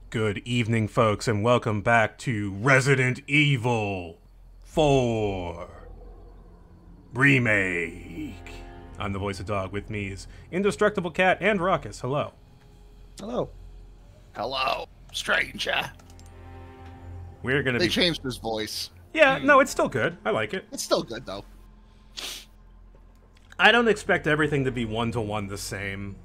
Good evening, folks, and welcome back to Resident Evil 4 Remake. I'm the voice of Dog. With me is Indestructible Cat and Raucous. Hello. Hello. Hello, stranger. We're gonna They be... changed his voice. Yeah, no, it's still good. I like it. It's still good, though. I don't expect everything to be one-to-one the same.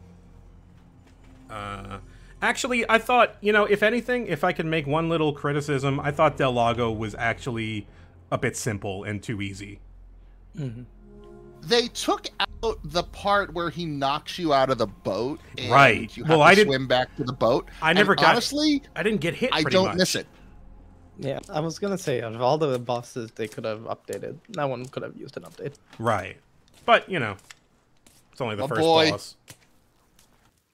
Actually, I thought, if anything, if I could make one little criticism, I thought Del Lago was actually a bit simple and too easy. Mm-hmm. They took out the part where he knocks you out of the boat. And Right. You have Well, to I didn't swim back to the boat. I never and got... Honestly, I didn't get hit I pretty don't much. miss it. Yeah, I was gonna say, of all the bosses they could have updated, that one could have used an update. Right. But, it's only the Oh, first boy. boss.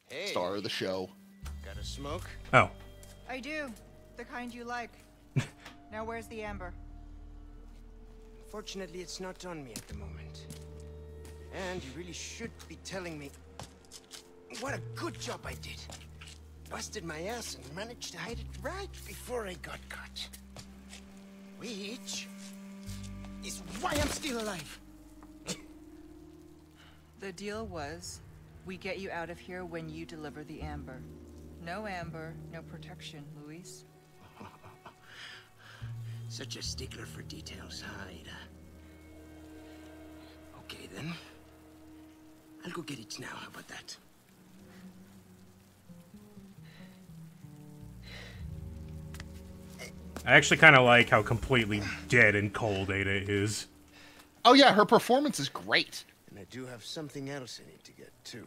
Hey, Star of the show. got a smoke? Oh. I do. The kind you like. Now where's the amber? Fortunately, it's not on me at the moment. And you really should be telling me what a good job I did. Busted my ass and managed to hide it right before I got caught. Which is why I'm still alive. The deal was, we get you out of here when you deliver the amber. No amber, no protection, Luis. Such a stickler for details, huh, Ada? Okay, then. I'll go get it now. How about that? I actually kind of like how completely dead and cold Ada is. Oh, yeah, her performance is great. And I do have something else I need to get, too.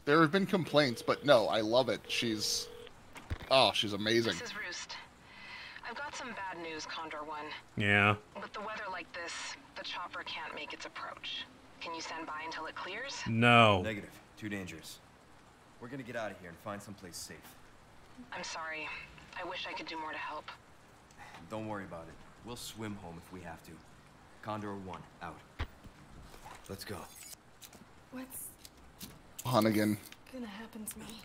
There have been complaints, but no, I love it. She's amazing. This is Roost. I've got some bad news, Condor One. Yeah. With the weather like this, the chopper can't make its approach. Can you stand by until it clears? No. Negative. Too dangerous. We're gonna get out of here and find someplace safe. I'm sorry. I wish I could do more to help. Don't worry about it. We'll swim home if we have to. Condor 1, out. Let's go. What's Hunnigan, gonna happen to me?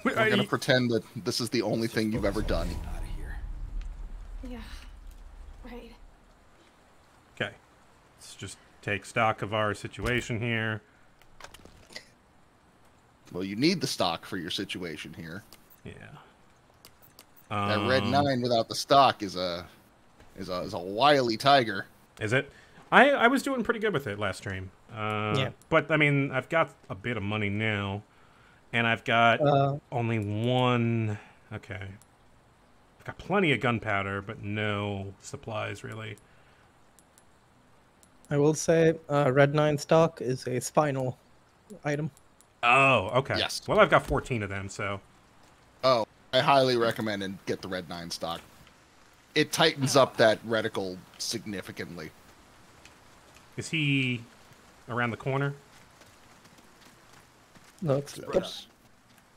we're going to pretend that this is the only thing you've ever done. Out of here. Yeah, right. Okay. Let's just take stock of our situation here. Well, you need the stock for your situation here. Yeah. That red 9 without the stock is a wily tiger. Is it? I was doing pretty good with it last stream. Yeah. But, I mean, I've got a bit of money now. And I've got only one... Okay. I've got plenty of gunpowder, but no supplies, really. I will say, Red 9 stock is a spinal item. Oh, okay. Yes. Well, I've got 14 of them, so... Oh, I highly recommend and get the red 9 stock. It tightens up that reticle significantly. Is he around the corner? Looks Oops.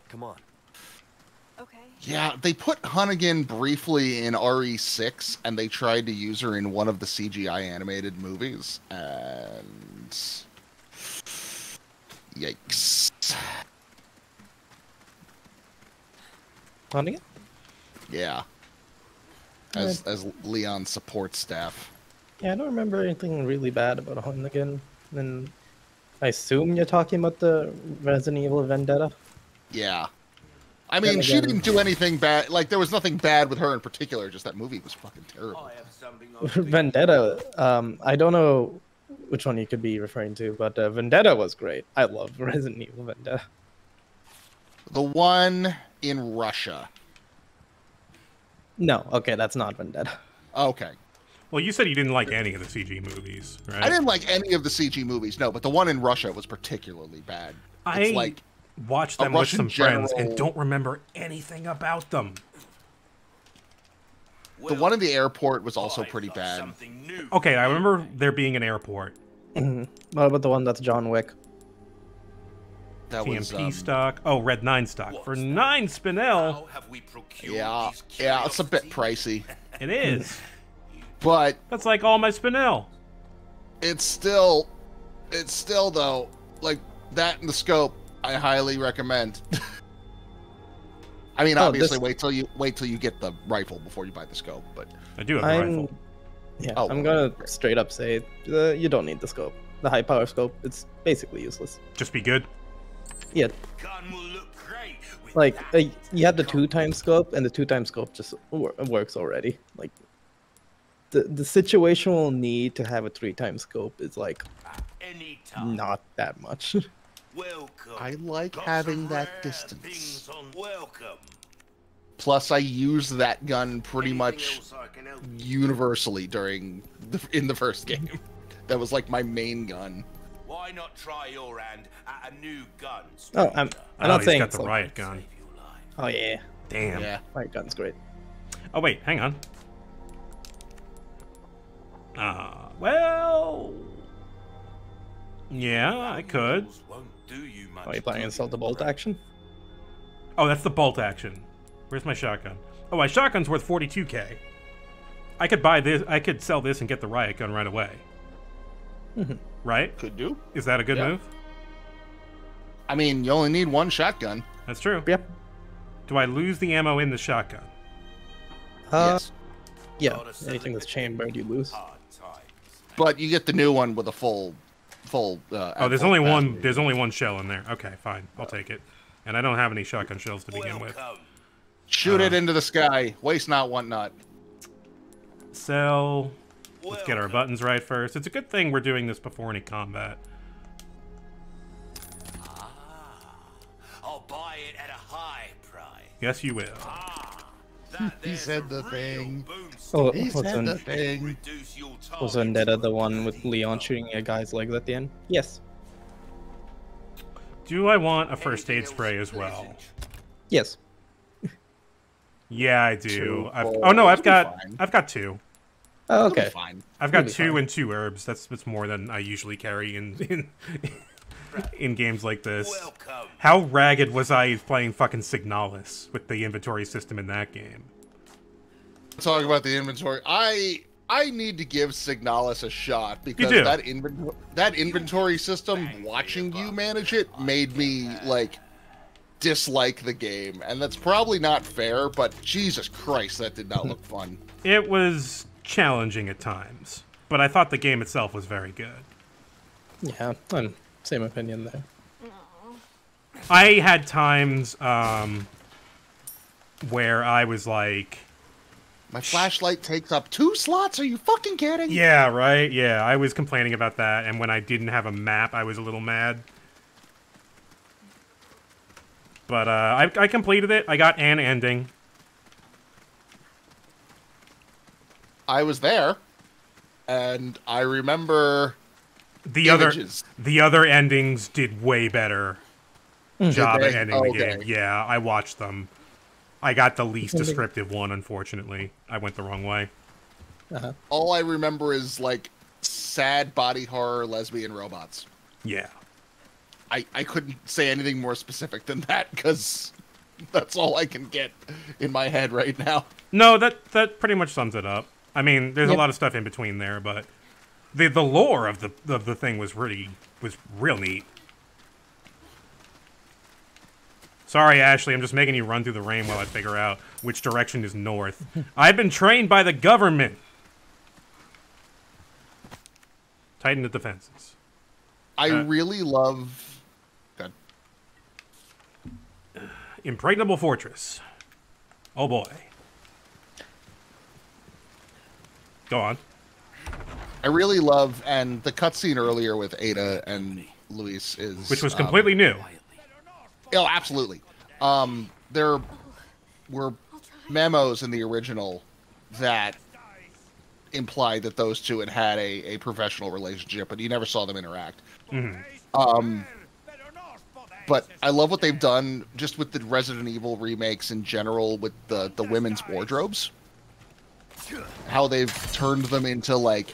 Come on. Okay. Yeah, they put Hunnigan briefly in RE6, and they tried to use her in one of the CGI animated movies, and... Yikes. Hunnigan? Yeah. As Leon's support staff. Yeah, I don't remember anything really bad about Hunnigan. And I assume you're talking about the Resident Evil Vendetta? Yeah. I mean, Then she again- didn't do anything bad. Like, there was nothing bad with her in particular, just that movie was fucking terrible. I have something Vendetta, I don't know which one you could be referring to, but Vendetta was great. I love Resident Evil Vendetta. The one in Russia. No, okay, that's not Vendetta. Okay. Well, you said you didn't like any of the CG movies, right? I didn't like any of the CG movies, no, but the one in Russia was particularly bad. I It's like watched a them with Russian some friends and general- don't remember anything about them. the one in the airport was also pretty bad. Something new. Okay, I remember there being an airport. What about the one that's John Wick? That was TMP stock. Oh, Red 9 stock. For 9 Spinel. How have we procured yeah, these yeah, it's a bit curiosities? pricey, It is. but That's like all my Spinel. it's still though, like that in the scope I highly recommend. I mean, Oh, obviously, this- wait till you get the rifle before you buy the scope. But I do have the rifle. Yeah, Oh, I'm well, gonna straight up say you don't need the scope. The high power scope, it's basically useless. Just be good. Yeah, Gun will look great with like that. you have the 2x scope, and the 2x scope just works already. Like the situational need to have a 3x scope is like Anytime. not that much. Welcome. I like Got having some that rare distance. things on welcome. plus, I use that gun pretty Anything much else I can help you with? universally in the first game. That was like my main gun. Why not try your hand at a new gun? Oh, stranger? I'm not he's saying got it's the like- riot gun. Save your life. Oh yeah, Damn. Yeah. riot gun's great. Oh wait, hang on. Well, yeah, I could. Won't do you much Are you planning to good sell in the bolt front. action? Oh, that's the bolt action. Where's my shotgun? Oh, my shotgun's worth 42k. I could buy this. I could sell this and get the riot gun right away. Right? Could do. Is that a good Yeah. move? I mean, you only need one shotgun. That's true. Yep. Do I lose the ammo in the shotgun? Yes. Yeah. Gotta sell Anything it that's with chambered, you lose. hard times. But you get the new one with a full. Oh, there's full only one. capacity. There's only one shell in there. Okay, fine. I'll take it. And I don't have any shotgun shells to begin with. Welcome. Shoot it into the sky. Waste not, want not. So let's get our Welcome. buttons right first. It's a good thing we're doing this before any combat. I'll buy it at a high price. Yes, you will. That He there's said a the real thing. boomstick. Oh, He was said the thing. Reduce your Was target Vendetta to the a one with minimum. Leon shooting a guy's legs at the end? Yes. Do I want a first aid Anything spray else as well? pleasant? Yes. Yeah, I do. Two Oh no, balls, I've got fine. two. Oh, It'll be okay. fine. I've got You'll be two fine. and 2 herbs. That's more than I usually carry in games like this. Welcome. How ragged was I playing fucking Signalis with the inventory system in that game? Talk about the inventory. I need to give Signalis a shot because do. that inventory system, watching you manage it, made me like dislike the game, and that's probably not fair. But Jesus Christ, that did not look fun. It was challenging at times, but I thought the game itself was very good. Yeah, same opinion there. I had times where I was like, My flashlight takes up 2 slots. Are you fucking kidding? yeah, right? Yeah, I was complaining about that, and when I didn't have a map, I was a little mad. But I completed it. I got an ending. I was there, and I remember The images. other endings did way better job at they? ending the Okay. game. Yeah, I watched them. I got the least descriptive one, unfortunately. I went the wrong way. All I remember is like sad body horror lesbian robots. Yeah. I couldn't say anything more specific than that because that's all I can get in my head right now. No, that pretty much sums it up. I mean, there's a Yep. lot of stuff in between there, but the lore of the thing was real neat. Sorry, Ashley, I'm just making you run through the rain while I figure out which direction is north. I've been trained by the government. Tighten the defenses. I really love. God, Impregnable Fortress. Oh boy. Go on. I really love, and the cutscene earlier with Ada and Luis is Which was completely new. Oh, absolutely. There were memos in the original that implied that those two had a professional relationship, but you never saw them interact. But I love what they've done just with the Resident Evil remakes in general with the women's wardrobes. How they've turned them into like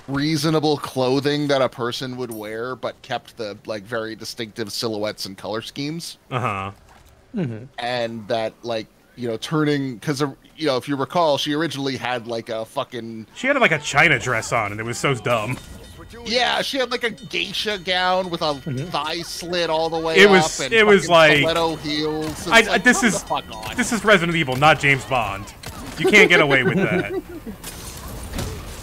reasonable clothing that a person would wear, but kept the like very distinctive silhouettes and color schemes. Uh-huh. And that like, you know, turning, because you know, if you recall, she originally had like a fucking She had like a China dress on, and it was so dumb. Yeah, she had like a geisha gown with a thigh slit all the way It up. was- And it was fucking like- stiletto heels. It's like, this come is the fuck on. this is Resident Evil, not James Bond. You can't get away with that.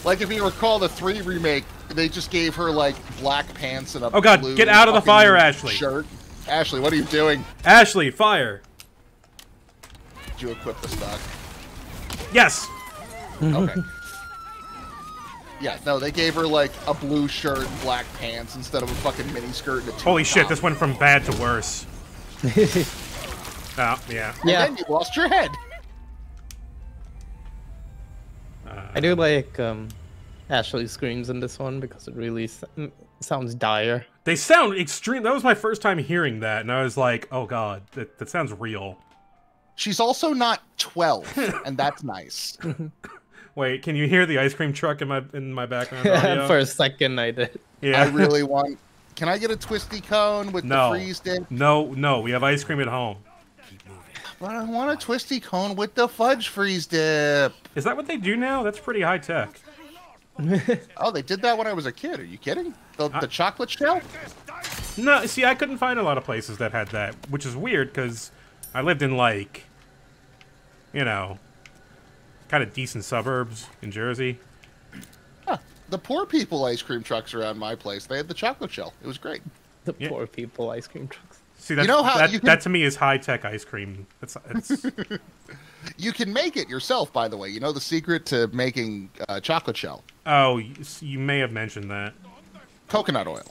Like, if you recall the 3 remake, they just gave her, like, black pants and a Oh god, blue get out of the fucking fire, Ashley. shirt. Ashley, what are you doing? Ashley, fire. Did you equip the stock? Yes. Okay. Yeah, no, they gave her, like, a blue shirt and black pants instead of a fucking miniskirt and a Holy shit, top. this went from bad to worse. Oh, yeah. And then you lost your head. I do like Ashley's screams in this one because it really sounds dire. They sound extreme. That was my first time hearing that, and I was like, oh god, that sounds real. She's also not 12, and that's nice. Wait, can you hear the ice cream truck in my background audio? For a second, I did. Yeah. I really want... Can I get a twisty cone with the freeze dip? No, we have ice cream at home. But I want a twisty cone with the fudge freeze dip. Is that what they do now? That's pretty high tech. Oh, they did that when I was a kid. Are you kidding? The chocolate shell? No, see, I couldn't find a lot of places that had that, which is weird because I lived in, like, you know, kind of decent suburbs in Jersey. Huh. The poor people ice cream trucks around my place, they had the chocolate shell. It was great. The poor people ice cream trucks. See, that's, You know how that, you can- that to me is high-tech ice cream. It's You can make it yourself, by the way. You know the secret to making chocolate shell? Oh, you may have mentioned that. Coconut oil.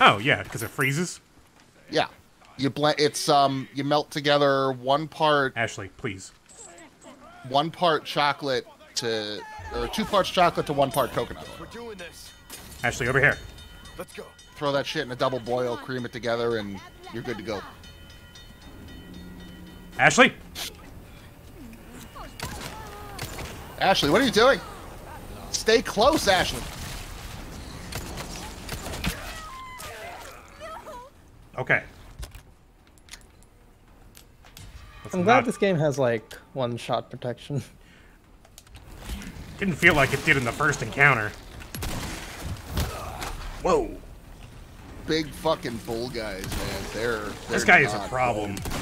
Oh, yeah, because it freezes? Yeah. You blend. It's you melt together 1 part. Ashley, please. 1 part chocolate to, or 2 parts chocolate to 1 part coconut oil. We're doing this. Ashley, over here. Let's go. Throw that shit in a double boil, cream it together, and you're good to go. Ashley? Ashley, what are you doing? Stay close, Ashley. Okay. I'm glad this game has like 1-shot protection. Didn't feel like it did in the first encounter. Whoa. Big fucking bull guys, man. They're This guy is a not problem. fun.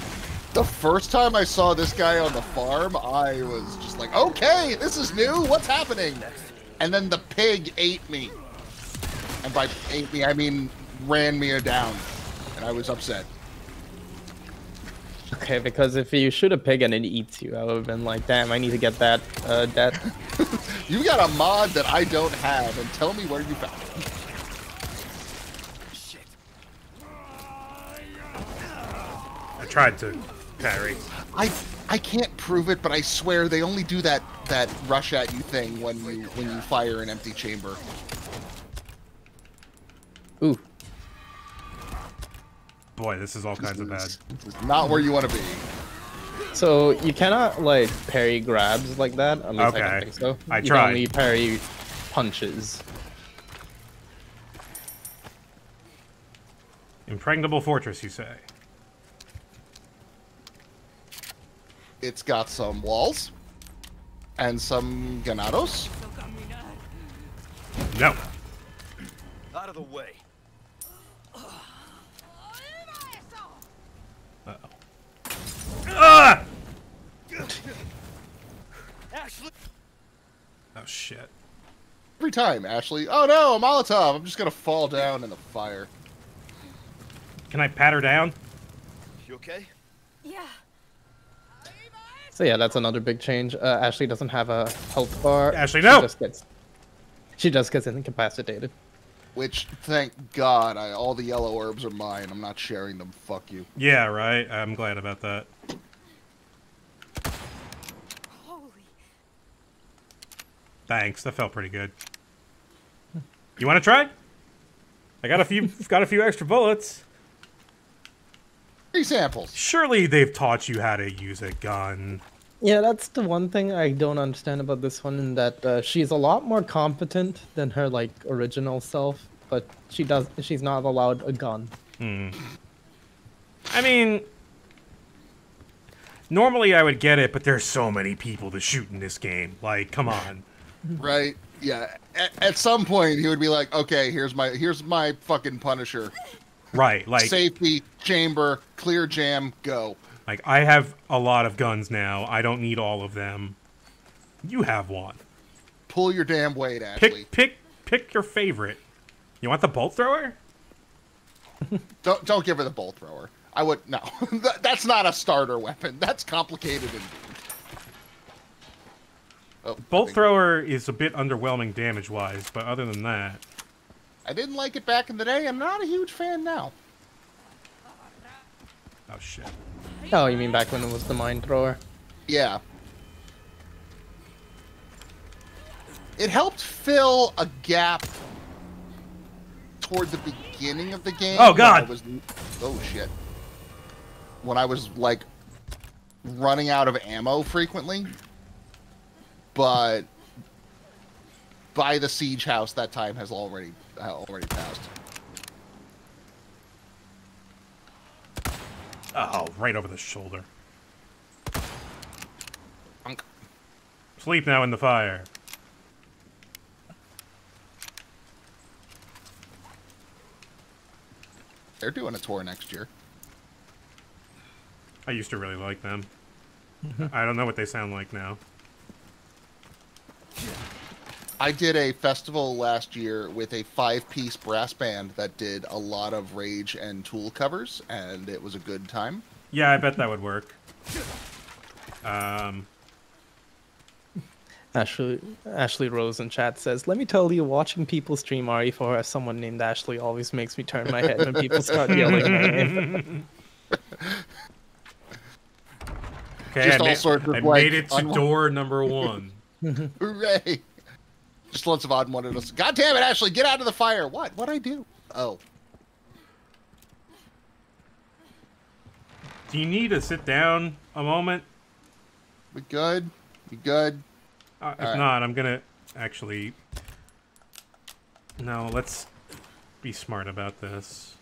The first time I saw this guy on the farm, I was just like, okay, this is new. What's happening? And then the pig ate me. And by ate me, I mean ran me down. And I was upset. Okay, because if you shoot a pig and it eats you, I would have been like, damn, I need to get that death. You got a mod that I don't have, and tell me where you found it. I tried to parry. I can't prove it, but I swear they only do that rush at you thing when you fire an empty chamber. Ooh. Boy, this is all kinds of bad. This is not where you want to be. So you cannot like parry grabs like that. At least I Okay. don't think so. I you tried. can only parry punches. Impregnable fortress, you say? It's got some walls and some ganados. No. Out of the way. Ah! Ashley. Oh shit. Every time, Ashley. Oh no, a Molotov. I'm just gonna fall down in the fire. Can I pat her down? You okay? Yeah. So yeah, that's another big change. Ashley doesn't have a health bar. Ashley, no! She just gets incapacitated. Which, thank God, all the yellow orbs are mine. I'm not sharing them. Fuck you. Yeah, right. I'm glad about that. Holy. Thanks. That felt pretty good. You want to try? I got a few extra bullets. 3 samples. Surely they've taught you how to use a gun. Yeah, that's the one thing I don't understand about this one, in that she's a lot more competent than her like original self, but she's not allowed a gun. I mean, normally I would get it, but there's so many people to shoot in this game. Like, come on. Right. Yeah, at some point he would be like, okay, here's my fucking Punisher. Right, like Safety, chamber, clear jam, go. Like, I have a lot of guns now. I don't need all of them. You have one. Pull your damn weight, Ashley. Pick your favorite. You want the bolt thrower? Don't give her the bolt thrower. I would no. That's not a starter weapon. That's complicated indeed. Oh, Bolt thrower is a bit underwhelming damage-wise, but other than that... I didn't like it back in the day. I'm not a huge fan now. Oh, shit. Oh, you mean back when it was the mine thrower? Yeah. It helped fill a gap toward the beginning of the game. Oh, God! Oh, shit. When I was, like, running out of ammo frequently. But by the siege house, that time has already passed. Oh, right over the shoulder. Unk. Sleep now in the fire. They're doing a tour next year. I used to really like them. I don't know what they sound like now. I did a festival last year with a 5-piece brass band that did a lot of Rage and Tool covers, and it was a good time. Yeah, I bet that would work. Ashley Rose in chat says, "Let me tell you, watching people stream RE4 as someone named Ashley always makes me turn my head when people start yelling my name." Okay, Just all sorts of, I like, made it to door number 1. Hooray! Just lots of odd wanted us. God damn it, Ashley, get out of the fire! What? What'd I do? Oh. Do you need to sit down a moment? We good? We good? If right. not, I'm gonna actually... No, let's be smart about this.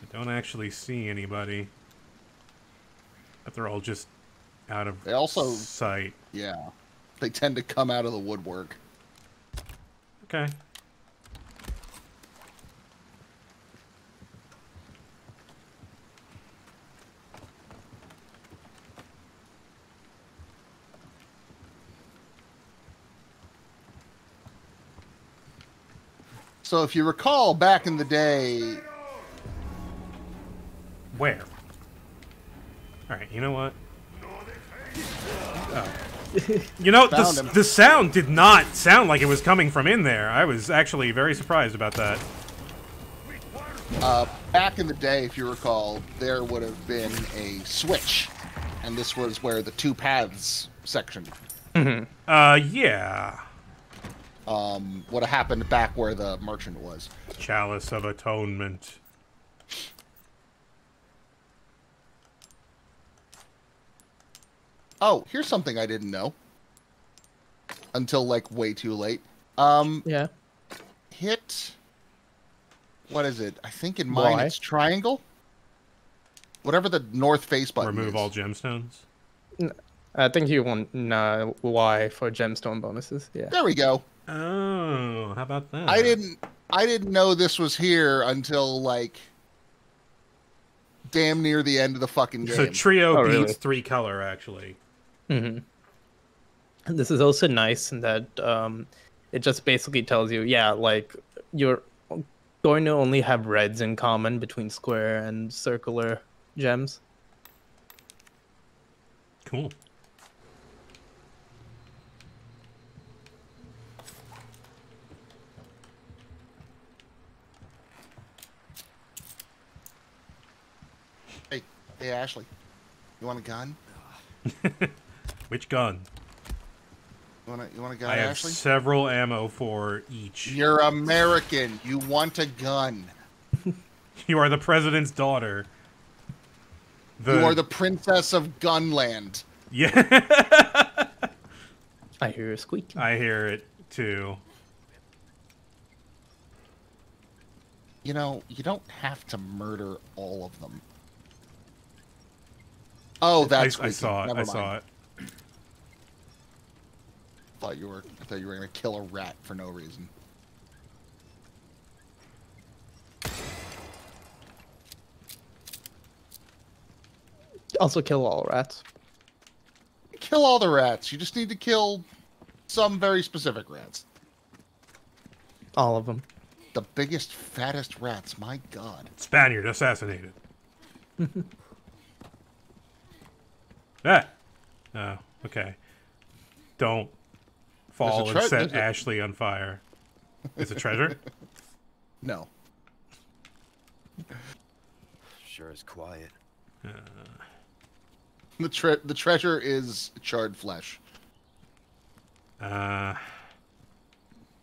I don't actually see anybody. But they're all just out of sight. Yeah. They tend to come out of the woodwork. Okay. So if you recall back in the day... Where? Alright, you know what? Oh. You know, the sound did not sound like it was coming from in there. I was actually very surprised about that. Back in the day, if you recall, there would have been a switch. And this was where the 2 paths section. Yeah. What happened back where the merchant was. Chalice of Atonement. Oh, here's something I didn't know. Until, like, way too late. Yeah. Hit... What is it? I think in mine it's triangle? Whatever the north face button Remove is. all gemstones? I think you want Y for gemstone bonuses. Yeah. There we go. Oh, how about that? I didn't know this was here until, like, damn near the end of the fucking game. So trio beats really? 3 color, actually. And this is also nice in that it just basically tells you, yeah, like, you're going to only have reds in common between square and circular gems. Cool. Hey, Ashley. You want a gun? Which gun? You want a gun, I have Ashley? several ammo for each. You're American. You want a gun. You are the president's daughter. You are the princess of Gunland. Yeah. I hear a squeak. I hear it, too. You know, you don't have to murder all of them. Oh, that's I saw it. Never I mind. saw it. I thought you were gonna kill a rat for no reason. Also kill all rats. Kill all the rats. You just need to kill some very specific rats. All of them. The biggest, fattest rats. My God. Spaniard assassinated. Ah. Oh, okay. Don't fall and set Ashley on fire. It's a treasure? No. Sure is quiet. The treasure is charred flesh.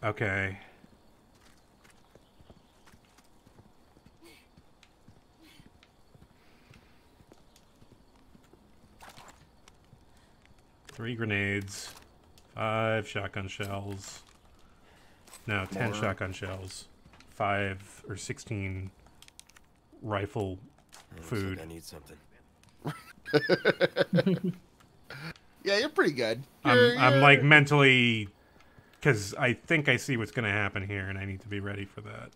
Okay. Three grenades, 5 shotgun shells. No, 10 shotgun shells, 5 or 16 rifle food. Looks like I need something. Yeah, you're pretty good. I'm like mentally, because I think I see what's going to happen here, and I need to be ready for that.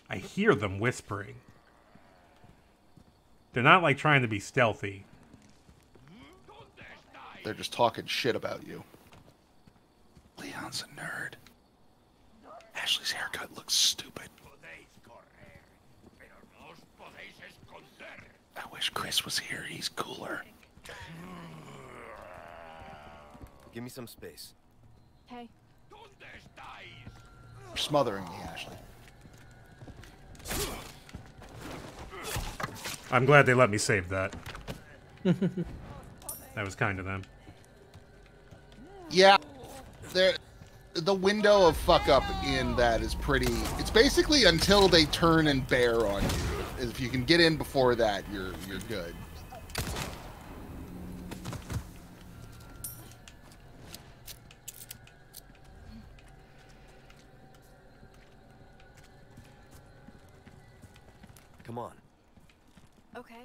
I hear them whispering. They're not like trying to be stealthy. They're just talking shit about you. Leon's a nerd. Ashley's haircut looks stupid. I wish Chris was here. He's cooler. Give me some space. Hey. You're smothering me, Ashley. I'm glad they let me save that. That was kind of them. Yeah, the window of fuck up in that is pretty. It's basically until they turn and bear on you. If you can get in before that, you're good. Come on. Okay.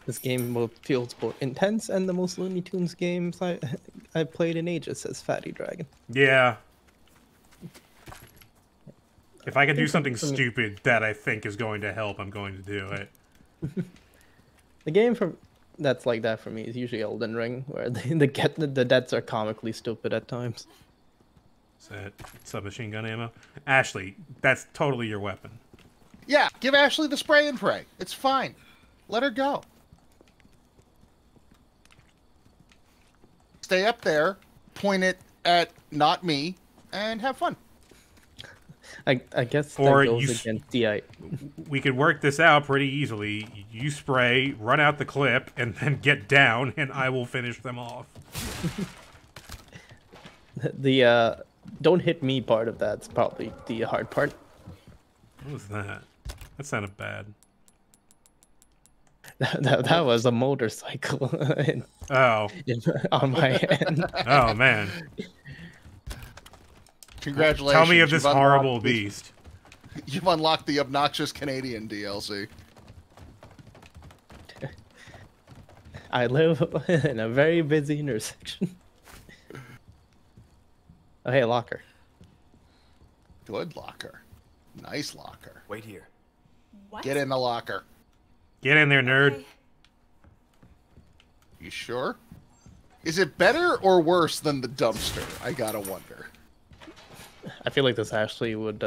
This game both feels both intense and the most Looney Tunes games I played in ages, says Fatty Dragon. Yeah. If I can do something stupid that I think is going to help, I'm going to do it. The game that's like that for me is usually Elden Ring, where the deaths are comically stupid at times. Is that submachine gun ammo? Ashley, that's totally your weapon. Yeah, give Ashley the spray and pray. It's fine. Let her go. Stay up there, point it at not me, and have fun. I guess that Or goes against DI. We could work this out pretty easily. You spray, run out the clip, and then get down, and I will finish them off. The don't hit me part of that's probably the hard part. What was that? That sounded bad. That was a motorcycle on my end. Oh, man. Congratulations. Tell me of this horrible beast. You've unlocked the obnoxious Canadian DLC. I live in a very busy intersection. Oh, hey, locker. Good locker. Nice locker. Wait here. What? Get in the locker. Get in there, nerd. Okay. You sure? Is it better or worse than the dumpster? I gotta wonder. I feel like this Ashley would,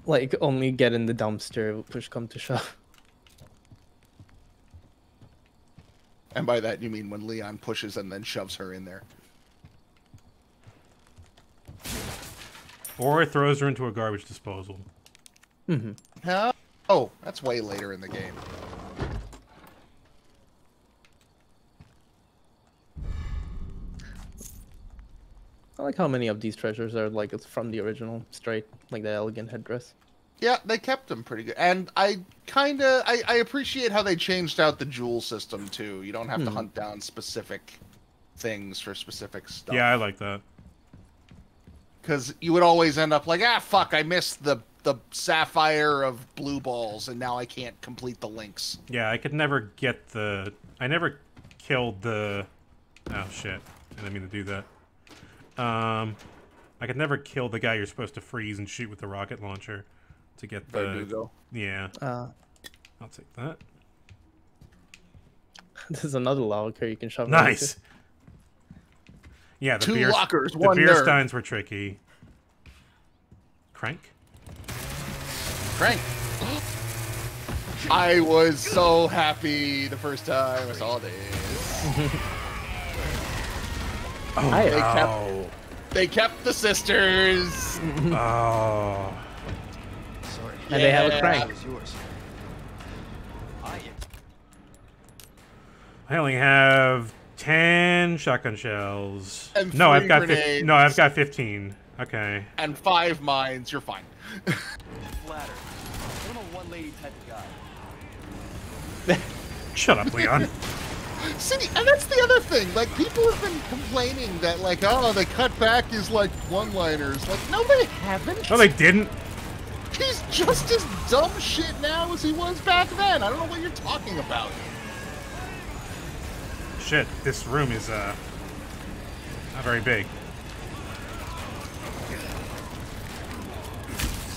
like, only get in the dumpster, push come to shove. And by that you mean when Leon pushes and then shoves her in there. Or throws her into a garbage disposal. Mm-hmm. Oh, that's way later in the game. I like how many of these treasures are like it's from the original, straight, like the elegant headdress. Yeah, they kept them pretty good. And I appreciate how they changed out the jewel system too. You don't have to hunt down specific things for specific stuff. Yeah, I like that. Because you would always end up like, ah, fuck, I missed the the sapphire of blue balls, and now I can't complete the links. Yeah, I could never get the... I never killed the... Oh, shit. I didn't mean to do that. I could never kill the guy you're supposed to freeze and shoot with the rocket launcher to get the... Verdugo. Yeah. Uh, I'll take that. There's another locker you can shove. Nice! Yeah, the 2 lockers, the 1 beer nerd. steins were tricky. Crank? Crank. I was so happy the first time I saw this. Oh, Hi. They kept the sisters. Oh. Sorry. And they have a Yeah. crank. It was yours. I only have 10 shotgun shells. And No, I've 3 got grenades. No, I've got 15. Okay. And 5 mines. You're fine. Flatter. I'm a one-lady type of guy. Shut up, Leon. See, and that's the other thing. Like, people have been complaining that, like, oh, the cutback is like one-liners. Like, no, they haven't. No, they didn't. He's just as dumb shit now as he was back then. I don't know what you're talking about. Shit, this room is not very big.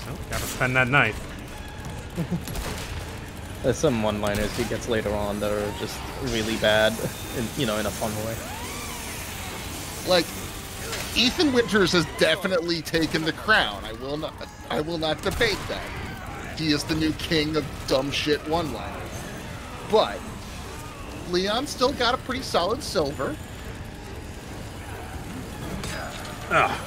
So, gotta spend that knife. There's some one-liners he gets later on that are just really bad, in a fun way. Like, Ethan Winters has definitely taken the crown. I will not debate that. He is the new king of dumb shit one-liners. But Leon still got a pretty solid silver. Ugh.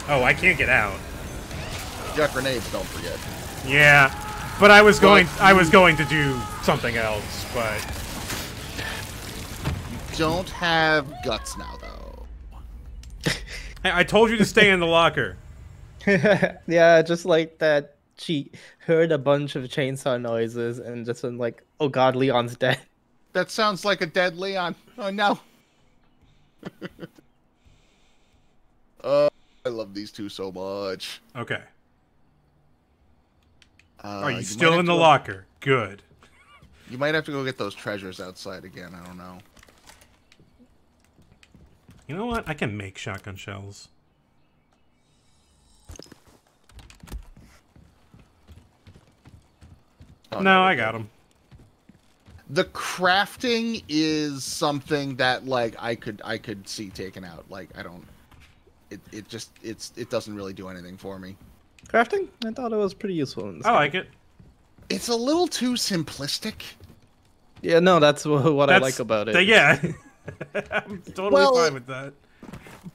Oh, I can't get out. You got grenades, don't forget. Yeah, but I was going to do something else, but You don't have guts now, though. I told you to stay in the locker. Yeah, just like that. She heard a bunch of chainsaw noises and just went like, "Oh God, Leon's dead." That sounds like a dead Leon. Oh no. I love these two so much. Okay. Are you you might still have in to the go- locker? Good. You might have to go get those treasures outside again. I don't know. You know what? I can make shotgun shells. Oh, No, I got them. The crafting is something that like I could see taken out. Like I don't. It doesn't really do anything for me. Crafting? I thought it was pretty useful in this I game. like it. It's a little too simplistic. Yeah, no, that's what I like about it. Yeah. I'm totally Well, fine with that.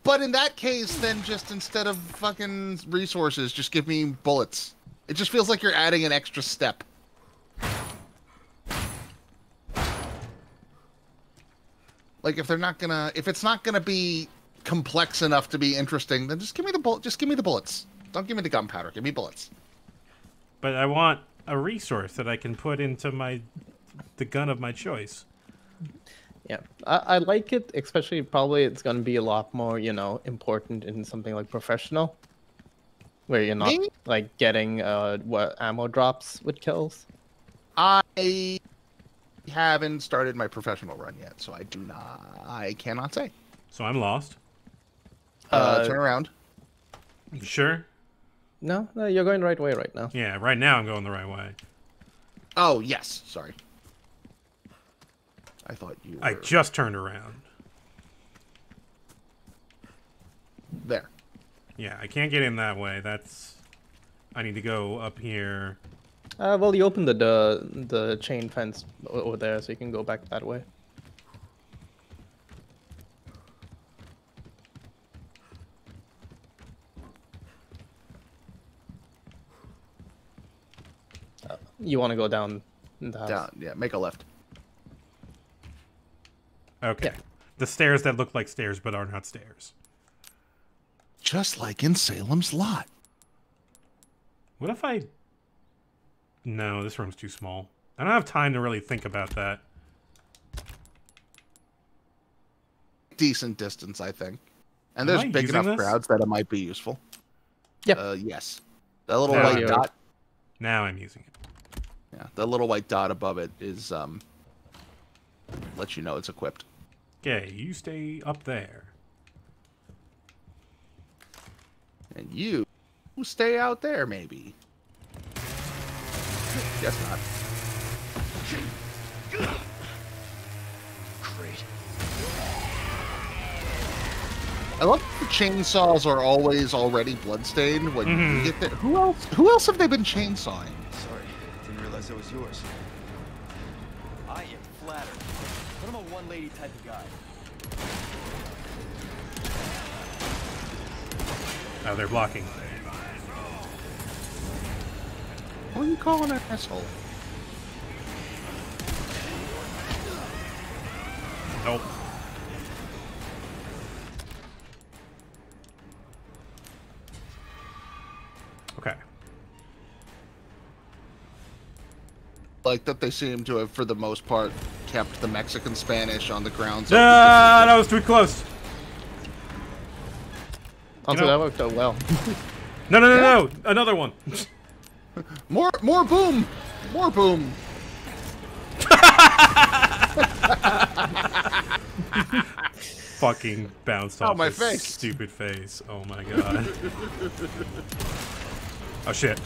But in that case, then just instead of fucking resources, just give me bullets. It just feels like you're adding an extra step. Like if it's not gonna be complex enough to be interesting, then just give me the Just give me the bullets. Don't give me the gunpowder. Give me bullets. But I want a resource that I can put into the gun of my choice. Yeah, I like it, especially probably it's going to be a lot more, important in something like professional, where you're not Me? like getting ammo drops with kills. I haven't started my professional run yet, so I cannot say. So I'm lost. Turn around. You sure? No, you're going the right way right now. Yeah, right now I'm going the right way. Oh, yes. Sorry. I thought you were... I just turned around. There. Yeah, I can't get in that way. I need to go up here. Well, you opened the chain fence over there, so you can go back that way. You want to go down the house? Down. Yeah, make a left. Okay. Yeah. The stairs that look like stairs but are not stairs. Just like in Salem's Lot. What if I... No, this room's too small. I don't have time to really think about that. decent distance, I think. And Am there's I big using enough this? crowds that it might be useful. Yeah. Yes. That little Yeah. white Yeah. dot. Now I'm using it. Yeah, the little white dot above it is let you know it's equipped. Okay, you stay up there. And you stay out there, maybe. Guess not. Great. I love that the chainsaws are always already bloodstained when Mhm. you get there. Who else have they been chainsawing? Sorry, didn't realize that was yours. I am flattered, but I'm a one-lady type of guy. Oh, they're blocking. What are you calling an asshole? Nope. Okay. Like that they seem to have, for the most part, kept the Mexican Spanish on the grounds. Ah, that was too close. Also, know- that worked out well. No. Another one. More boom! More boom! Fucking bounced off my his face. stupid face. Oh my god. Oh shit.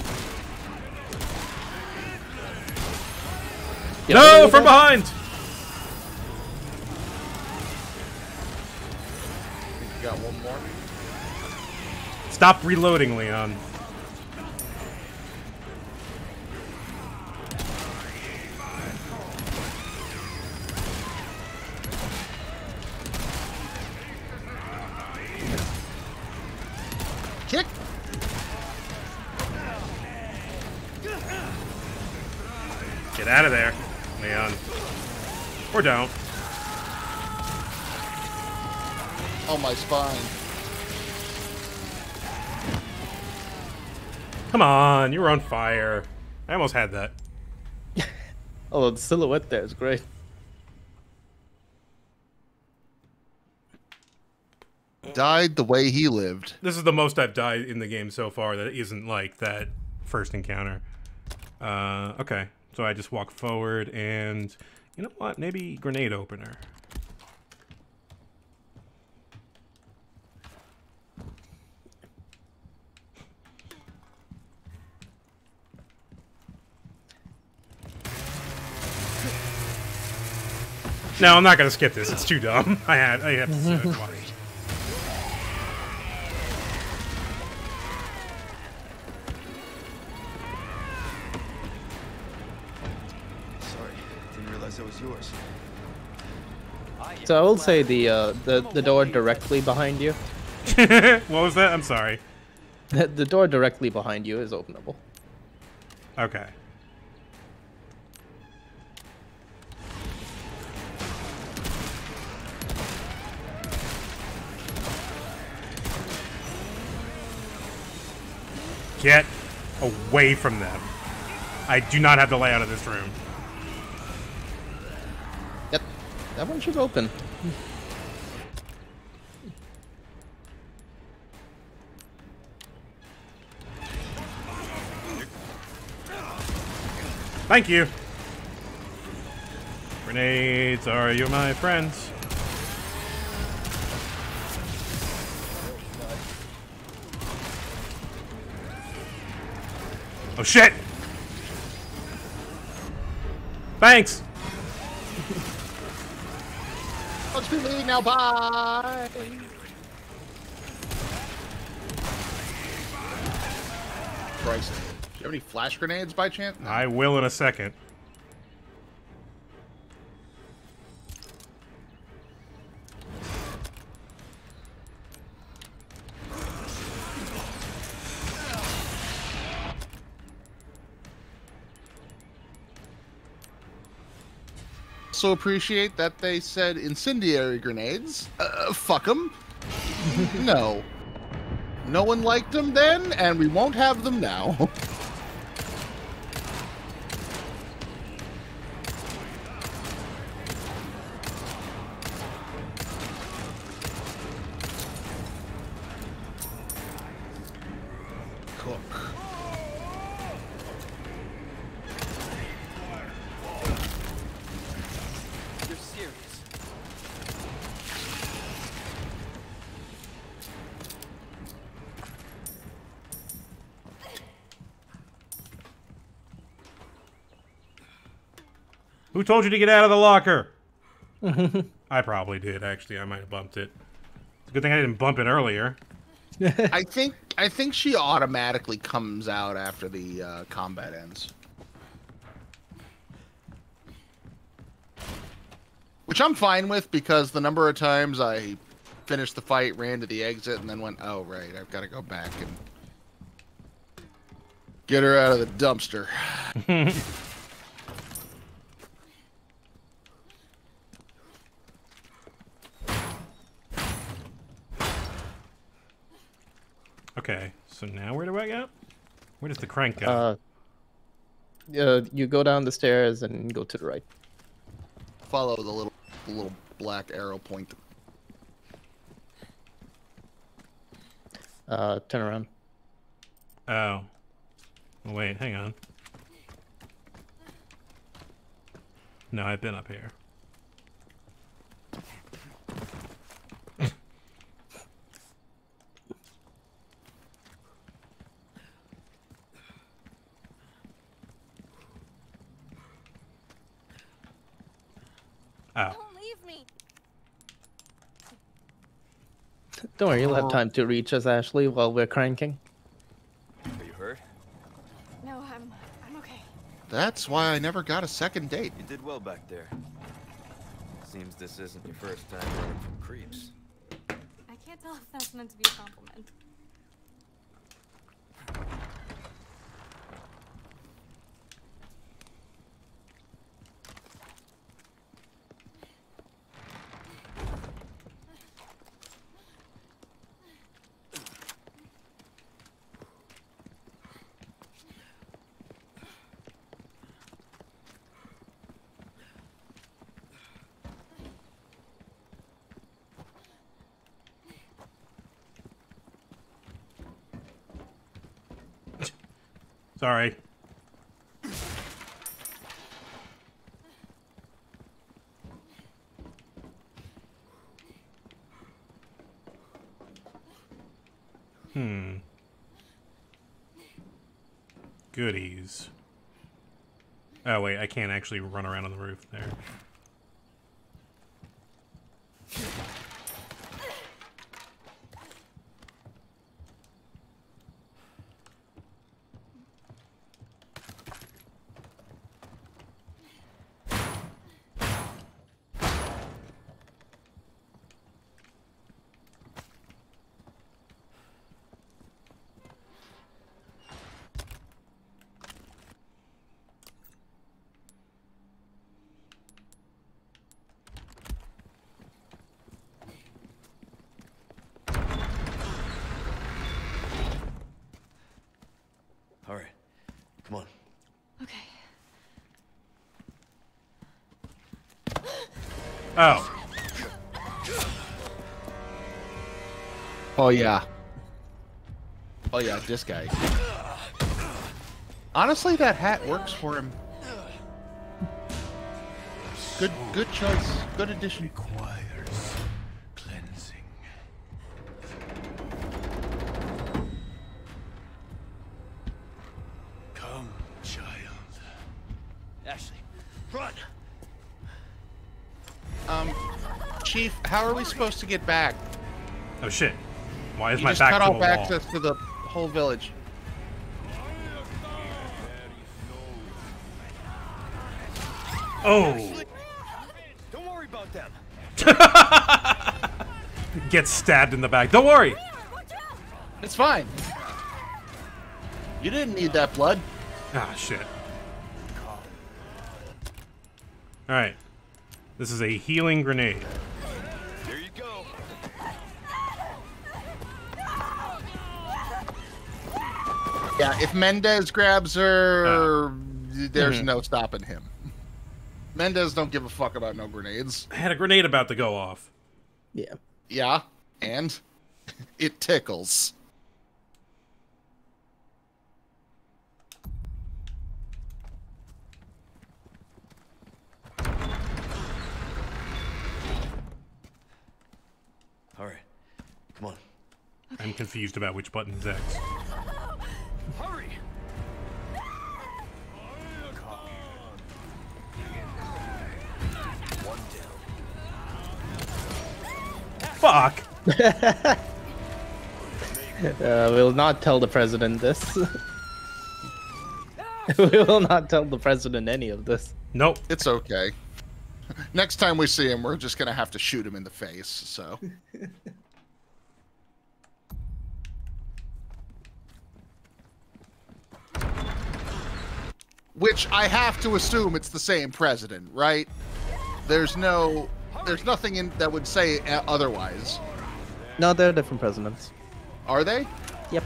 Yeah, No, from behind! You got one more? Stop reloading, Leon. Kick! Get out of there, Leon. Or don't. Oh, my spine. Come on, you were on fire. I almost had that. Oh, the silhouette there is great. Died the way he lived. This is the most I've died in the game so far that isn't like that first encounter. Okay. So I just walk forward and... You know what? Maybe grenade opener. No, I'm not gonna skip this. It's too dumb. I had to see it twice. Sorry, didn't realize that was yours. So I will say the door directly behind you. What was that? I'm sorry. The door directly behind you is openable. Okay. Get away from them. I do not have the layout of this room. Yep, that one should open. Thank you. Grenades are you my friends? Oh shit! Thanks! Let's be leaving now, bye! Christ. Do you have any flash grenades by chance? No. I will in a second. Also appreciate that they said incendiary grenades. Fuck them. No. No one liked them then, and we won't have them now. Who told you to get out of the locker? I probably did, actually. I might have bumped it. It's a good thing I didn't bump it earlier. I think she automatically comes out after the combat ends. Which I'm fine with, because the number of times I finished the fight, ran to the exit, and then went, oh, right, I've got to go back and get her out of the dumpster. Okay, so now where do I go? Where does the crank go? You go down the stairs and go to the right. Follow the little black arrow point. Turn around. Oh. Oh, wait, hang on. No, I've been up here. Oh. Don't leave me. Don't worry, you'll have time to reach us, Ashley, while we're cranking. Are you hurt? No, I'm okay. That's why I never got a second date. You did well back there. Seems this isn't your first time running from creeps. I can't tell if that's meant to be a compliment. Sorry. Goodies. Oh, wait, I can't actually run around on the roof there. All right, come on. Okay. Oh. Oh yeah. Oh yeah, this guy. Honestly, that hat works for him. Good choice. Good addition. Requires cleansing. Come, child. Ashley, run! Chief, how are we supposed to get back? Oh, shit. Why is You my just back cut to a off wall? access to the whole village. Oh! Don't worry about them. Gets stabbed in the back. Don't worry! It's fine. You didn't need that blood. Ah, shit. Alright. This is a healing grenade. Here you go. Yeah, if Mendez grabs her, there's no stopping him. Mendez don't give a fuck about no grenades. I had a grenade about to go off. Yeah. Yeah, and it tickles. All right, come on. I'm confused about which button is X. Hurry! fuck? We'll not tell the president this. We will not tell the president any of this. Nope. It's okay. Next time we see him, we're just gonna have to shoot him in the face, so. Which I have to assume it's the same president, right? There's nothing in that would say otherwise. No, they're different presidents. Are they? Yep.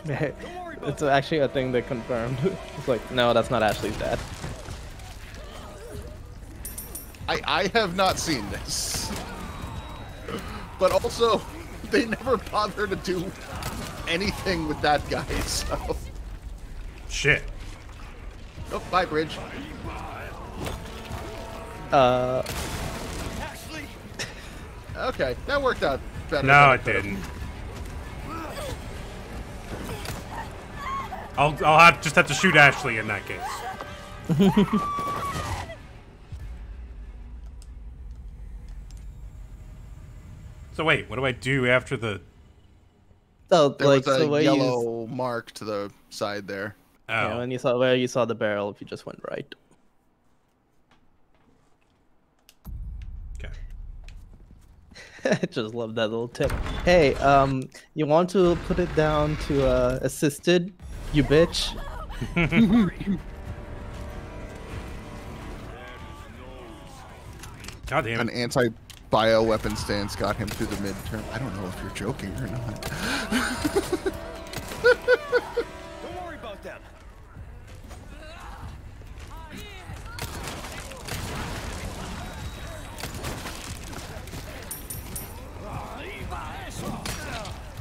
It's actually a thing they confirmed. It's like, no, that's not Ashley's dad. I have not seen this. But also, they never bother to do anything with that guy, so... Shit. Oh, bye, Bridge. Okay, that worked out better. No, it didn't. I'll just have to shoot Ashley in that case. So wait, what do I do after the... Oh, There like was a the way yellow mark to the side there. Oh. Yeah, when you saw where you saw the barrel, if you just went right. Okay. I just love that little tip. Hey, you want to put it down to assisted, you bitch? God damn An it. anti-bioweapon stance got him through the midterm. I don't know if you're joking or not. Don't worry about them.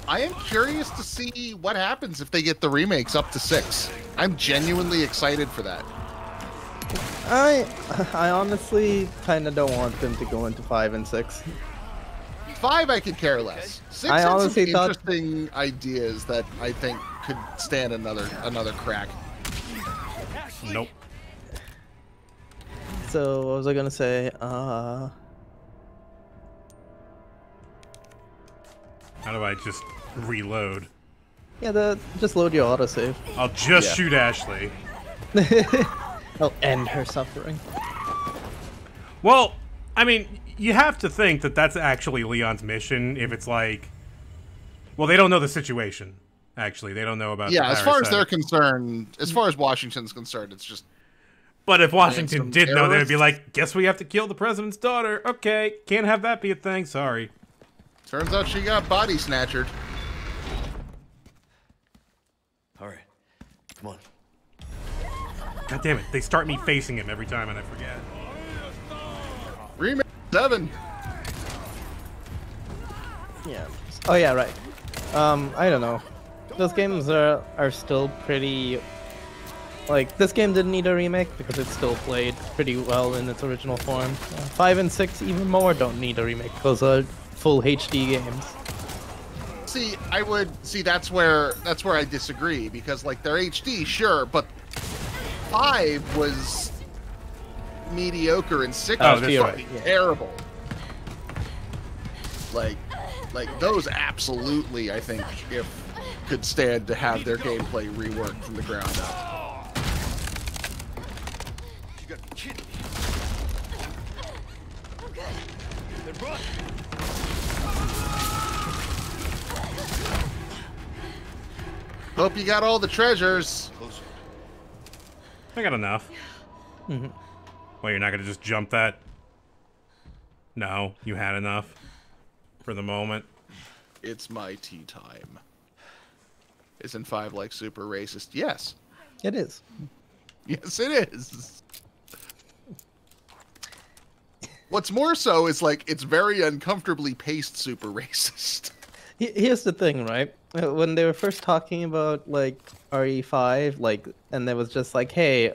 I am curious to see what happens if they get the remakes up to 6. I'm genuinely excited for that. I honestly kind of don't want them to go into 5 and 6. 5 I could care less. 6 I had some honestly thought- interesting ideas that I think could stand another crack. Nope. So what was I gonna say? How do I just reload? Yeah, just load your autosave. I'll just shoot Ashley. I'll end her suffering. Well, I mean, you have to think that that's actually Leon's mission if it's like... Well, they don't know the situation, actually. They don't know about Yeah, the as far as parasite. they're concerned, as far as Washington's concerned, it's just... But if Washington some did know, they'd be terrorists? like, guess we have to kill the president's daughter. Okay, can't have that be a thing, sorry. Turns out she got body snatchered. All right, come on. God damn it, they start me facing him every time and I forget. Remake 7. Yeah. Oh yeah, right. I don't know. Those games are still pretty... Like, this game didn't need a remake because it still played pretty well in its original form. 5 and 6 even more don't need a remake because they're full HD games. See, that's where I disagree, because like they're HD, sure, but 5 was mediocre and 6 was that's fucking right. terrible. Like those absolutely, I think, if could stand to have their gameplay reworked from the ground up. You got to kidding me. Then run. Hope you got all the treasures. Closer. I got enough. Mhm. Well, you're not gonna just jump that? No, you had enough for the moment. It's my tea time. Isn't 5 like super racist? Yes. It is. Yes, it is. What's more so is like it's very uncomfortably paced super racist. Here's the thing, right? When they were first talking about like RE5, like, and there was just like, hey,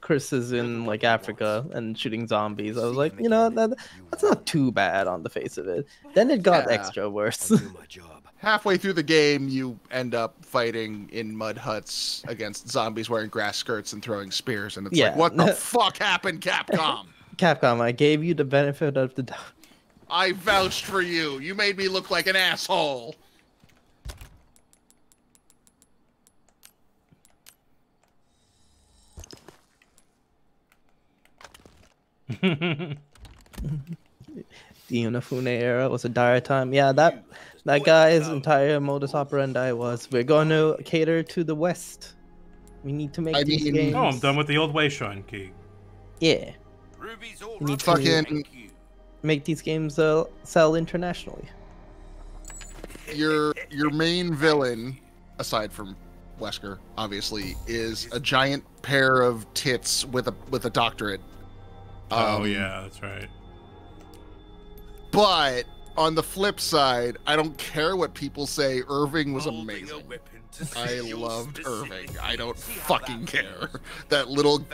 Chris is in like Africa and shooting zombies. I was like, you know, that's not too bad on the face of it. Then it got Yeah. extra worse. I'll do my job. Halfway through the game, you end up fighting in mud huts against zombies wearing grass skirts and throwing spears, and it's Yeah. like, what the fuck happened, Capcom? Capcom, I gave you the benefit of the doubt. I vouched for you. You made me look like an asshole. The Unifune era was a dire time. Yeah, that guy's entire modus operandi was, we're going to cater to the West. We need to make these games. Oh, I'm done with the old way, Sean Key. Yeah. We need to make these games sell internationally. Your main villain, aside from Wesker, obviously, is a giant pair of tits with a doctorate. Oh yeah, that's right. But on the flip side, I don't care what people say. Irving was amazing. I loved Irving. I don't fucking care. That little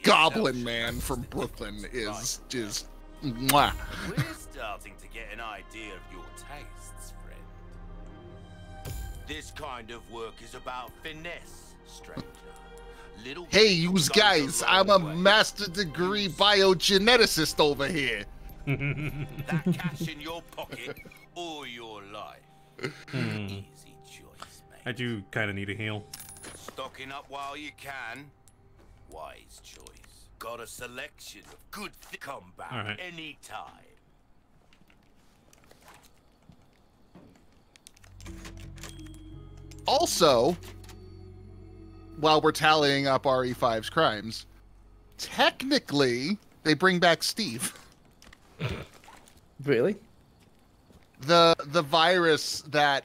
goblin man from Brooklyn is just mwah. We're starting to get an idea of your tastes, friend. This kind of work is about finesse, stranger. Hey, yous guys, I'm a master degree biogeneticist over here. That cash in your pocket or your life. Easy choice, mate. I do kind of need a heal. Stocking up while you can. Wise choice. Got a selection of good come back anytime. Also, while we're tallying up RE5's crimes, technically they bring back Steve. Really? The virus that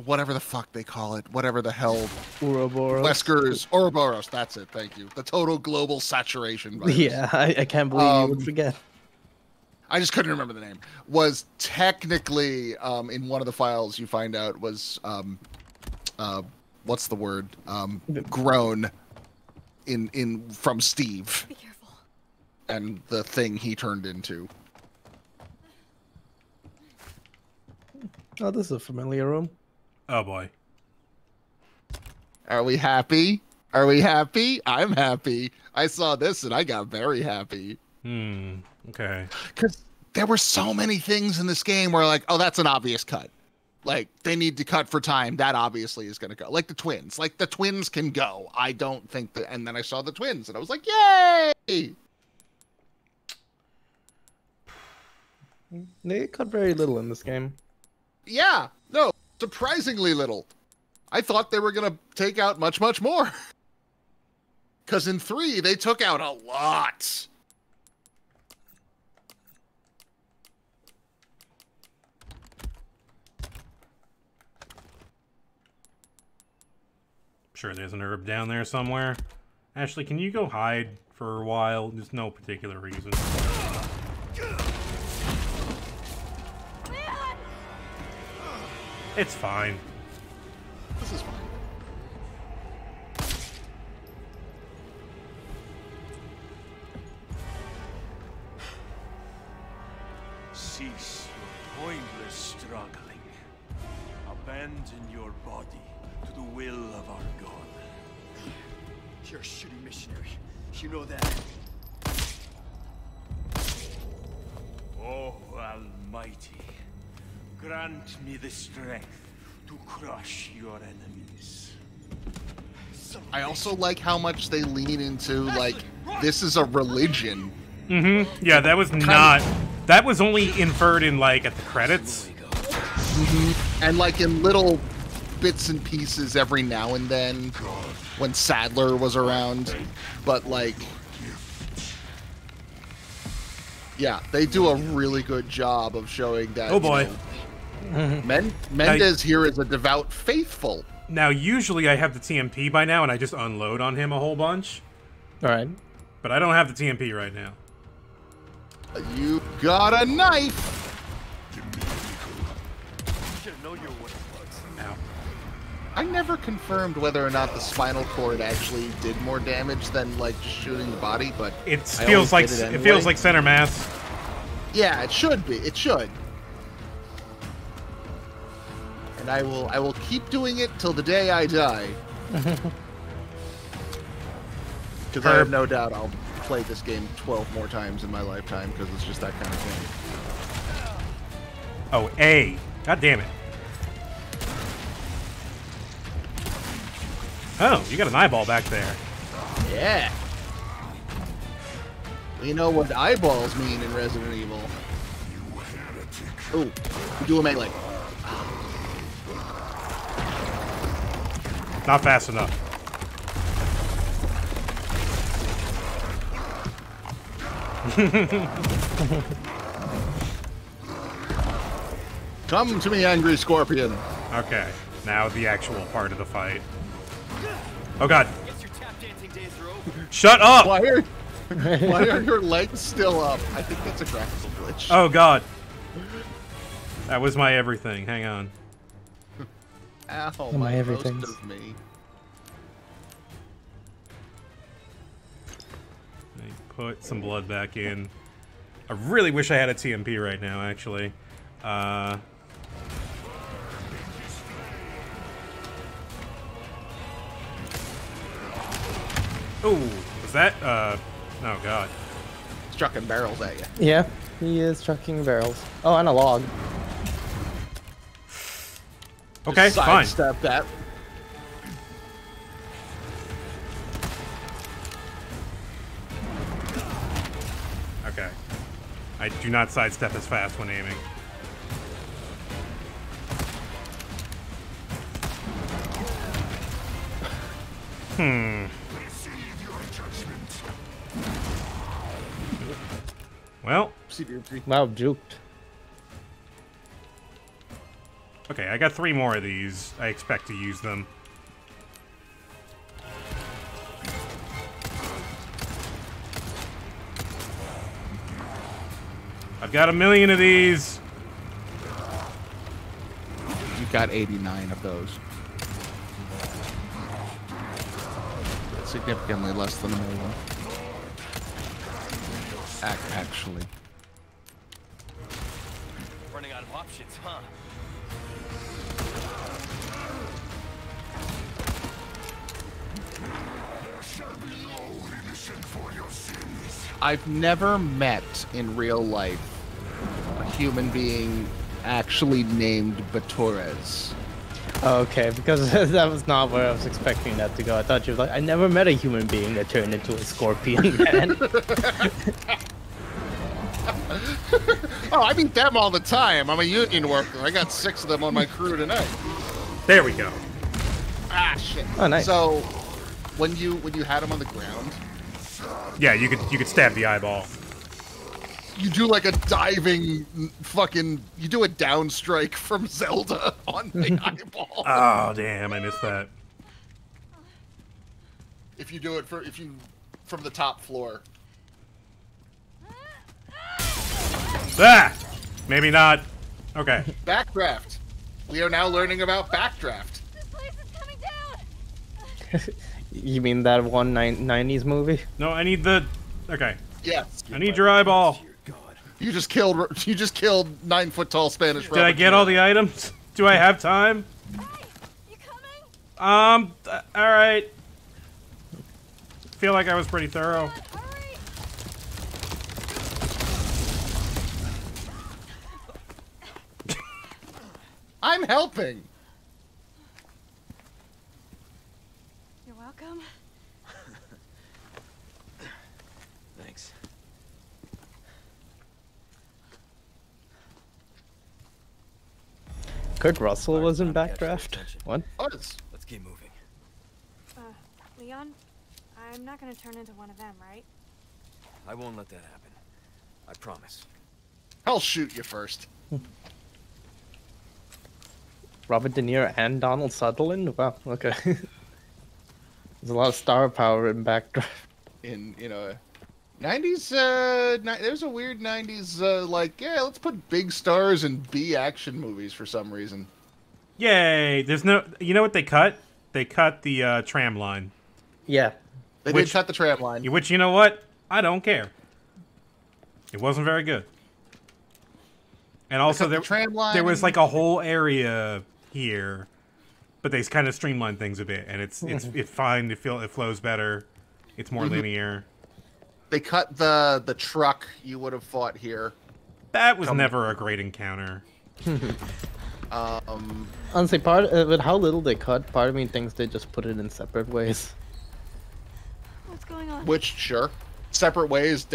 whatever the fuck they call it, whatever the hell, Ouroboros. Wesker's Ouroboros. That's it. Thank you. The total global saturation virus. Yeah, I can't believe you would forget. I just couldn't remember the name. Was technically in one of the files you find out was what's the word? Grown in from Steve. Be careful. And the thing he turned into. Oh, this is a familiar room. Oh boy. Are we happy? Are we happy? I'm happy. I saw this and I got very happy. Okay. Because there were so many things in this game where like, oh, that's an obvious cut. Like, they need to cut for time. That obviously is going to go. Like the twins. Like, the twins can go. I don't think that... And then I saw the twins, and I was like, yay! They cut very little in this game. Yeah. No, surprisingly little. I thought they were going to take out much, much more. Because in 3, they took out a lot. Sure, there's an herb down there somewhere. Ashley, can you go hide for a while? There's no particular reason. It's fine. This is fine. Cease your pointless struggling. Abandon your body to the will of our God. You're a shitty missionary. You know that. Oh, Almighty, grant me the strength to crush your enemies. I also like how much they lean into, like, this is a religion. Mm-hmm. Yeah, that was not... That was only inferred in, like, at the credits. Mm-hmm. And, like, in little bits and pieces every now and then when Sadler was around. But, like... Yeah, they do a really good job of showing that... Oh, boy. Mendez here is a devout faithful. Now, usually I have the TMP by now, and I just unload on him a whole bunch. Alright. But I don't have the TMP right now. You got a knife! Ow. I never confirmed whether or not the spinal cord actually did more damage than, like, just shooting the body, but... It feels like center mass. Yeah, it should be. It should. And I will keep doing it till the day I die. Because I have no doubt played this game 12 more times in my lifetime because it's just that kind of thing. Oh, A. God damn it. Oh, you got an eyeball back there. Yeah. We know what eyeballs mean in Resident Evil. Ooh, do a melee. Not fast enough. Come to me, angry scorpion. Okay, now the actual part of the fight. Oh god. Shut up! Why are your legs still up? I think that's a graphical glitch. Oh god. That was my everything. Hang on. Ow, my everything. most of me. Put some blood back in. I really wish I had a TMP right now, actually. Oh, was that, oh god. He's chucking barrels at you. Yeah, he is chucking barrels. Oh, and a log. Okay, fine. Sidestep that. Okay. I do not sidestep as fast when aiming. Well. Wow, juked. Okay, I got 3 more of these. I expect to use them. I've got 1,000,000 of these. You've got 89 of those. Significantly less than 1,000,000. Actually. Running out of options, huh? I've never met in real life a human being actually named Batores. Okay, because that was not where I was expecting that to go. I thought you were like, I never met a human being that turned into a scorpion man. Oh, I meet them all the time. I'm a union worker. I got 6 of them on my crew tonight. There we go. Ah, shit. Oh, nice. So, when you had them on the ground, Yeah, you could stab the eyeball. you do like a diving fucking. You do a down strike from Zelda on the eyeball. Oh damn, I missed that. If you do it from the top floor. Ah! Maybe not. Okay. Backdraft. We are now learning about backdraft. This place is coming down. You mean that one 90s movie? No, I need the. Okay. Yes. I need your eyeball. You just killed 9-foot-tall Spanish. Did I get all the items? Do I have time? You coming? All right. Feel like I was pretty thorough. Hurry. I'm helping. You're welcome. Thanks. Kurt Russell was in Backdraft? What? Let's keep moving. Leon, I'm not gonna turn into one of them, right? I won't let that happen. I promise. I'll shoot you first. Robert De Niro and Donald Sutherland? Wow, okay. There's a lot of star power in Backdraft. In 90s, there's a weird 90s, let's put big stars in B action movies for some reason. Yay! There's no. You know what they cut? They cut the tram line. Yeah. They did cut the tram line. Which, you know what? I don't care. It wasn't very good. And also, there was like a whole area here, but they kind of streamlined things a bit, and it's fine. It flows better. It's more linear. They cut the truck you would have fought here. That was never a great encounter. Honestly, with how little they cut, part of me thinks they just put it in separate ways. What's going on? Which, sure. Separate Ways,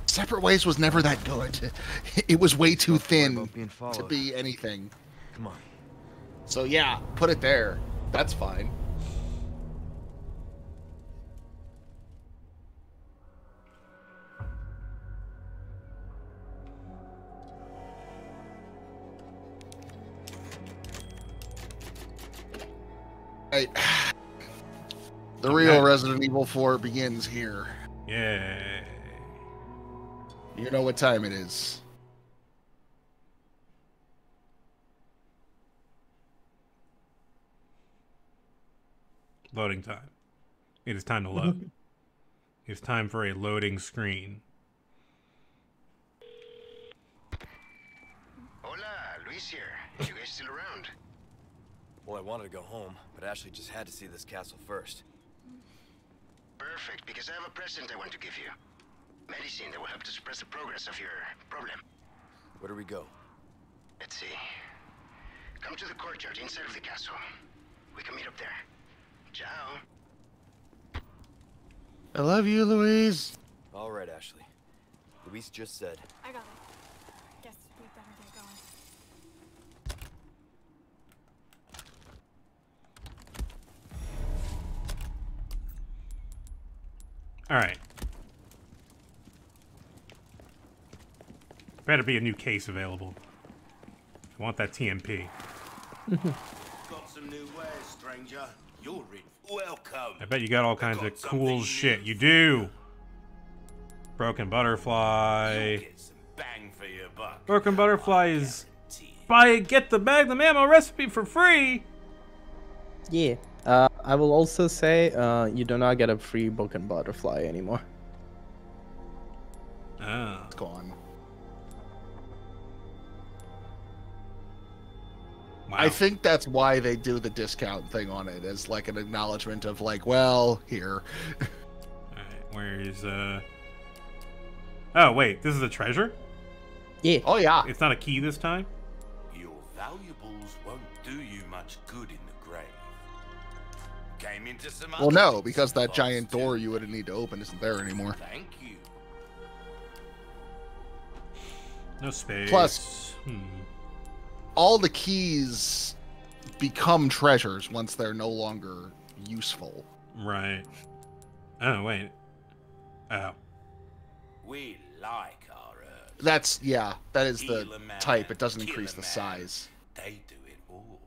Separate Ways was never that good. It was way too thin to be anything. Come on. So yeah, put it there. That's fine. Right. The real Resident Evil 4 begins here. Yeah. You know what time it is. Loading time. It is time to load. It's time for a loading screen. Hola, Luis here. You guys still around? Well, I wanted to go home, but Ashley just had to see this castle first. Perfect, because I have a present I want to give you. Medicine that will help to suppress the progress of your problem. Where do we go? Let's see. Come to the courtyard inside of the castle. We can meet up there. Ciao. I love you, Louise. All right, Ashley. Luis just said. I got it. Guess we better get going. All right. Better be a new case available. I want that TMP. Got some new wares, stranger. You're in. Welcome. I bet you got all kinds of cool shit. You do. Broken Butterfly. Get some bang for your buck. Broken Butterfly is get the Magnum ammo recipe for free. Yeah. I will also say you do not get a free Broken Butterfly anymore. Oh. It's gone. Wow. I think that's why they do the discount thing on it, as like an acknowledgement of like, well, here. Alright, where's Oh wait, this is a treasure? Yeah. Oh yeah. It's not a key this time? Your valuables won't do you much good in the grave. Came into some Well, other no, because that spots giant too. door you would need to open isn't there anymore. Thank you. No space. Plus, all the keys become treasures once they're no longer useful. Right. Oh wait. Oh. We like our herbs. That's, yeah, that is the Heal a man, type. It doesn't kill increase a the man. size. They do it all.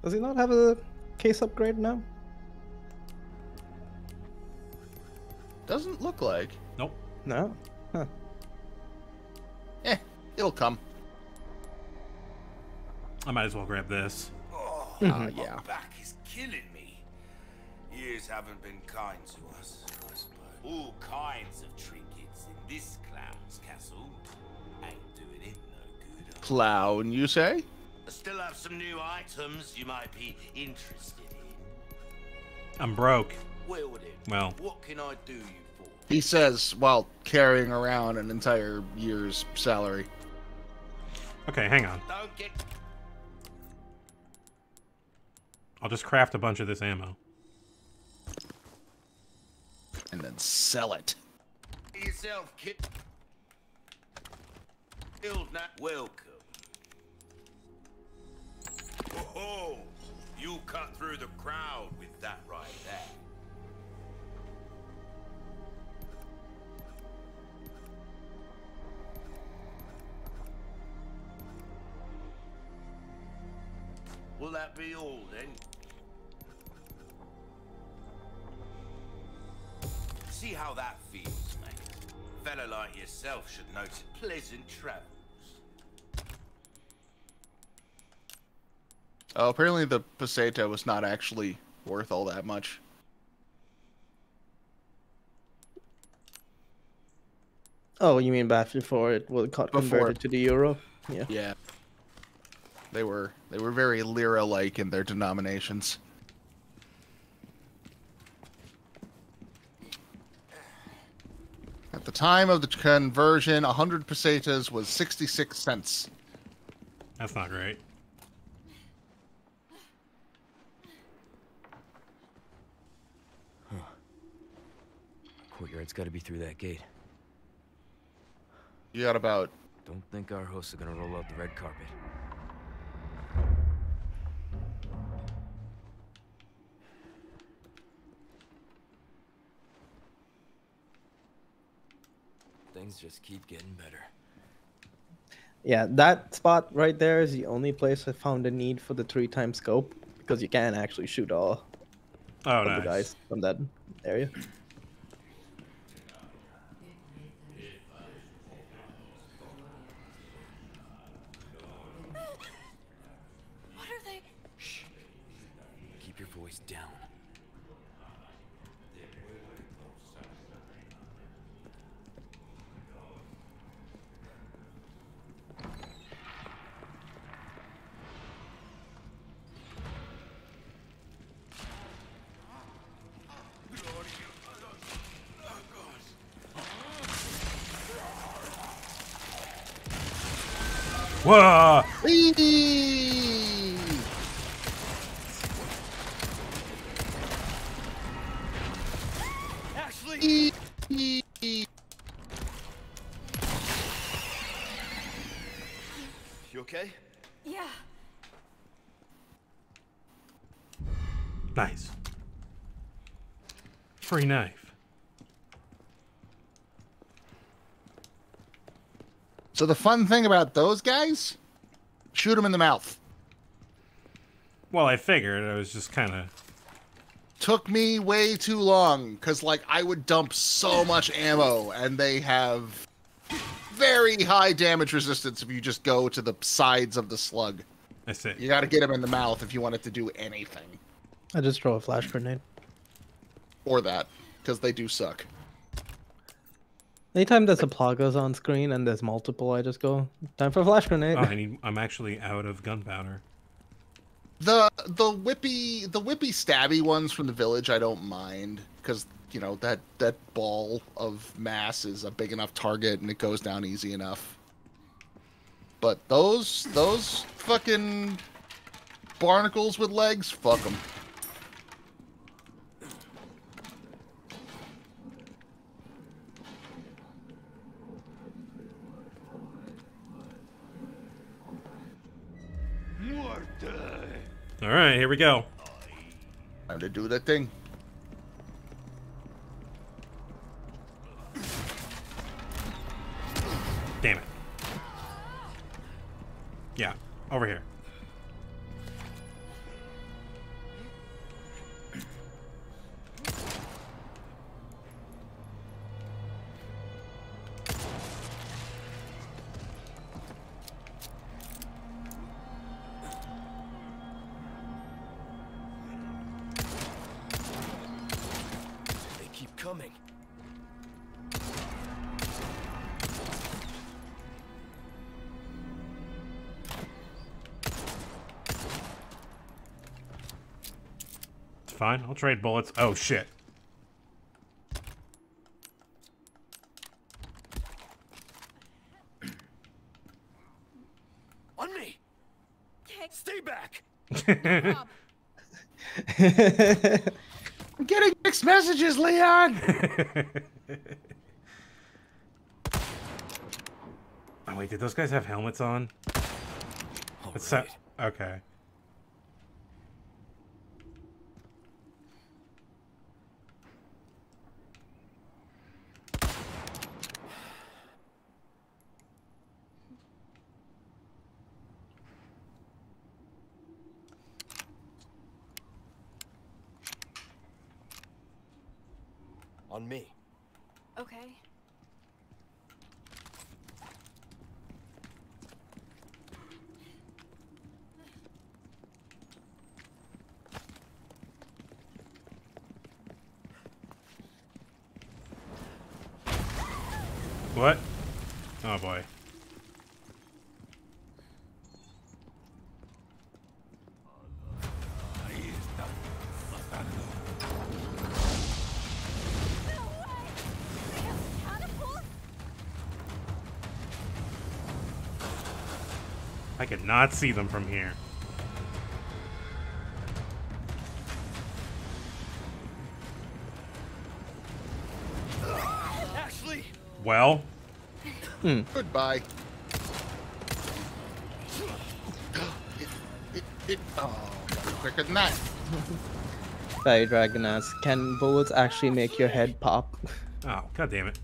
Does he not have a case upgrade now? Doesn't look like. Nope. No. Huh. It'll come. I might as well grab this. Oh, yeah. my back is killing me. Years haven't been kind to us, I suppose. All kinds of trinkets in this clown's castle. Ain't doing it no good. Clown, you say? I still have some new items you might be interested in. I'm broke. Well then, Well. what can I do you for? He says while carrying around an entire year's salary. Okay, hang on. Don't get... I'll just craft a bunch of this ammo. And then sell it. yourself, kid. Killed not welcome. Oh, you cut through the crowd with that right there. Will that be all then? See how that feels, mate. A fella like yourself should notice pleasant travels. Oh, apparently the peseta was not actually worth all that much. Oh, you mean back before it was converted to the euro? Yeah. Yeah. They were very lira-like in their denominations. time of the conversion, 100 pesetas was 66 cents. That's not great. Huh. Courtyard's got to be through that gate. You got about... Don't think our hosts are gonna roll out the red carpet. Things just keep getting better. Yeah, that spot right there is the only place I found a need for the 3x scope, because you can actually shoot all of nice. the guys from that area. What are they? Shh. Keep your voice down. Whoa! Ashley! You okay? Yeah. Nice. Free knife. So the fun thing about those guys, shoot them in the mouth. Well, I figured. I was just kind of... Took me way too long, because, like, I would dump so much ammo, and they have very high damage resistance if you just go to the sides of the slug. I see. You gotta get them in the mouth if you want it to do anything. I just throw a flash grenade. Or that, because they do suck. Anytime there's a Plagas on screen and there's multiple, I just go, time for a flash grenade. Oh, I'm actually out of gunpowder. The whippy stabby ones from the village I don't mind, because you know that ball of mass is a big enough target and it goes down easy enough. But those fucking barnacles with legs, fuck them. All right, here we go. Time to do that thing. Damn it. Yeah, over here. They keep coming. It's fine. I'll trade bullets. Oh, shit. On me! Stay back! I'm getting mixed messages, Leon! Oh, wait, did those guys have helmets on? It's Right. okay. On me. Okay. What? Oh, boy. I could not see them from here. Ashley! Well? Goodbye. Oh, quicker than that. Fairy Dragon asks, can bullets actually make your head pop? Oh, god damn it.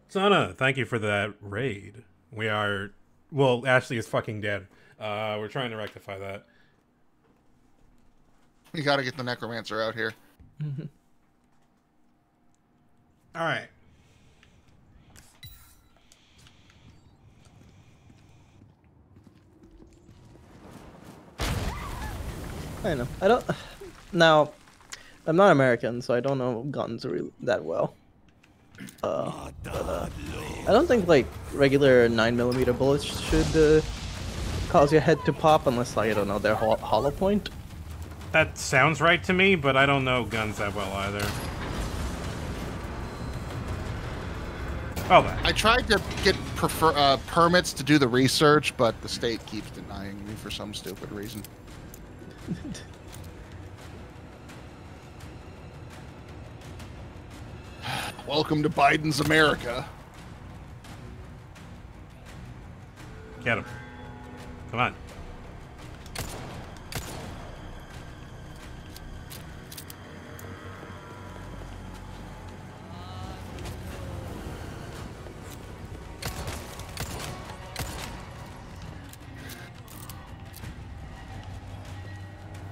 Sana, thank you for that raid. We are... Well, Ashley is fucking dead. We're trying to rectify that. We gotta get the necromancer out here. Alright. I know. I don't... Now, I'm not American, so I don't know guns really that well. I don't think, like, regular 9mm bullets should cause your head to pop unless, like, I don't know, they're hollow point. That sounds right to me, but I don't know guns that well either. Oh, that. I tried to get permits to do the research, but the state keeps denying me for some stupid reason. Welcome to Biden's America. Get him. Come on.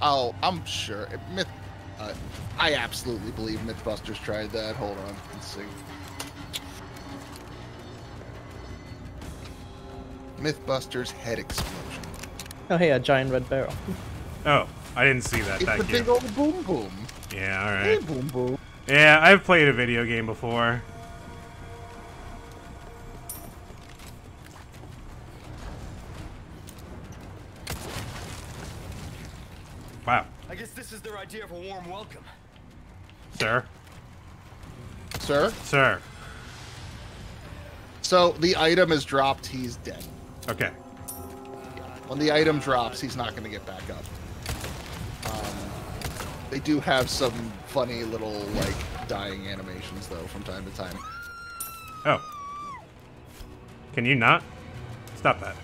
Oh, I'm sure. I absolutely believe Mythbusters tried that. Hold on. Let's see. Mythbusters head explosion. Oh, hey, a giant red barrel. Oh, I didn't see that. It's Thank the you. big old boom boom. Yeah, alright. Hey, boom boom. Yeah, I've played a video game before. Wow. I guess this is their idea of a warm welcome. Sir? Sir? Sir. So the item is dropped, he's dead. Okay. When the item drops, he's not going to get back up. They do have some funny little, like, dying animations, though, from time to time. Oh. Can you not? Stop that.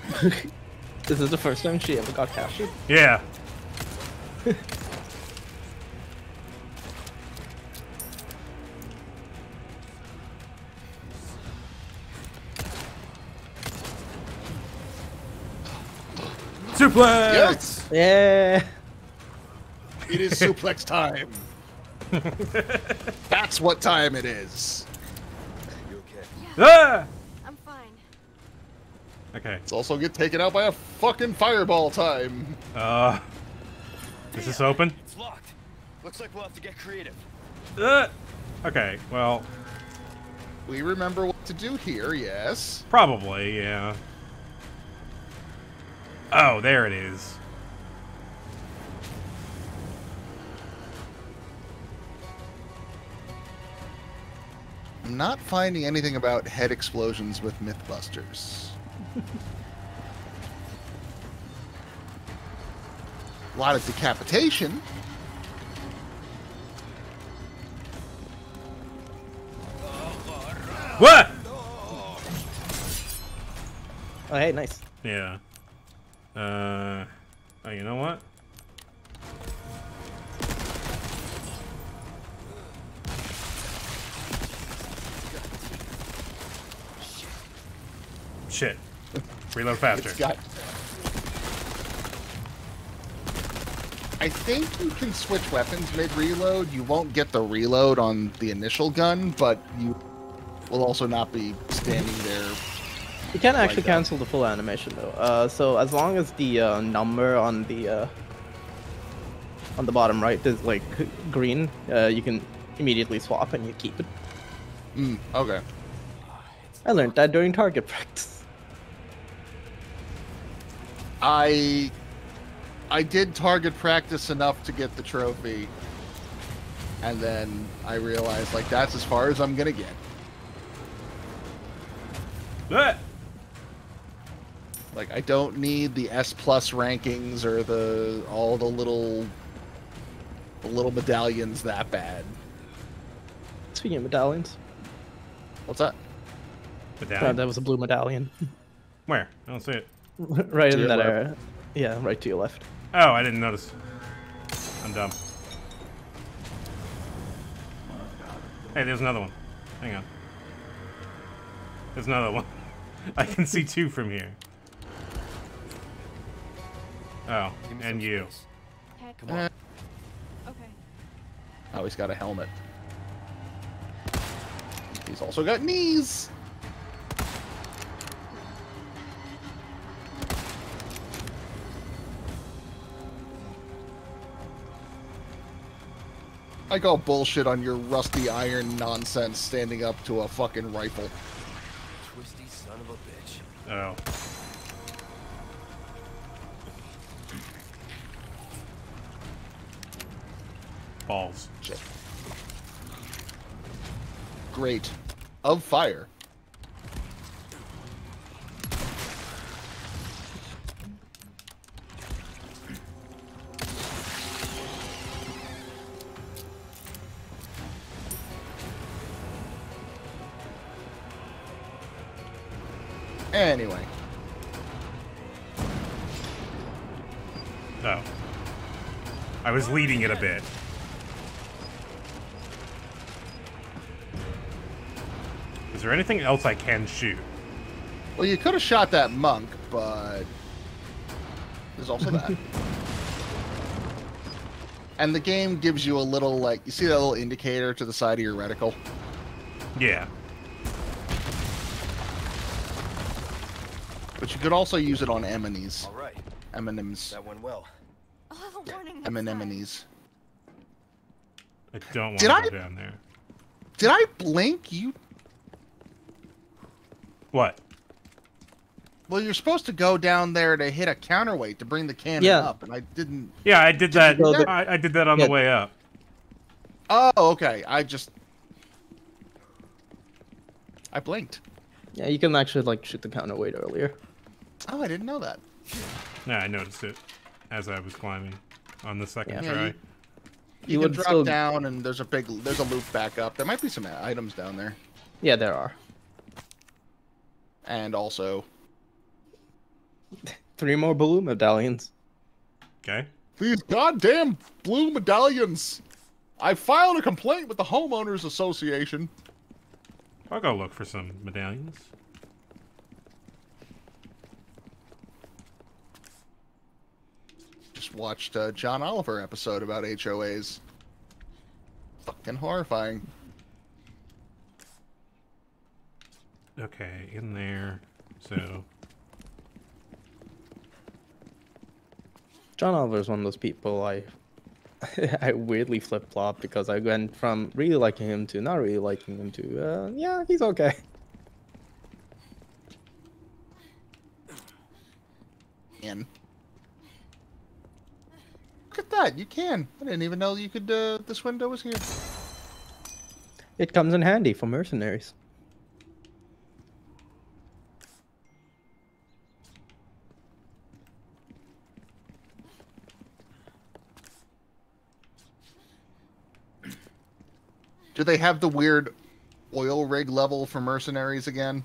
This is the first time she ever got captured? Yeah. Suplex! Yes! Yeah! It is suplex time. That's what time it is. You okay? Ah! I'm fine. Okay. It's also get taken out by a fucking fireball time. Is this open? It's locked. Looks like we'll have to get creative. Okay, well... We remember what to do here, yes. Probably, yeah. Oh, there it is. I'm not finding anything about head explosions with Mythbusters. A lot of decapitation. What? Oh, hey, nice. Yeah. Oh, you know what? Shit. Reload faster. I think you can switch weapons mid-reload. You won't get the reload on the initial gun, but you will also not be standing there. You can actually cancel the full animation though. So as long as the number on the bottom right is like green, you can immediately swap and you keep it. Okay. I learned that during target practice. I did target practice enough to get the trophy, and then I realized like that's as far as I'm gonna get. Ah! Like, I don't need the S+ rankings or all the little medallions that bad. Speaking of medallions. What's that? Medallion? That was a blue medallion. Where? I don't see it. Right in that area. Yeah, right to your left. Oh, I didn't notice. I'm dumb. Hey, there's another one. Hang on. There's another one. I can see 2 from here. Oh, and you. Okay. Come on. Okay. Oh, he's got a helmet. He's also got knees. I call bullshit on your rusty iron nonsense standing up to a fucking rifle. Twisty son of a bitch. Oh. Balls. Shit. Great. Of fire. Anyway. Oh. I was leading it a bit. Is there anything else I can shoot? Well, you could have shot that monk, but there's also that. And the game gives you a little, like, you see that little indicator to the side of your reticle? Yeah. But you could also use it on enemies. All right. M&Ms. That went well. Oh, warning. M&Ms. I don't want Did to I- go down there. Did I blink? You... What? Well, you're supposed to go down there to hit a counterweight to bring the cannon up, and I didn't... Yeah, I did that. you do that? I did that on the way up. Oh, okay. I blinked. Yeah, you can actually like shoot the counterweight earlier. Oh, I didn't know that. Yeah, I noticed it as I was climbing on the second Yeah, try. you You can would drop still- down, and there's a loop back up. There might be some items down there. Yeah, there are. And also... 3 more blue medallions. Okay. These goddamn blue medallions! I filed a complaint with the Homeowners Association. I'll go look for some medallions. Just watched a John Oliver episode about HOAs. Fucking horrifying. Okay, in there. So... John Oliver is one of those people I weirdly flip-flop because I went from really liking him to not really liking him to, yeah, he's okay. And look at that, you can. I didn't even know you could, this window was here. It comes in handy for mercenaries. Do they have the weird oil rig level for mercenaries again?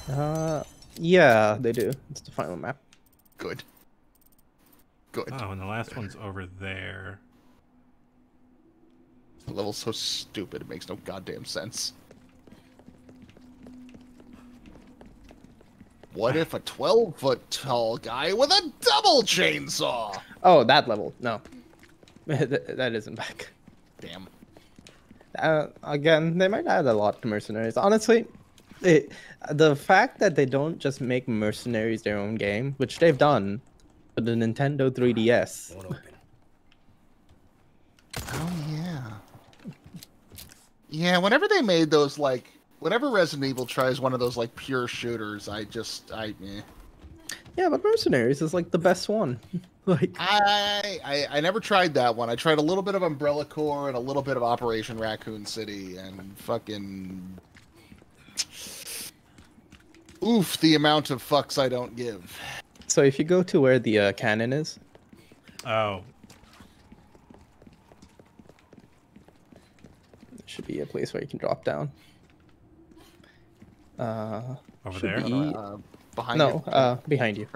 Yeah, they do. It's the final map. Good. Good. Oh, and the last one's over there. The level's so stupid, it makes no goddamn sense. What if a 12-foot tall guy with a double chainsaw? Oh, that level. No. That isn't back. Damn. Again, they might add a lot to mercenaries. Honestly, the fact that they don't just make mercenaries their own game, which they've done for the Nintendo 3DS. Oh, yeah. Yeah, whenever they made those, like... Whenever Resident Evil tries one of those, like, pure shooters, eh. Yeah, but Mercenaries is, like, the best one. Like, I never tried that one. I tried a little bit of Umbrella Corps and a little bit of Operation Raccoon City, and fucking... Oof, the amount of fucks I don't give. So if you go to where the cannon is, Oh, there should be a place where you can drop down. over should there. be- Behind no, you. behind you.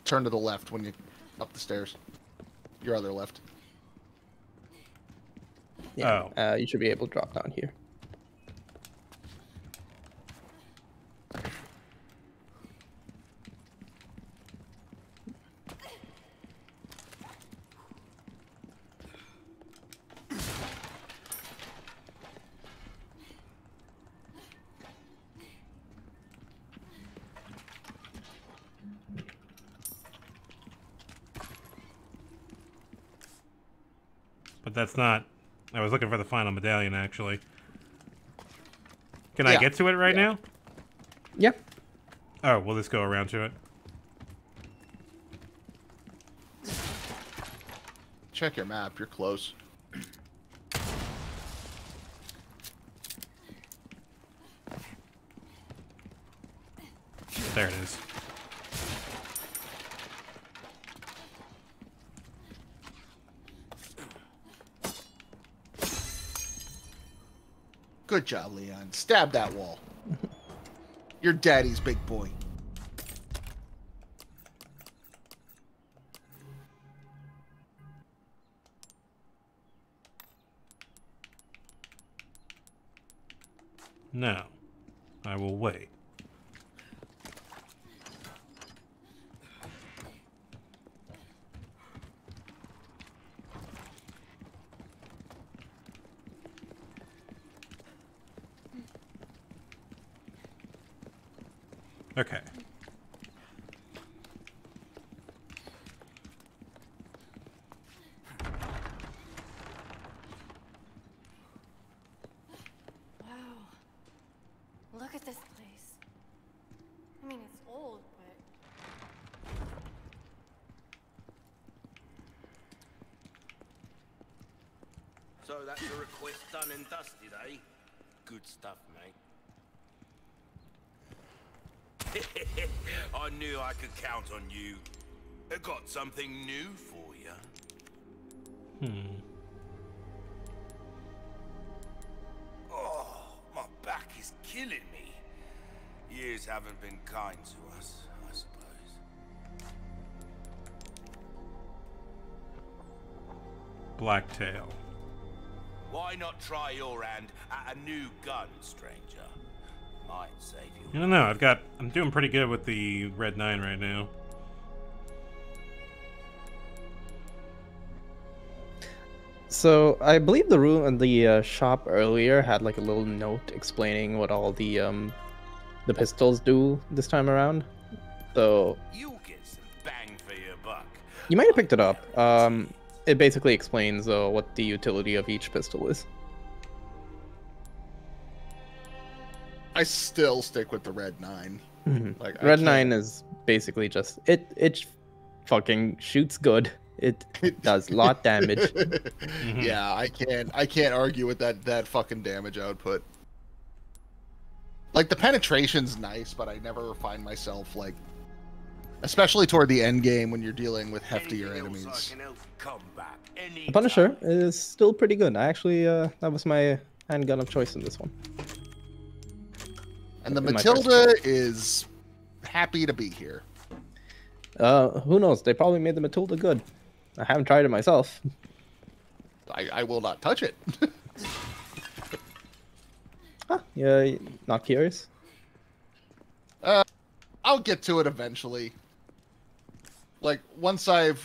Turn to the left when you up the stairs. Your other left. Yeah. Oh. You should be able to drop down here. But that's not... I was looking for the final medallion, actually. Can I get to it right now? Yep. Oh, we'll just go around to it. Check your map. You're close. There it is. Good job, Leon. Stab that wall. You're daddy's big boy. No. I will wait. Okay. Wow. Look at this place. I mean, it's old, but... So that's a request done and dusted, eh? Good stuff, mate. I knew I could count on you. I got something new for you. Oh, my back is killing me. Years haven't been kind to us, I suppose. Blacktail. Why not try your hand at a new gun, stranger? Might save you. I don't know. I'm doing pretty good with the Red 9 right now. So I believe the room in the shop earlier had like a little note explaining what all the pistols do this time around. So You'll get some bang for your buck. you might have picked it up. It basically explains what the utility of each pistol is. I still stick with the Red 9. Like Red 9 is basically just it fucking shoots good. It does a lot damage. Yeah, I can't argue with that fucking damage output. Like the penetration's nice, but I never find myself like, especially toward the end game when you're dealing with heftier enemies. The Punisher is still pretty good. I actually that was my handgun of choice in this one. And the Matilda is happy to be here. Who knows? They probably made the Matilda good. I haven't tried it myself. I will not touch it. Huh, yeah, not curious? I'll get to it eventually. Like once I've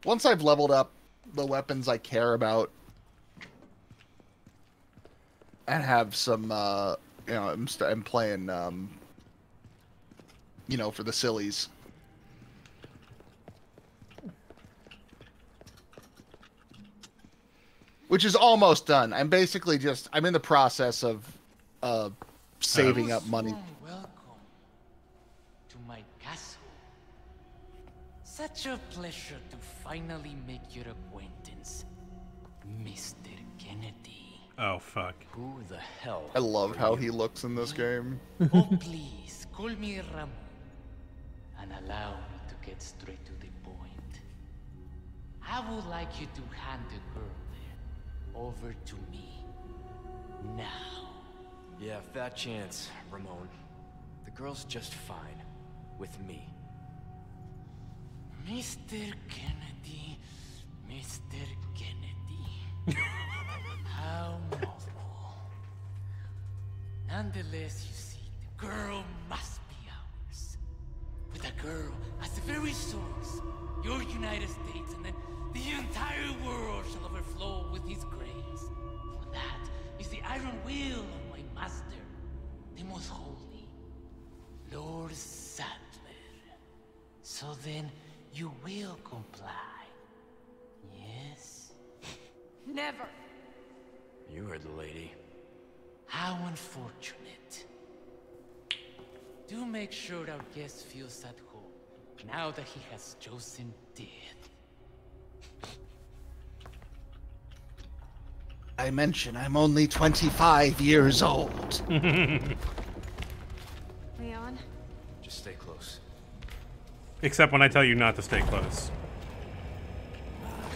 leveled up the weapons I care about and have some you know, I'm playing you know, for the sillies. Which is almost done. I'm basically I'm in the process of saving up money. Welcome to my castle. Such a pleasure to finally make your acquaintance, Mr. Kennedy. Oh, fuck. Who the hell? I love how he looks in this game. Oh, please, call me Ramon. And allow me to get straight to the point. I would like you to hand the girl there over to me. Now. Yeah, fat chance, Ramon. The girl's just fine. With me. Mr. Kennedy, Mr. Kennedy. How novel. Nonetheless, you see, the girl must be ours. With a girl as the very source, your United States and then the entire world shall overflow with his grace. For that is the iron will of my master, the most holy, Lord Sadler. So then, you will comply. Yes? Never. You heard the lady. How unfortunate. Do make sure our guest feels at home, now that he has chosen death. I mention I'm only 25 years old. Leon? Just stay close. Except when I tell you not to stay close.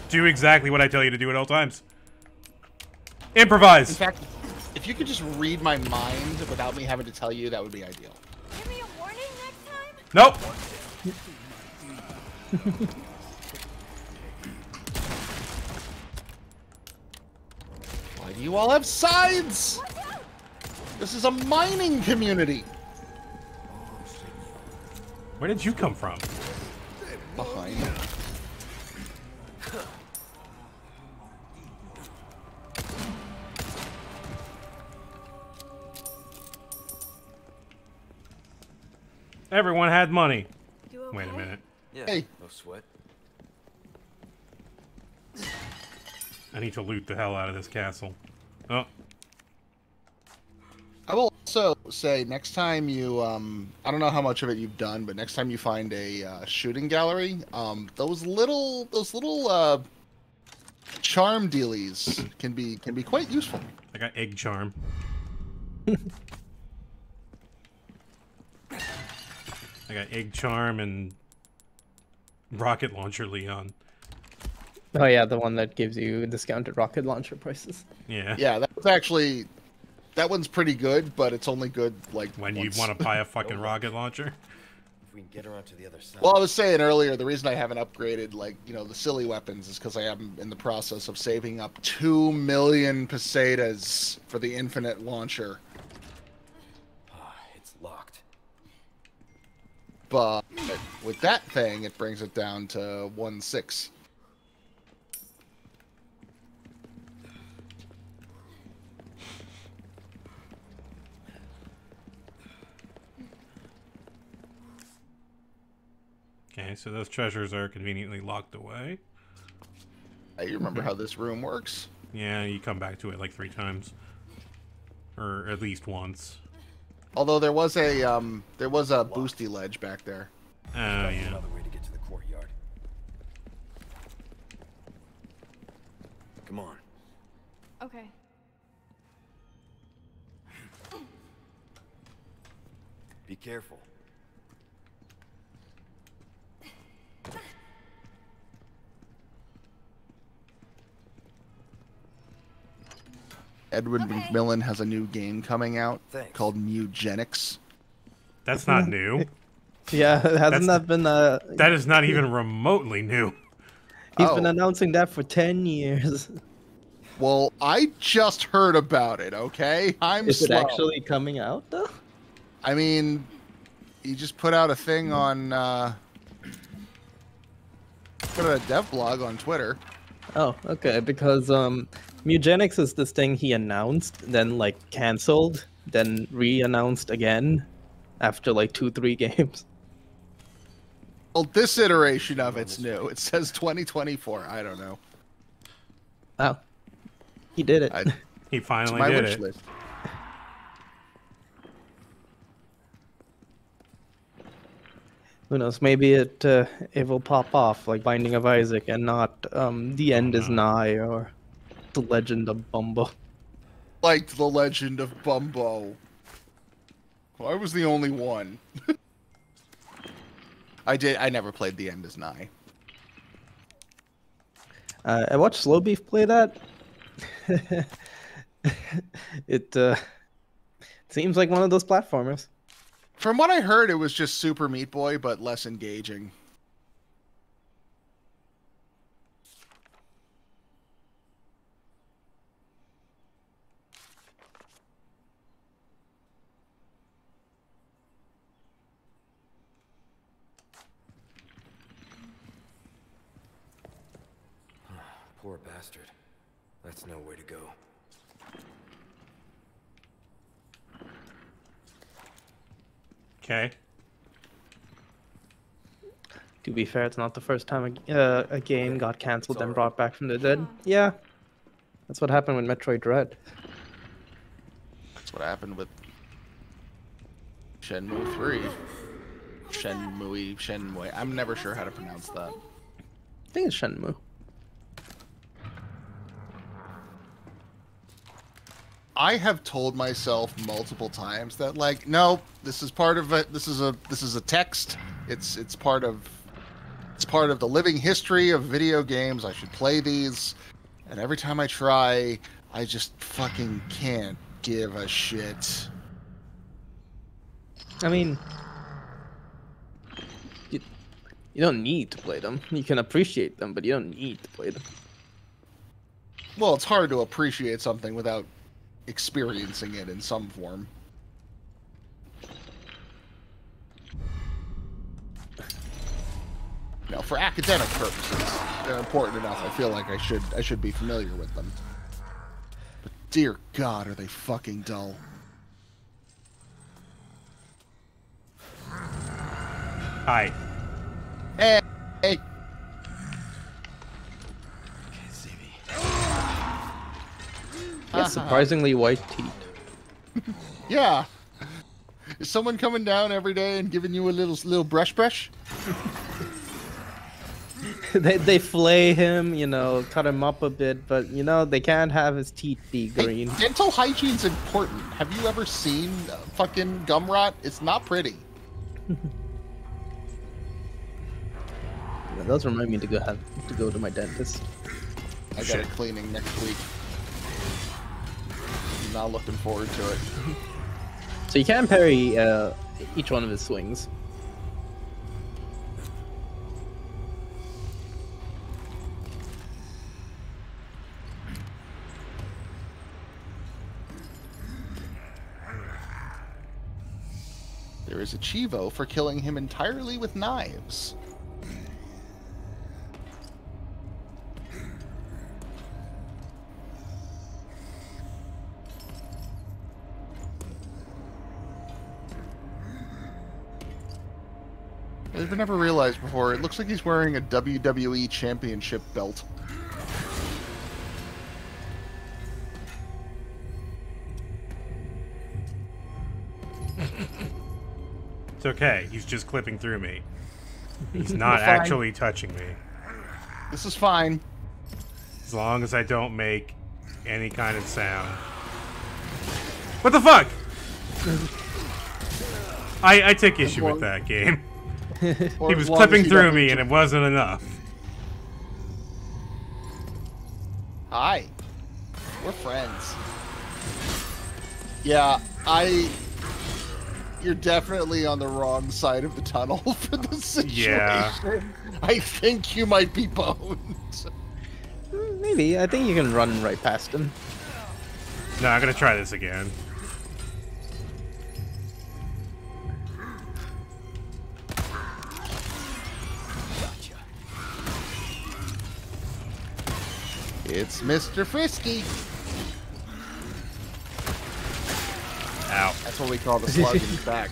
Do exactly what I tell you to do at all times. Improvise! In fact, if you could just read my mind without me having to tell you, that would be ideal. Give me a warning next time? Nope! Why do you all have sides? This is a mining community. Where did you come from? Behind. Everyone had money. Okay? Wait a minute. Yeah, hey. No sweat. I need to loot the hell out of this castle. Oh. I will also say next time you, I don't know how much of it you've done, but next time you find a shooting gallery, those little charm dealies can be quite useful. I got egg charm. I got egg charm and rocket launcher Leon. Oh yeah, the one that gives you discounted rocket launcher prices. Yeah. Yeah, that one's pretty good, but it's only good like when once. you want to buy a fucking rocket launcher. If we can get around to the other side. Well, I was saying earlier, the reason I haven't upgraded, like, you know, the silly weapons is because I am in the process of saving up 2 million pesetas for the infinite launcher. It's locked. But with that thing, it brings it down to 1.6. Okay, so those treasures are conveniently locked away. Hey, you remember how this room works? Yeah, you come back to it like 3 times. Or at least once. Although there was a boosty ledge back there. Oh, yeah. Another way to get to the courtyard. Come on. Okay. Be careful. Edward McMillan has a new game coming out called Mugenics. That's not new. Yeah, hasn't that been That is not even remotely new. He's been announcing that for 10 years. Well, I just heard about it, okay? Is it actually coming out, though? I mean, he just put out a thing on, put out a dev blog on Twitter. Oh, okay, because, Mugenics is this thing he announced, then, like, cancelled, then re-announced again after, like, 2-3 games. Well, this iteration of it's new. It says 2024. I don't know. Oh. He did it. He finally my did wish it. list. Who knows? Maybe it will pop off like Binding of Isaac and not The End is Nigh or The Legend of Bumble. liked The Legend of Bumbo. Well, I was the only one. I never played The End Is Nigh. I watched Slow Beef play that. It seems like one of those platformers. From what I heard, it was just Super Meat Boy, but less engaging. Poor bastard. That's no way to go. Okay. To be fair, it's not the first time a game got cancelled and brought back from the dead. Yeah, that's what happened with Metroid Dread. That's what happened with Shenmue 3. Shenmue. I'm never sure how to pronounce that. I think it's Shenmue. I have told myself multiple times that, like, no, this is part of it. This is a text. It's part of the living history of video games. I should play these, and every time I try, I just fucking can't give a shit. I mean, you don't need to play them. You can appreciate them, but you don't need to play them. Well, it's hard to appreciate something without experiencing it in some form. You know, for academic purposes, they're important enough. I feel like I should be familiar with them. But dear God, are they fucking dull. Hi. Hey. Yeah, surprisingly white teeth. Yeah. Is someone coming down every day and giving you a little brush? they flay him, you know, cut him up a bit, but you know they can't have his teeth be green. Hey, dental hygiene's important. Have you ever seen fucking gum rot? It's not pretty. That does remind me to go to my dentist. I got a cleaning next week. I'm not looking forward to it. So you can parry each one of his swings. There is a Chivo for killing him entirely with knives. I've never realized before, it looks like he's wearing a WWE Championship belt. It's okay. He's just clipping through me. He's not actually touching me. This is fine. As long as I don't make any kind of sound. What the fuck? I take issue with that game. He was clipping through me and it wasn't enough. Hi. We're friends. Yeah, you're definitely on the wrong side of the tunnel for this situation. Yeah. I think you might be boned. Maybe. I think you can run right past him. No, I'm gonna try this again. It's Mr. Frisky. Ow. That's what we call the slug in his back.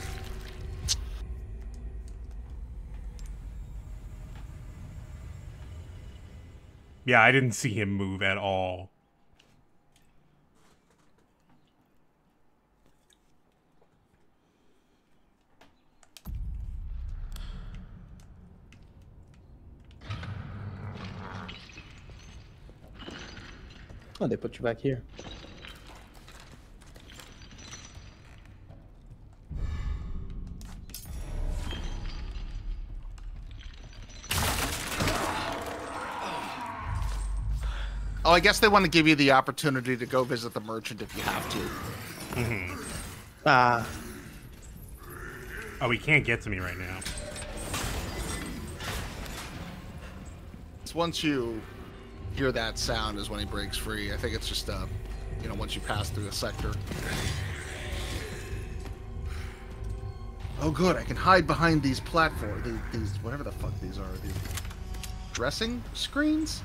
Yeah, I didn't see him move at all. Oh, they put you back here. Oh, I guess they want to give you the opportunity to go visit the merchant if you have to. Oh, he can't get to me right now. It's once you hear that sound is when he breaks free. I think it's just, you know, once you pass through the sector. Oh, good. I can hide behind these platforms. These whatever the fuck these are. These dressing screens?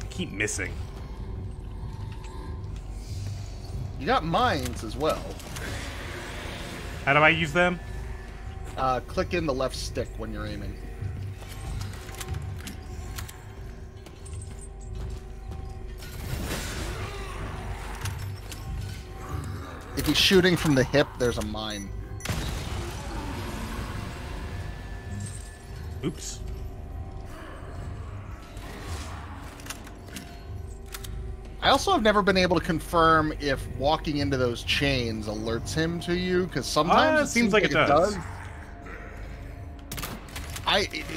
Keep missing. You got mines as well. How do I use them? Click in the left stick when you're aiming. If he's shooting from the hip, there's a mine. Oops. I also have never been able to confirm if walking into those chains alerts him to you, because sometimes it seems like it does.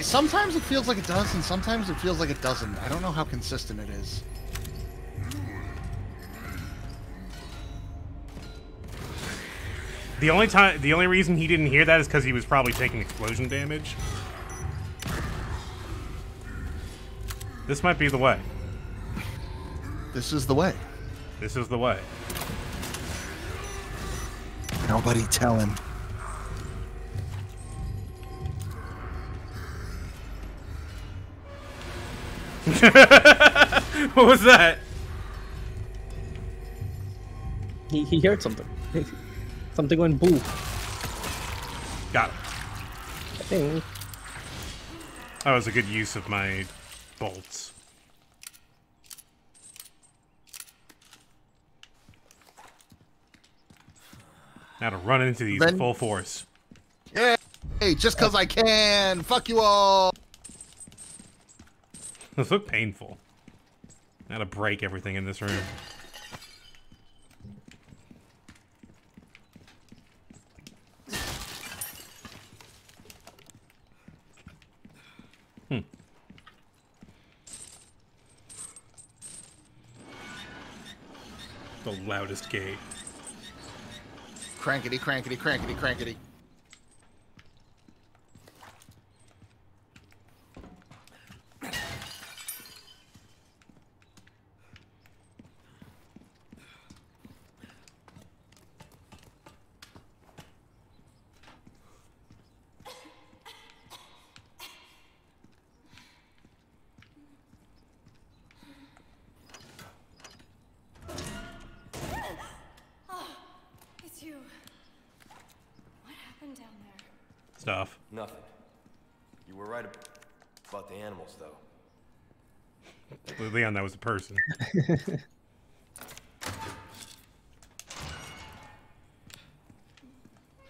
Sometimes it feels like it does, and sometimes it feels like it doesn't. I don't know how consistent it is. The only reason he didn't hear that is because he was probably taking explosion damage. This might be the way. This is the way. This is the way. Nobody tell him. What was that? He heard something. Something went boo. Got it. I think. That was a good use of my bolts. Now to run into these in full force. Yeah. Hey, just because I can. Fuck you all. Those look painful. Now to break everything in this room. The loudest gate. Crankety, crankety, crankety, crankety. Stuff. Nothing. You were right about the animals, though. Leon, that was a person.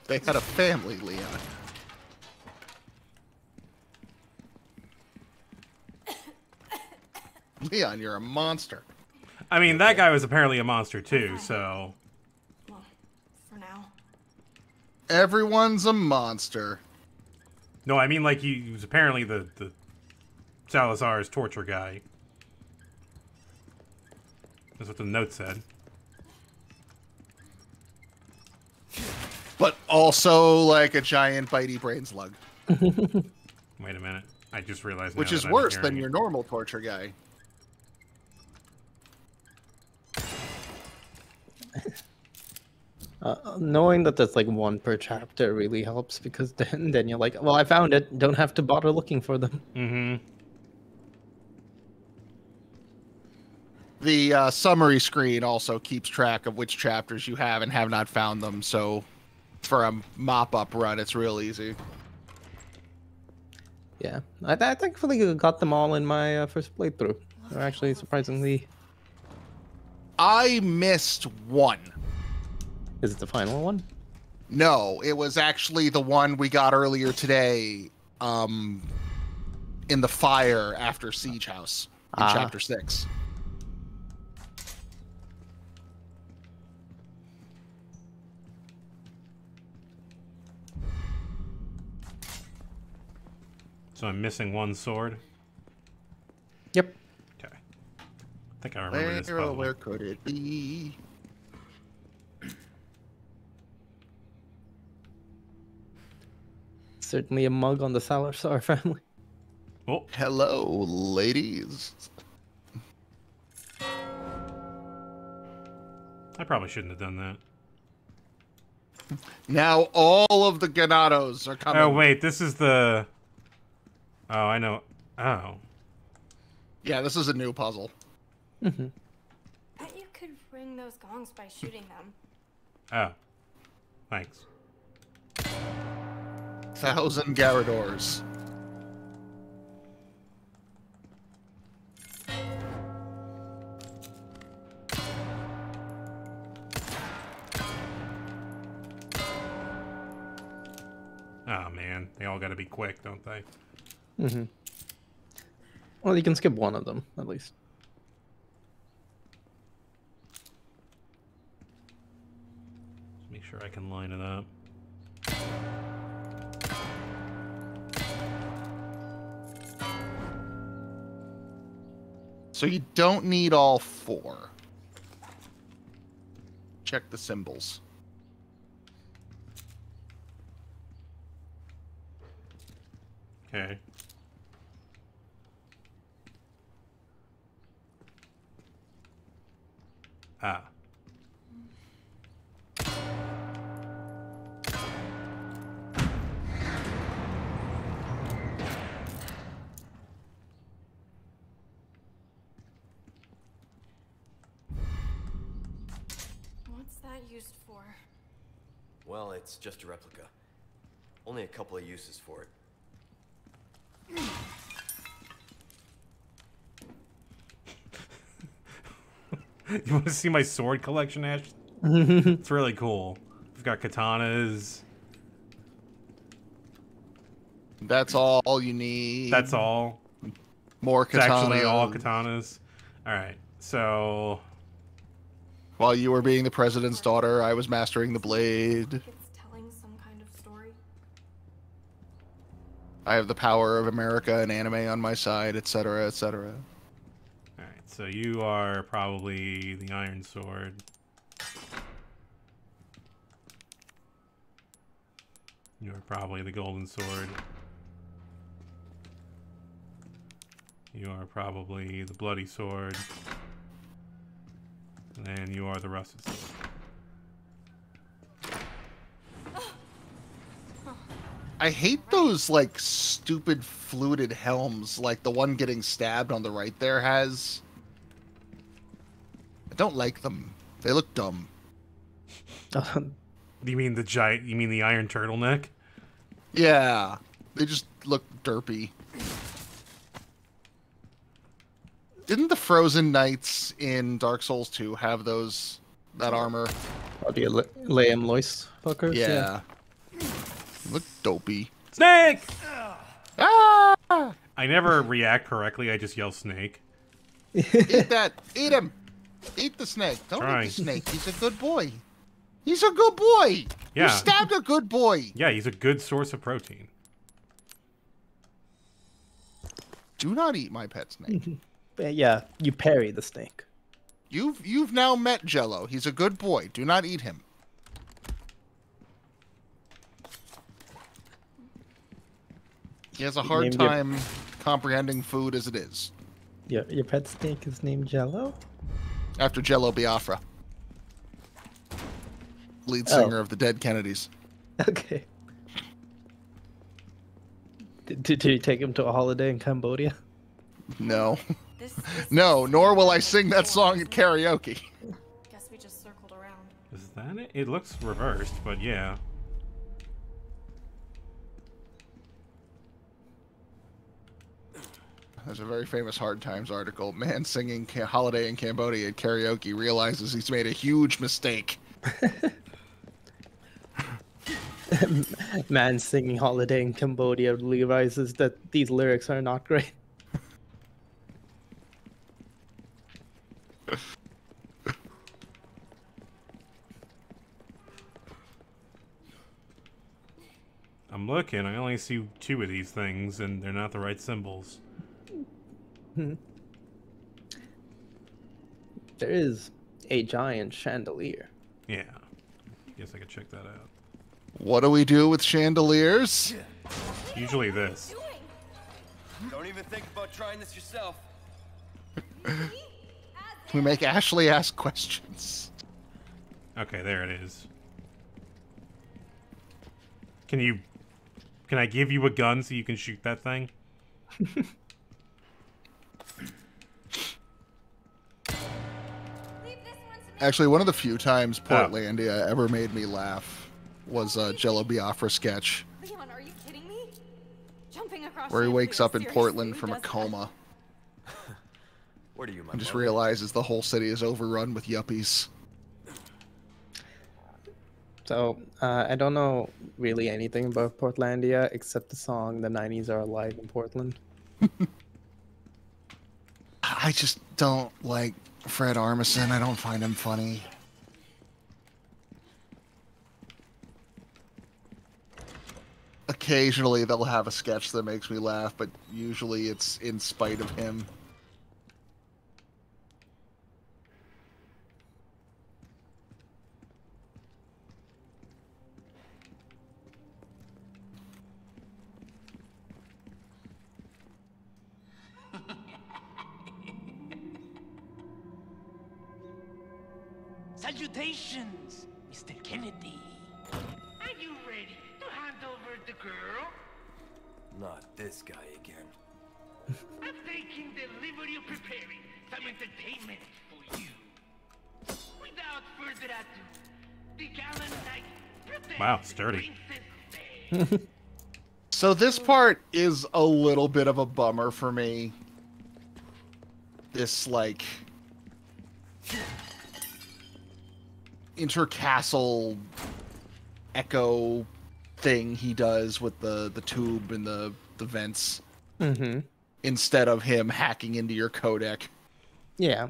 They had a family, Leon. Leon, you're a monster. I mean, that guy was apparently a monster too, so... Well, for now. Everyone's a monster. No, I mean, like, he was apparently the Salazar's torture guy. That's what the note said. But also, like, a giant bitey brain slug. Wait a minute. I just realized now Which is that I'm worse hearing than it. your normal torture guy. Knowing that there's like one per chapter really helps, because then you're like, well, I found it. Don't have to bother looking for them. Mm-hmm. The summary screen also keeps track of which chapters you have and have not found them, so for a mop-up run, it's real easy. Yeah, I thankfully got them all in my first playthrough. They're actually surprisingly. I missed one. Is it the final one? No, it was actually the one we got earlier today, in the fire after Siege House in Chapter 6. So I'm missing one sword. Yep. Okay. I think I remember this puzzle. Where could it be? Certainly a mug on the Salazar family. Oh. Hello, ladies. I probably shouldn't have done that. Now all of the Ganados are coming. Oh, wait, this is the... Oh, I know. Oh. Yeah, this is a new puzzle. Mm-hmm. Bet you could ring those gongs by shooting them. Oh. Thanks. 1,000 Garadors. Oh, man. They all gotta be quick, don't they? Mm-hmm. Well, you can skip one of them, at least. Just make sure I can line it up. So you don't need all 4. Check the symbols. Okay. Ah. What's that used for? Well, it's just a replica. Only a couple of uses for it. You want to see my sword collection, Ash? It's really cool. I've got katanas. That's all you need. That's all. More katanas. It's actually all katanas. Alright, so... While you were being the president's daughter, I was mastering the blade. It's telling some kind of story. I have the power of America and anime on my side, etc., etc. Alright, so you are probably the Iron Sword. You are probably the Golden Sword. You are probably the Bloody Sword. And then you are the Rusted Sword. I hate those, like, stupid fluted helms, like the one getting stabbed on the right there has. I don't like them. They look dumb. You mean the giant? You mean the Iron Turtleneck? Yeah, they just look derpy. Didn't the Frozen Knights in Dark Souls 2 have that armor? Oh, the Liam Lois fuckers? Yeah. Look dopey. Snake! Ah! I never react correctly. I just yell snake. Eat that! Eat him! Eat the snake! Don't eat the snake. He's a good boy. He's a good boy. Yeah. You stabbed a good boy. Yeah, he's a good source of protein. Do not eat my pet snake. Yeah, you parry the snake. You've now met Jello. He's a good boy. Do not eat him. He has a hard time comprehending food as it is. Your pet snake is named Jello? After Jello Biafra. Lead singer of the Dead Kennedys. Okay. Did you take him to a holiday in Cambodia? No. No, nor will I sing that song at karaoke. Guess we just circled around. Is that it? It looks reversed, but yeah. There's a very famous Hard Times article. Man singing Holiday in Cambodia at karaoke realizes he's made a huge mistake. Man singing Holiday in Cambodia realizes that these lyrics are not great. I'm looking. I only see 2 of these things, and they're not the right symbols. There is a giant chandelier. Yeah. Guess I could check that out. What do we do with chandeliers? Usually this. Don't even think about trying this yourself. We make Ashley ask questions. Okay, there it is. Can I give you a gun so you can shoot that thing? Actually, one of the few times Portlandia ever made me laugh was a Jello Biafra sketch. Leon, are you kidding me? Jumping across Where he wakes up in seriously Portland from a does that? coma. What are you, my And just mother? realizes the whole city is overrun with yuppies. So, I don't know really anything about Portlandia except the song The 90s Are Alive in Portland. I just don't like Fred Armisen. I don't find him funny. Occasionally they'll have a sketch that makes me laugh, but usually it's in spite of him. Salutations, Mr. Kennedy. Are you ready to hand over the girl? Not this guy again. I'm taking the liberty of preparing some entertainment for you. Without further ado, the gallant knight. Wow, sturdy. So this part is a little bit of a bummer for me. This, like, intercastle echo thing he does with the tube and the vents. Mm-hmm. Instead of him hacking into your codec. Yeah.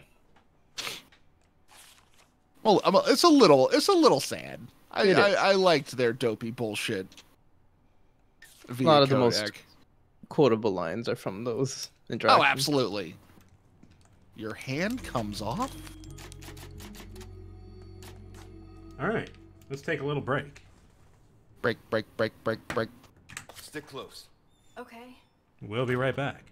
Well, it's a little sad. I liked their dopey bullshit. A lot of the most quotable lines are from those interactions. Oh, absolutely. Your hand comes off? Alright, let's take a little break. Break. Stick close. Okay. We'll be right back.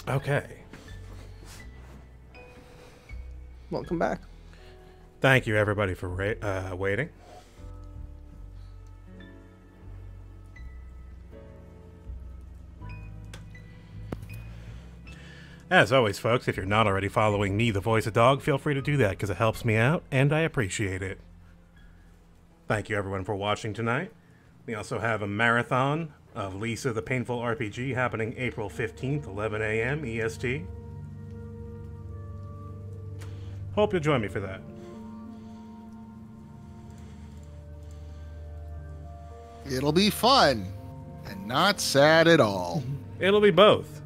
Okay. Welcome back. Thank you, everybody, for waiting. As always, folks, if you're not already following me, the voice of dog, feel free to do that because it helps me out, and I appreciate it. Thank you, everyone, for watching tonight. We also have a marathon of Lisa the Painful RPG happening April 15th, 11 a.m. EST. Hope you'll join me for that. It'll be fun and not sad at all. It'll be both.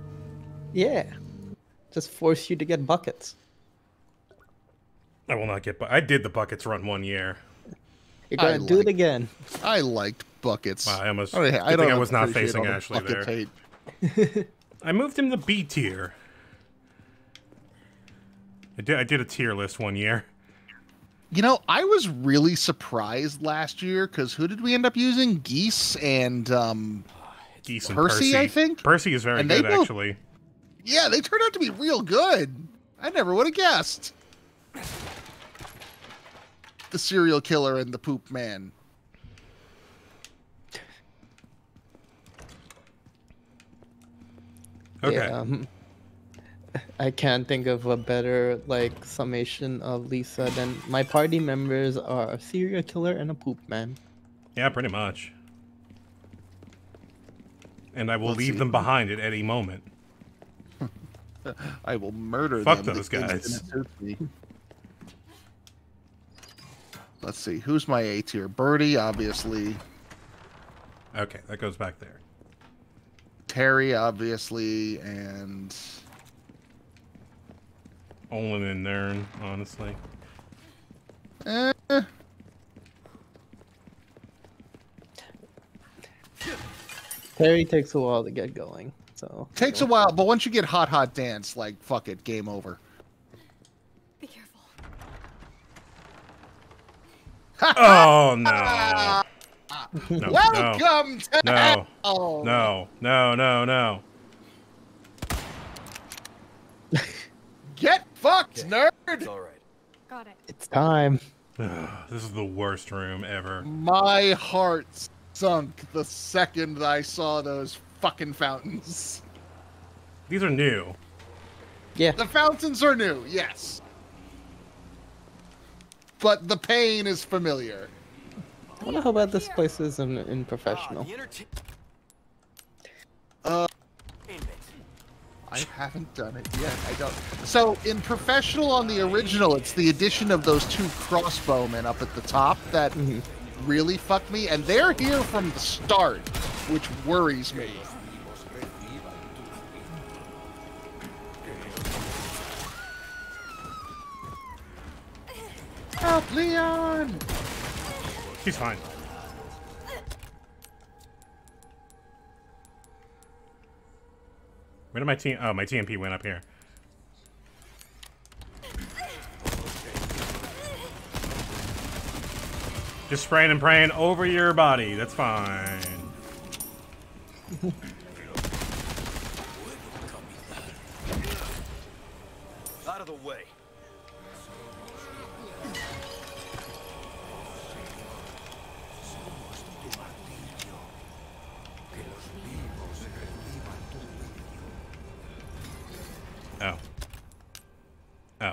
Yeah. Just force you to get buckets. I will not get... I did the buckets run 1 year. You're going to do it again. I liked buckets. Wow, I almost... I think I was not appreciate facing all the Ashley there. bucket hate. I moved him to B tier. I did a tier list 1 year. You know, I was really surprised last year because who did we end up using? Geese and Geese and Percy, I think. Percy is very good, actually. Yeah, they turned out to be real good. I never would have guessed. The serial killer and the poop man. Okay. Yeah, I can't think of a better summation of Lisa than my party members are a serial killer and a poop man. Yeah, pretty much. And I will leave them behind at any moment. I will murder Fuck them. those guys. Let's see. Who's my A tier? Birdie, obviously. Okay, that goes back there. Terry, obviously, and... Olin and Nern, honestly. Terry takes a while to get going, so... Takes a while, but once you get Hot Dance, fuck it, game over. Be careful. Oh, no. No, Welcome to no, hell! No. Get fucked, nerd! It's all right. Got it. It's time. This is the worst room ever. My heart sunk the second I saw those fucking fountains. These are new. Yeah. The fountains are new, yes. But the pain is familiar. I wonder how bad this place is in professional. I haven't done it yet. I don't. So in professional on the original, it's the addition of those two crossbowmen up at the top that really fucked me, and they're here from the start, which worries me. Help, Leon! He's fine. Where did my team? Oh, my TMP went up here. Just spraying and praying over your body. That's fine. Out of the way. Oh. Oh.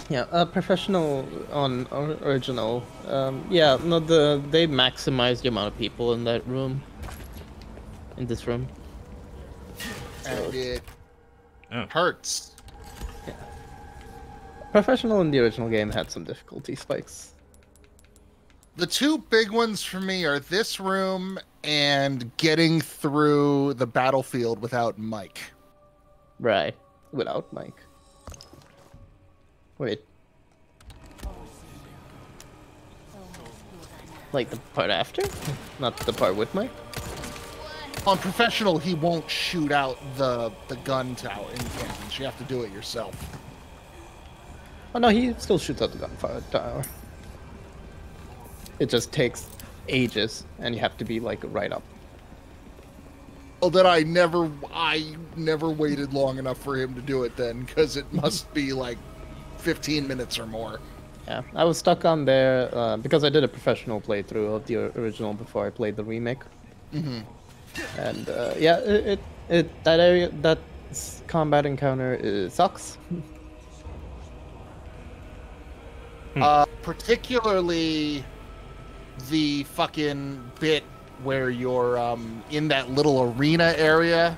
Yeah, professional on original. Yeah, no, they maximized the amount of people in that room. In this room. And it hurts. Yeah. Professional in the original game had some difficulty spikes. The two big ones for me are this room and getting through the battlefield without Mike. Right, without Mike. Wait. Like the part after? Not the part with Mike? On professional, he won't shoot out the gun tower in cannons. You have to do it yourself. Oh no, he still shoots out the gunfire tower. It just takes ages, and you have to be like right up. Well, then I never waited long enough for him to do it then, because it must be like 15 minutes or more. Yeah, I was stuck on there because I did a professional playthrough of the original before I played the remake. Mm-hmm. And yeah, that area, that combat encounter sucks. Particularly the fucking bit where you're in that little arena area.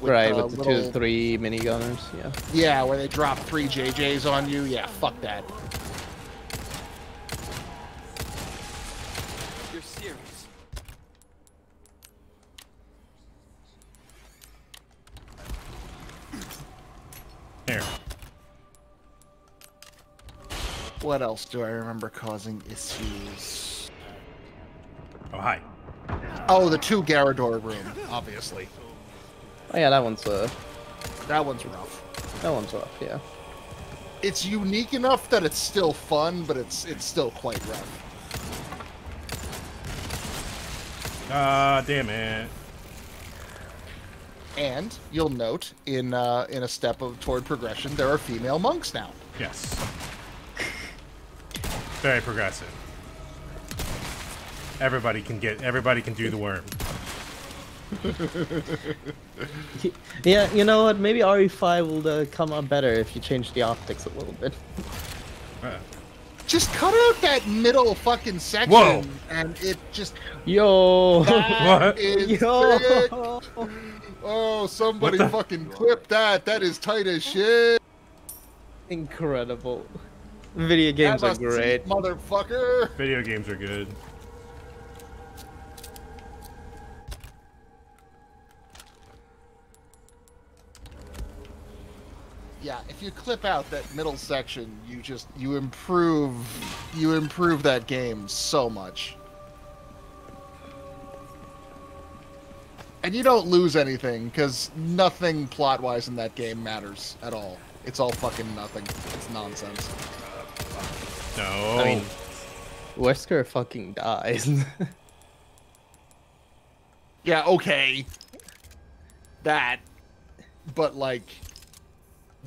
Right, with the 2-3 minigunners, yeah. Yeah, where they drop 3 JJs on you. Yeah, fuck that. You're serious? Here. What else do I remember causing issues? Oh, hi. Oh, the 2 Garador room, obviously. Oh yeah, that one's rough. That one's rough, yeah. It's unique enough that it's still fun, but it's still quite rough. Ah, damn it. And you'll note in a step toward progression, there are female monks now. Yes. Very progressive. Everybody can do the worm. Yeah, you know what? Maybe RE5 will come out better if you change the optics a little bit. Just cut out that middle fucking section. Whoa. And it just... Yo! That is Yo! sick. Oh, somebody fucking clip that. That is tight as shit. Incredible. Video games are great. Motherfucker. Video games are good. Yeah, if you clip out that middle section, you improve that game so much. And you don't lose anything, because nothing plot-wise in that game matters at all. It's all fucking nothing. It's nonsense. No. I mean, Wesker fucking dies. Yeah, okay. That. But like,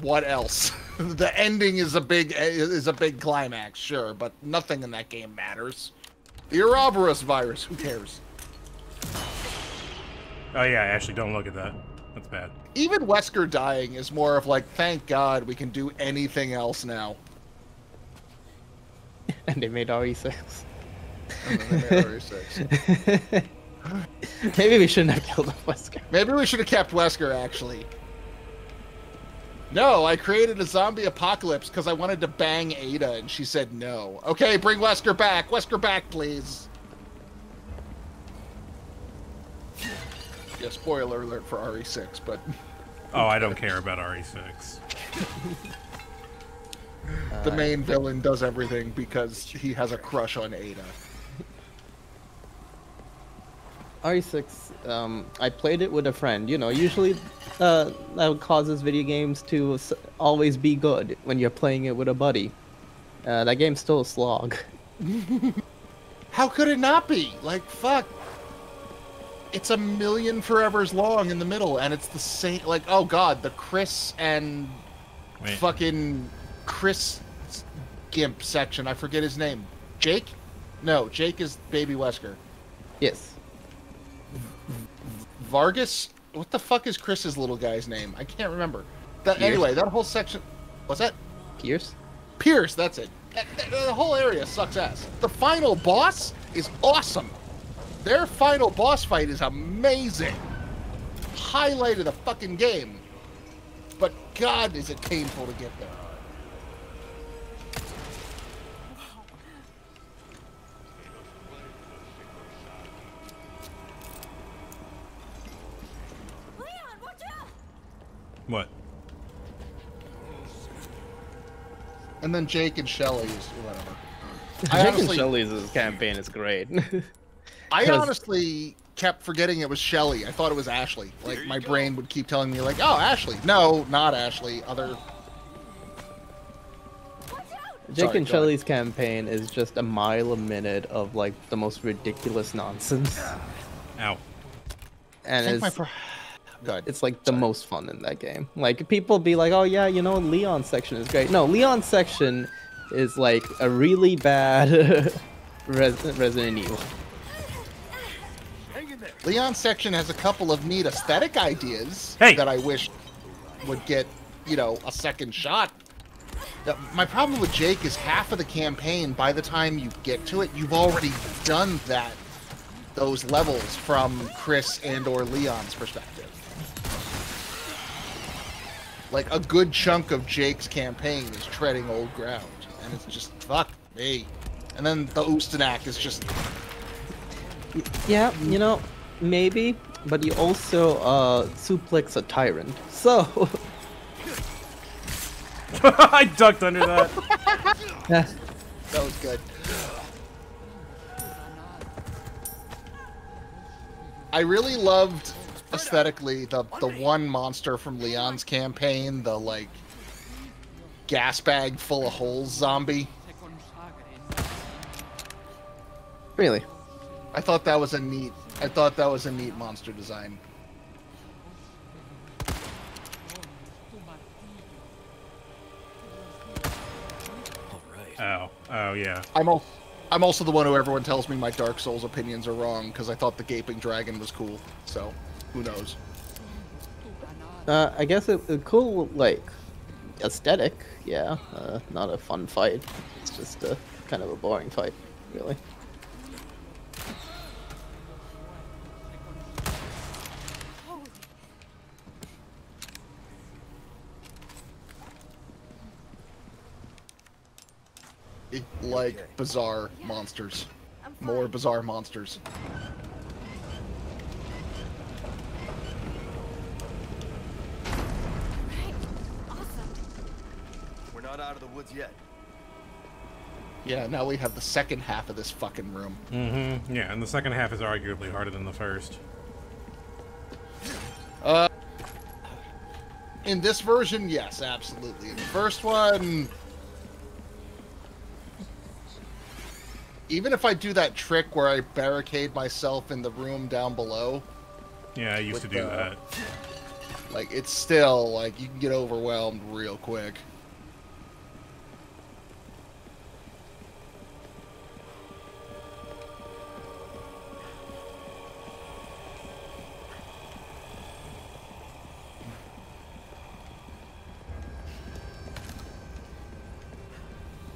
what else? The ending is a big climax, sure, but nothing in that game matters. The Ouroboros virus, who cares? Oh yeah, actually, don't look at that. That's bad. Even Wesker dying is more of like, thank God we can do anything else now. And they made RE6. And then they made RE6. Maybe we shouldn't have killed Wesker. Maybe we should have kept Wesker, actually. No, I created a zombie apocalypse because I wanted to bang Ada, and she said no. Okay, bring Wesker back. Wesker back, please. Yeah, spoiler alert for RE6, but... Oh, I don't care about RE6. The main villain does everything because he has a crush on Ada. RE6, I played it with a friend. You know, usually that causes video games to always be good when you're playing it with a buddy. That game's still a slog. How could it not be? Like, fuck. It's 1,000,000 forevers long in the middle, and it's the same. Like, oh god, the Chris and fucking Chris Gimp section. I forget his name. Jake? No, Jake is Baby Wesker. Yes. Vargas? What the fuck is Chris's little guy's name? I can't remember. Pierce. Anyway, that whole section. What's that? Pierce? Pierce, that's it. The whole area sucks ass. The final boss is awesome. Their final boss fight is amazing. Highlight of the fucking game. But god, is it painful to get there. What? And then Jake and Shelly is whatever. Jake and Shelly's campaign is great. I honestly kept forgetting it was Shelly. I thought it was Ashley. Like, my brain would keep telling me, like, oh, Ashley. No, not Ashley. Other... Jake and Shelly's campaign is just a mile a minute of, like, the most ridiculous nonsense. Ow. And it's like the most fun in that game. Like, people be like, oh yeah, you know, Leon's section is great. No, Leon's section is like a really bad Resident Evil. Leon's section has a couple of neat aesthetic ideas that I wish would get, you know, a second shot. My problem with Jake is half of the campaign, by the time you get to it, you've already done those levels from Chris and or Leon's perspective. Like, a good chunk of Jake's campaign is treading old ground, and it's just, fuck me. And then the Ustanak is just... Yeah, you know, maybe, but you also suplex a tyrant, so... I ducked under that. That was good. I really loved aesthetically the one monster from Leon's campaign, the like gas bag full of holes zombie. Really? I thought that was a neat monster design. Oh yeah. I'm also the one who everyone tells me my Dark Souls opinions are wrong because I thought the Gaping Dragon was cool. So, who knows? I guess a cool, like, aesthetic, yeah. Not a fun fight. It's just kind of a boring fight, really. Like bizarre monsters. More bizarre monsters. We're not out of the woods yet. Yeah, now we have the second half of this fucking room. Mm-hmm. Yeah, and the second half is arguably harder than the first. In this version, yes, absolutely. In the first one... Even if I do that trick where I barricade myself in the room down below... Yeah, I used to do that. Like, it's still, like, you can get overwhelmed real quick.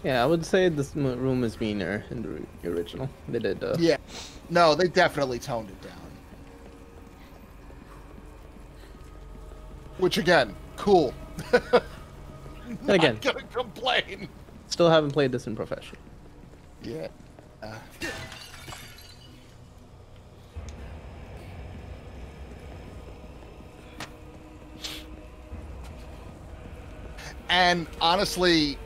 Yeah, I would say this room is meaner in the original. They did. Yeah, no, they definitely toned it down. Which again, cool. And again, not gonna complain. Still haven't played this in professional. Yeah. And honestly,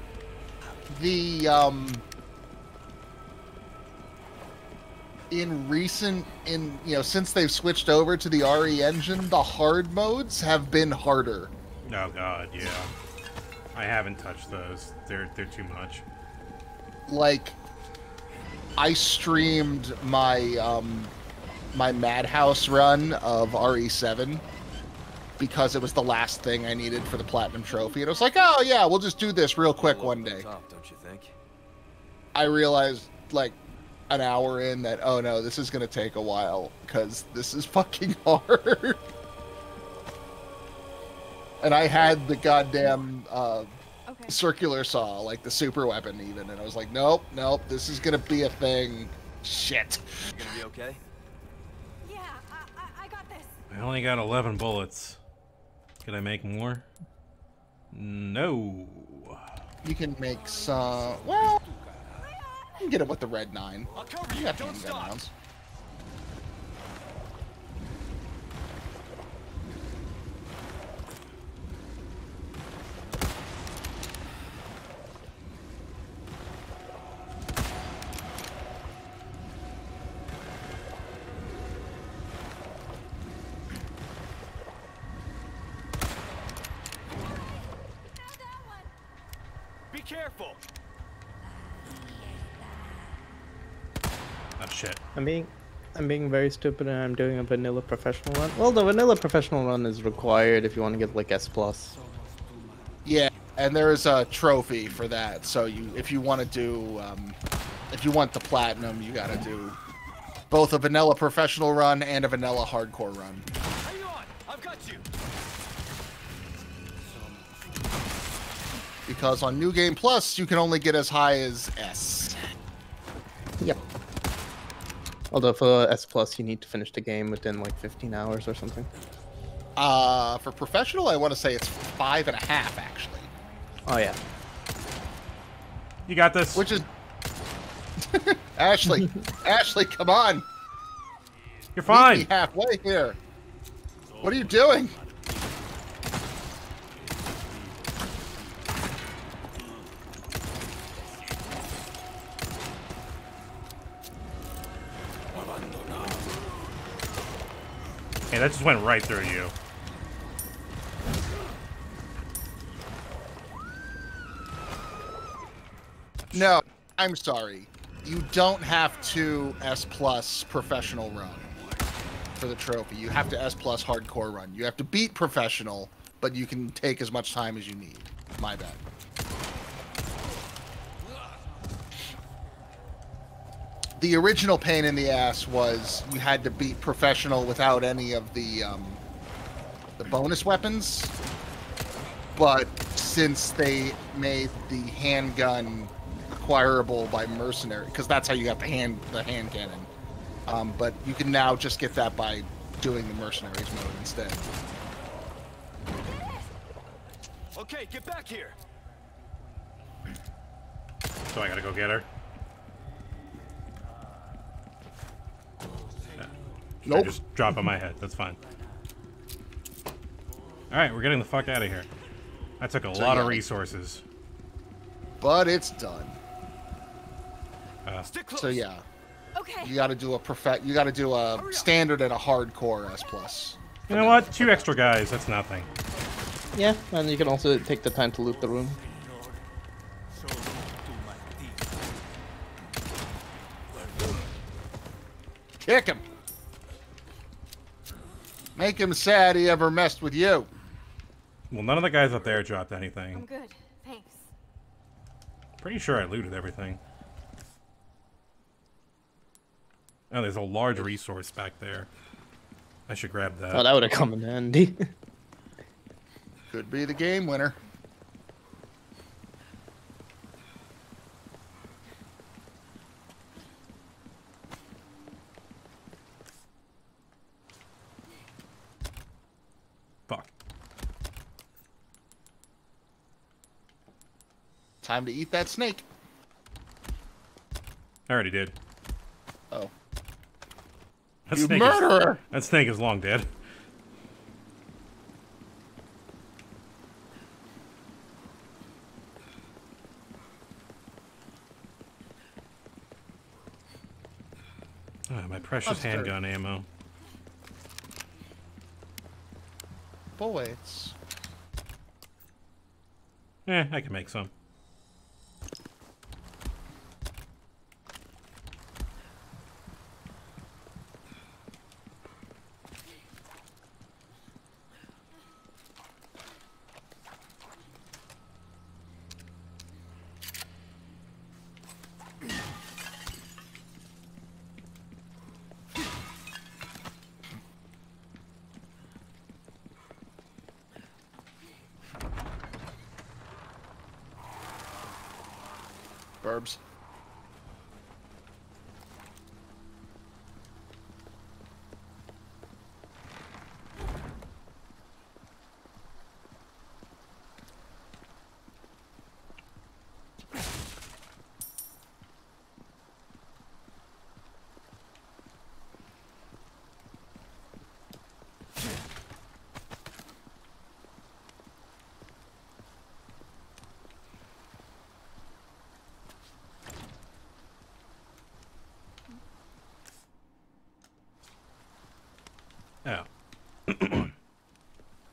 since they've switched over to the RE engine, the hard modes have been harder. Oh god, yeah. I haven't touched those. They're too much. Like, I streamed my my Madhouse run of RE7 because it was the last thing I needed for the Platinum Trophy. And it was like, oh yeah, we'll just do this real quick one day. Don't you think? I realized, like, an hour in that, oh no, this is gonna take a while, because this is fucking hard. And I had the goddamn circular saw, like the super weapon even, and I was like, nope, this is gonna be a thing. Shit. You gonna be okay? Yeah, I got this. I only got 11 bullets. Can I make more? No. You can make some, well, you can get it with the red 9. I'll cover you, got don't handgun stop. rounds. careful. Oh shit. I'm being very stupid and I'm doing a vanilla professional run. Well, the vanilla professional run is required if you want to get like S+. Yeah, and there is a trophy for that. So if you want to do, if you want the platinum, you got to do both a vanilla professional run and a vanilla hardcore run. Hang on, I've got you. Because on New Game Plus, you can only get as high as S. Yep. Although for S+, you need to finish the game within like 15 hours or something. For professional, I want to say it's 5.5 actually. Oh yeah. You got this. Which is Ashley. Ashley, come on. You're fine. Meet me halfway here. What are you doing? Hey, that just went right through you. No, I'm sorry. You don't have to S+ professional run for the trophy. You have to S+ hardcore run. You have to beat professional, but you can take as much time as you need. My bad. The original pain in the ass was you had to beat professional without any of the bonus weapons. But since they made the handgun acquirable by mercenary, because that's how you got the hand cannon. But you can now just get that by doing the mercenaries mode instead. Okay, get back here. So I gotta go get her. Nope. Just drop on my head. That's fine. Alright, we're getting the fuck out of here. That took a lot of resources. But it's done. Stick close. So yeah. Okay. You got to do a standard and a hardcore S+. You know what? 2 extra guys. That's nothing. Yeah, and you can also take the time to loot the room. Kick him. Make him sad he ever messed with you. Well, none of the guys up there dropped anything. I'm good. Thanks. Pretty sure I looted everything. Oh, there's a large resource back there. I should grab that. Oh, that would have come in handy. Could be the game winner. Fuck. Time to eat that snake. I already did. Oh. That You snake murderer! That snake is long dead. Ah, my precious handgun ammo. Bullets. I can make some. Burbs. Oh.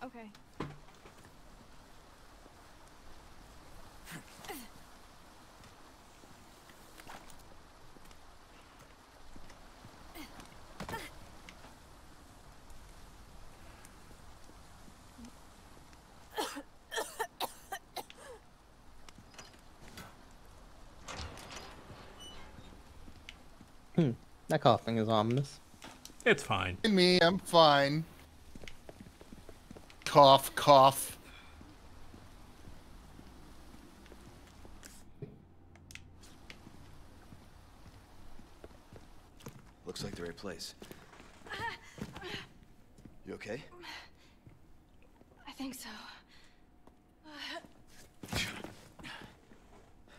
Okay. That coughing is ominous. It's fine. And me, I'm fine. Cough, cough. Looks like the right place. You okay? I think so.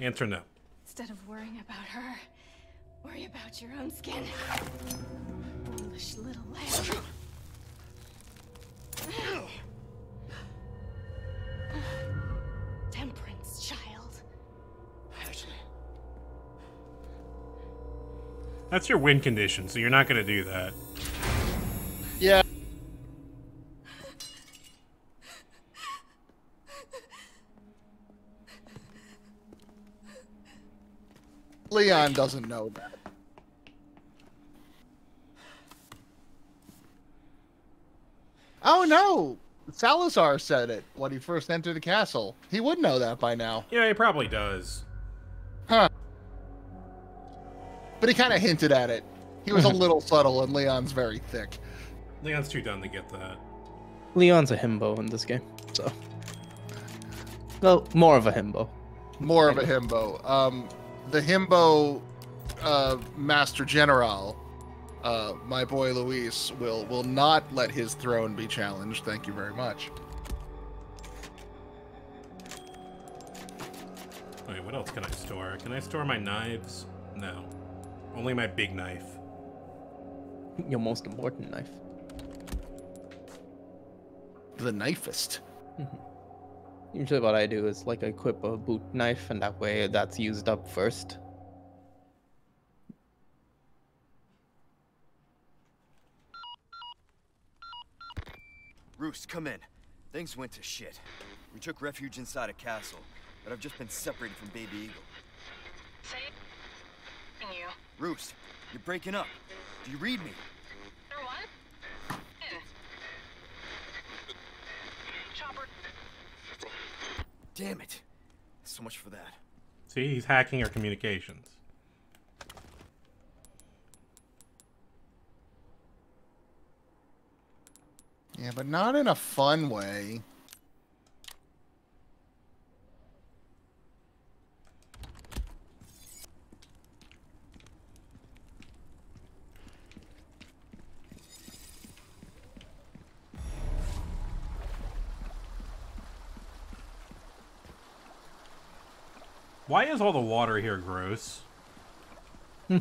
Answer no. Instead of worrying about her, worry about your own skin. Foolish little lamb. Temperance, child. Ashley. That's your win condition, so you're not going to do that. Yeah. Leon doesn't know that. Oh no! Salazar said it when he first entered the castle. He would know that by now. Yeah, he probably does. Huh. But he kind of hinted at it. He was a little subtle, and Leon's very thick. Leon's too dumb to get that. Leon's a himbo in this game, so. Well, more of a himbo. More of a himbo. The himbo Master General, my boy Luis, will not let his throne be challenged. Thank you very much. Wait, what else can I store? Can I store my knives? No. Only my big knife. Your most important knife. The knifest. Usually what I do is like equip a boot knife, and that way that's used up first. Roost, come in. Things went to shit. We took refuge inside a castle, but I've just been separated from Baby Eagle. Say you. Roost, you're breaking up. Do you read me? Or what? In. Chopper. Damn it. So much for that. See, he's hacking our communications. Yeah, but not in a fun way. Why is all the water here gross? I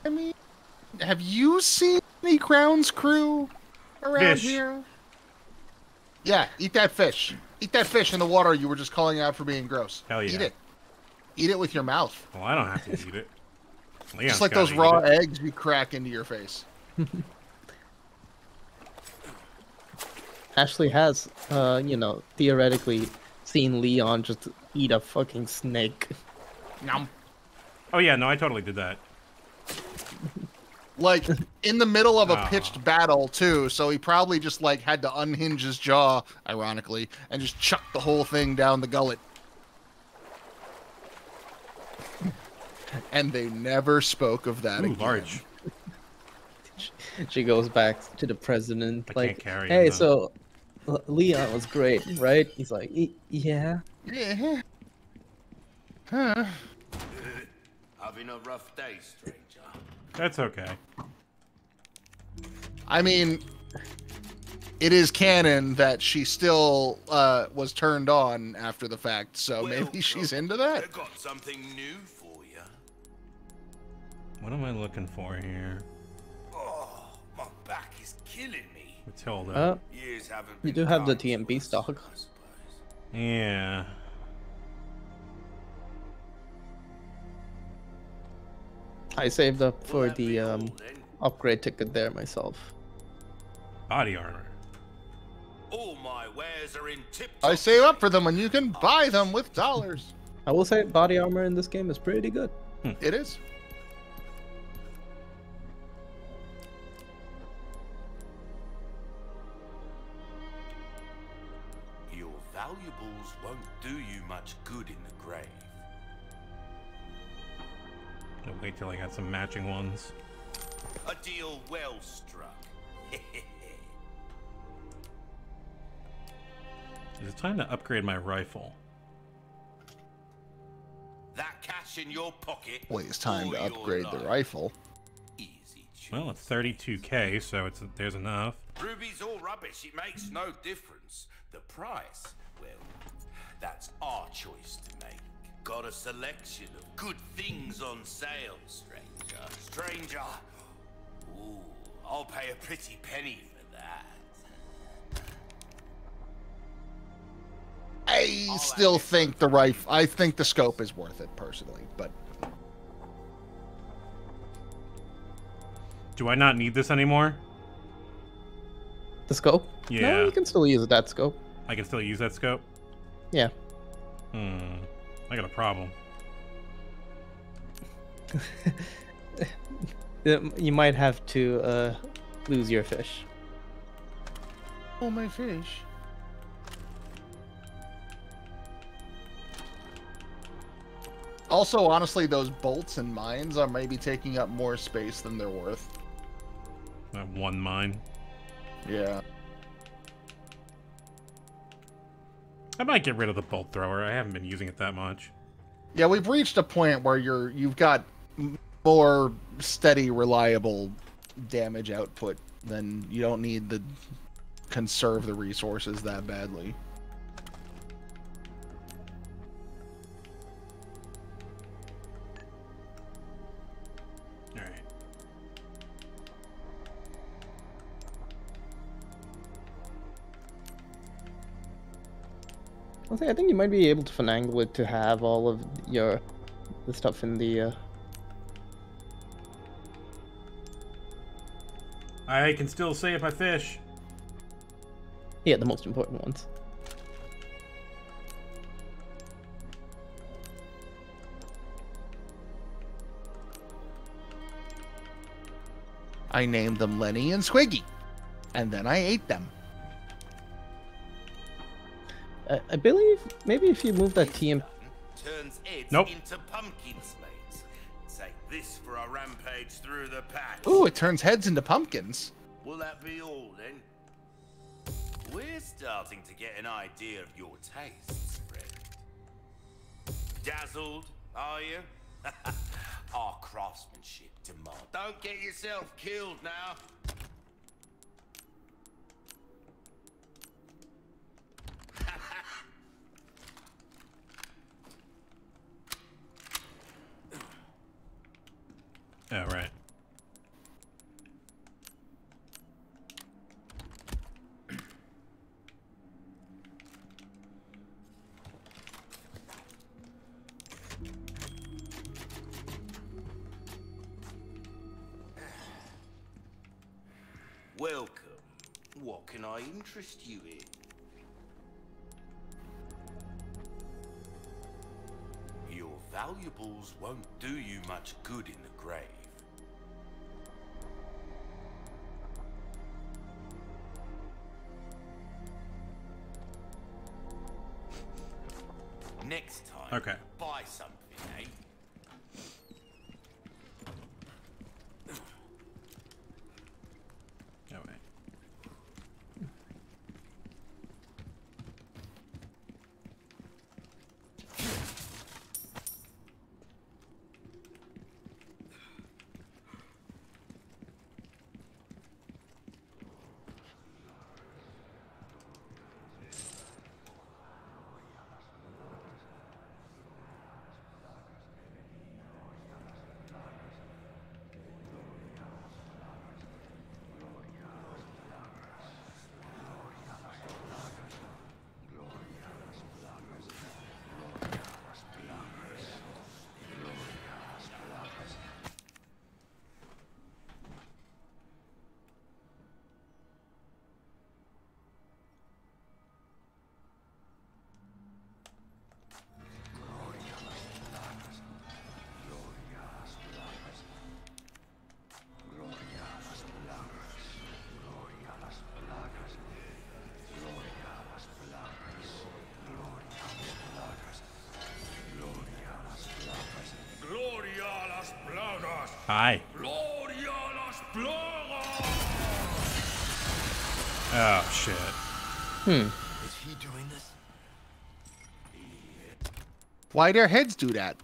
mean, have you seen any Crown's crew around Fish. here? Yeah, eat that fish. Eat that fish in the water you were just calling out for being gross. Hell yeah. Eat it. Eat it with your mouth. Well, I don't have to eat it. Leon's Just like gotta those eat raw it. eggs you crack into your face. Ashley has, theoretically seen Leon just eat a fucking snake. Nom. Oh yeah, no, I totally did that. Like, in the middle of a Ah. pitched battle, too, so he probably just, like, had to unhinge his jaw, ironically, and just chuck the whole thing down the gullet. And they never spoke of that Ooh, again. large. She goes back to the president, I like, can't carry hey, him, though. so Leon was great, right? He's like, yeah. Yeah. Huh. Having a rough day, stranger. That's okay. I mean, it is canon that she still was turned on after the fact, so maybe she's into that. I got something new for you. What am I looking for here? Oh, my back is killing me. Matilda. Years haven't You been do have the kind to TMB us, stock. I suppose. Yeah. I saved up for the upgrade ticket there myself. Body armor. All my wares are in tip. I save up for them and you can buy them with dollars. I will say body armor in this game is pretty good. It is. Your valuables won't do you much good in the grave. I'll wait till I got some matching ones. A deal well struck. It's time to upgrade my rifle. That cash in your pocket. Boy, it's time or to your upgrade the life. rifle. Well, it's 32k, so there's enough. Ruby's all rubbish. It makes no difference. The price, well, that's our choice to make. Got a selection of good things on sale, stranger. Stranger. Ooh, I'll pay a pretty penny for that. I still think the rifle. I think the scope is worth it personally, but Do I not need this anymore? The scope? Yeah. No, you can still use that scope. I can still use that scope? Yeah. I got a problem. You might have to lose your fish. oh my fish. Also, honestly, those bolts and mines are maybe taking up more space than they're worth. That one mine. Yeah. I might get rid of the bolt thrower. I haven't been using it that much. Yeah, we've reached a point where you've got more steady, reliable damage output than you don't need to conserve the resources that badly. Alright. I think you might be able to finagle it to have all of the stuff in the. I can still save my fish. Yeah, the most important ones. I named them Lenny and Squiggy, and then I ate them. I believe maybe if you move that TM. Turns heads Nope. into pumpkin slates. Take this for a rampage through the patch. Ooh, it turns heads into pumpkins. Will that be all then? We're starting to get an idea of your tastes, friend. Dazzled, are you? Our craftsmanship demand. Don't get yourself killed now. Oh, right. Welcome. What can I interest you in? Your valuables won't do you much good in the grave. Next time, Okay. buy something, eh? Oh, wait. Hi. Oh, shit. Is he doing this? Why their heads do that?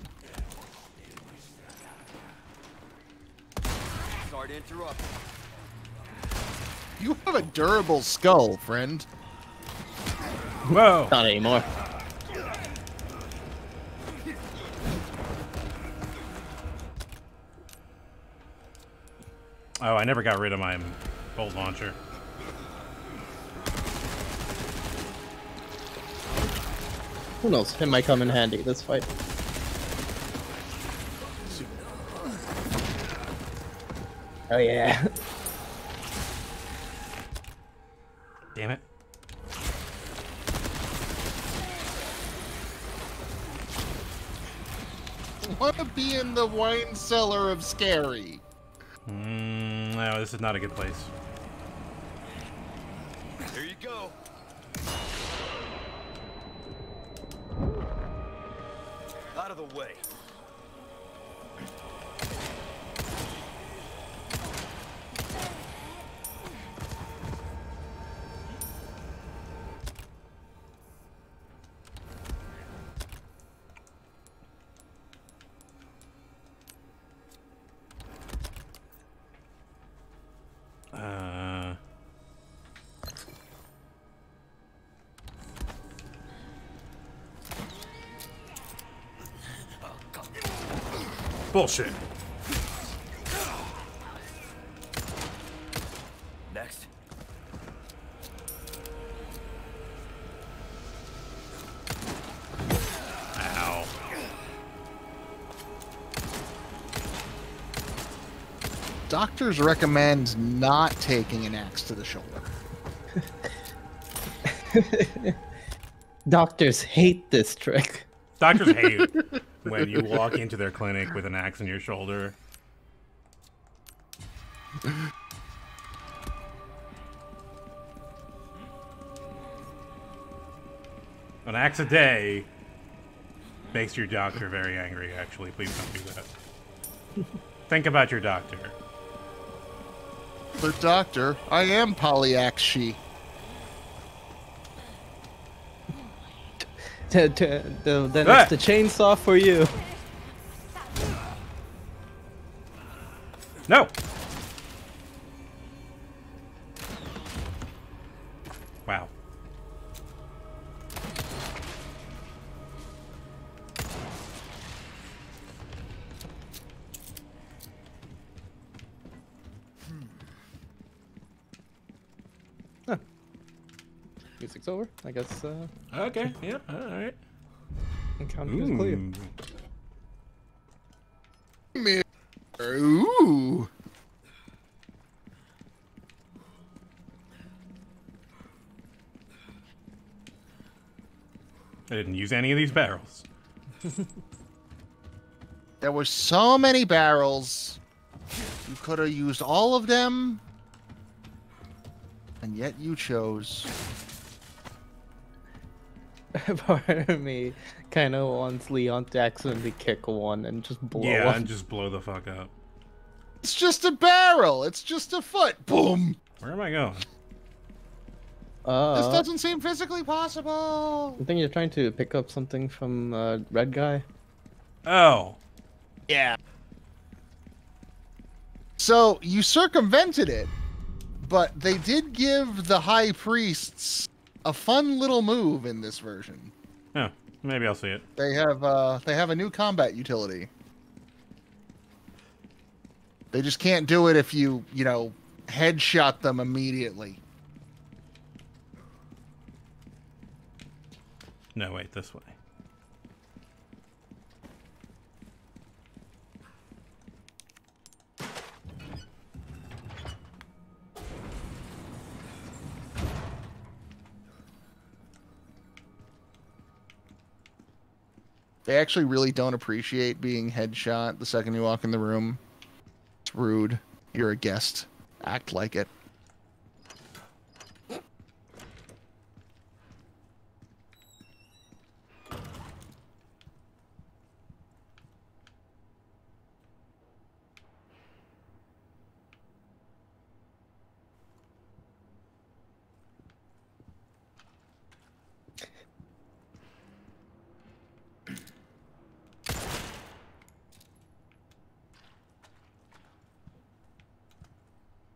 Sorry to interrupt. You have a durable skull, friend. Whoa. Not anymore. Oh, I never got rid of my bolt launcher. Who knows? It might come in handy this fight. Oh yeah. Damn it. Want to be in the wine cellar of Scary. No, this is not a good place. There you go. Out of the way. Bullshit. Next. Ow. Doctors recommend not taking an axe to the shoulder. Doctors hate this trick. Doctors hate when you walk into their clinic with an axe in your shoulder. An axe a day makes your doctor very angry, actually. Please don't do that. Think about your doctor. The doctor, I am polyaxe she. Then it's the chainsaw for you. No! Wow. Huh. Music's over. I guess. Okay. Yeah. All right. Encounter is clear. Ooh. I didn't use any of these barrels. There were so many barrels. You could have used all of them. And yet you chose. Part of me kind of wants Leon to accidentally kick one and just blow Yeah, up. and just blow the fuck up. It's just a barrel. It's just a foot. Boom. Where am I going? This doesn't seem physically possible. I think you're trying to pick up something from Red Guy. Oh. Yeah. So you circumvented it, but they did give the high priests a fun little move in this version. Oh, maybe I'll see it. They have a new combat utility. They just can't do it if you headshot them immediately. No, wait, this way. They actually really don't appreciate being headshot the second you walk in the room. It's rude. You're a guest. Act like it.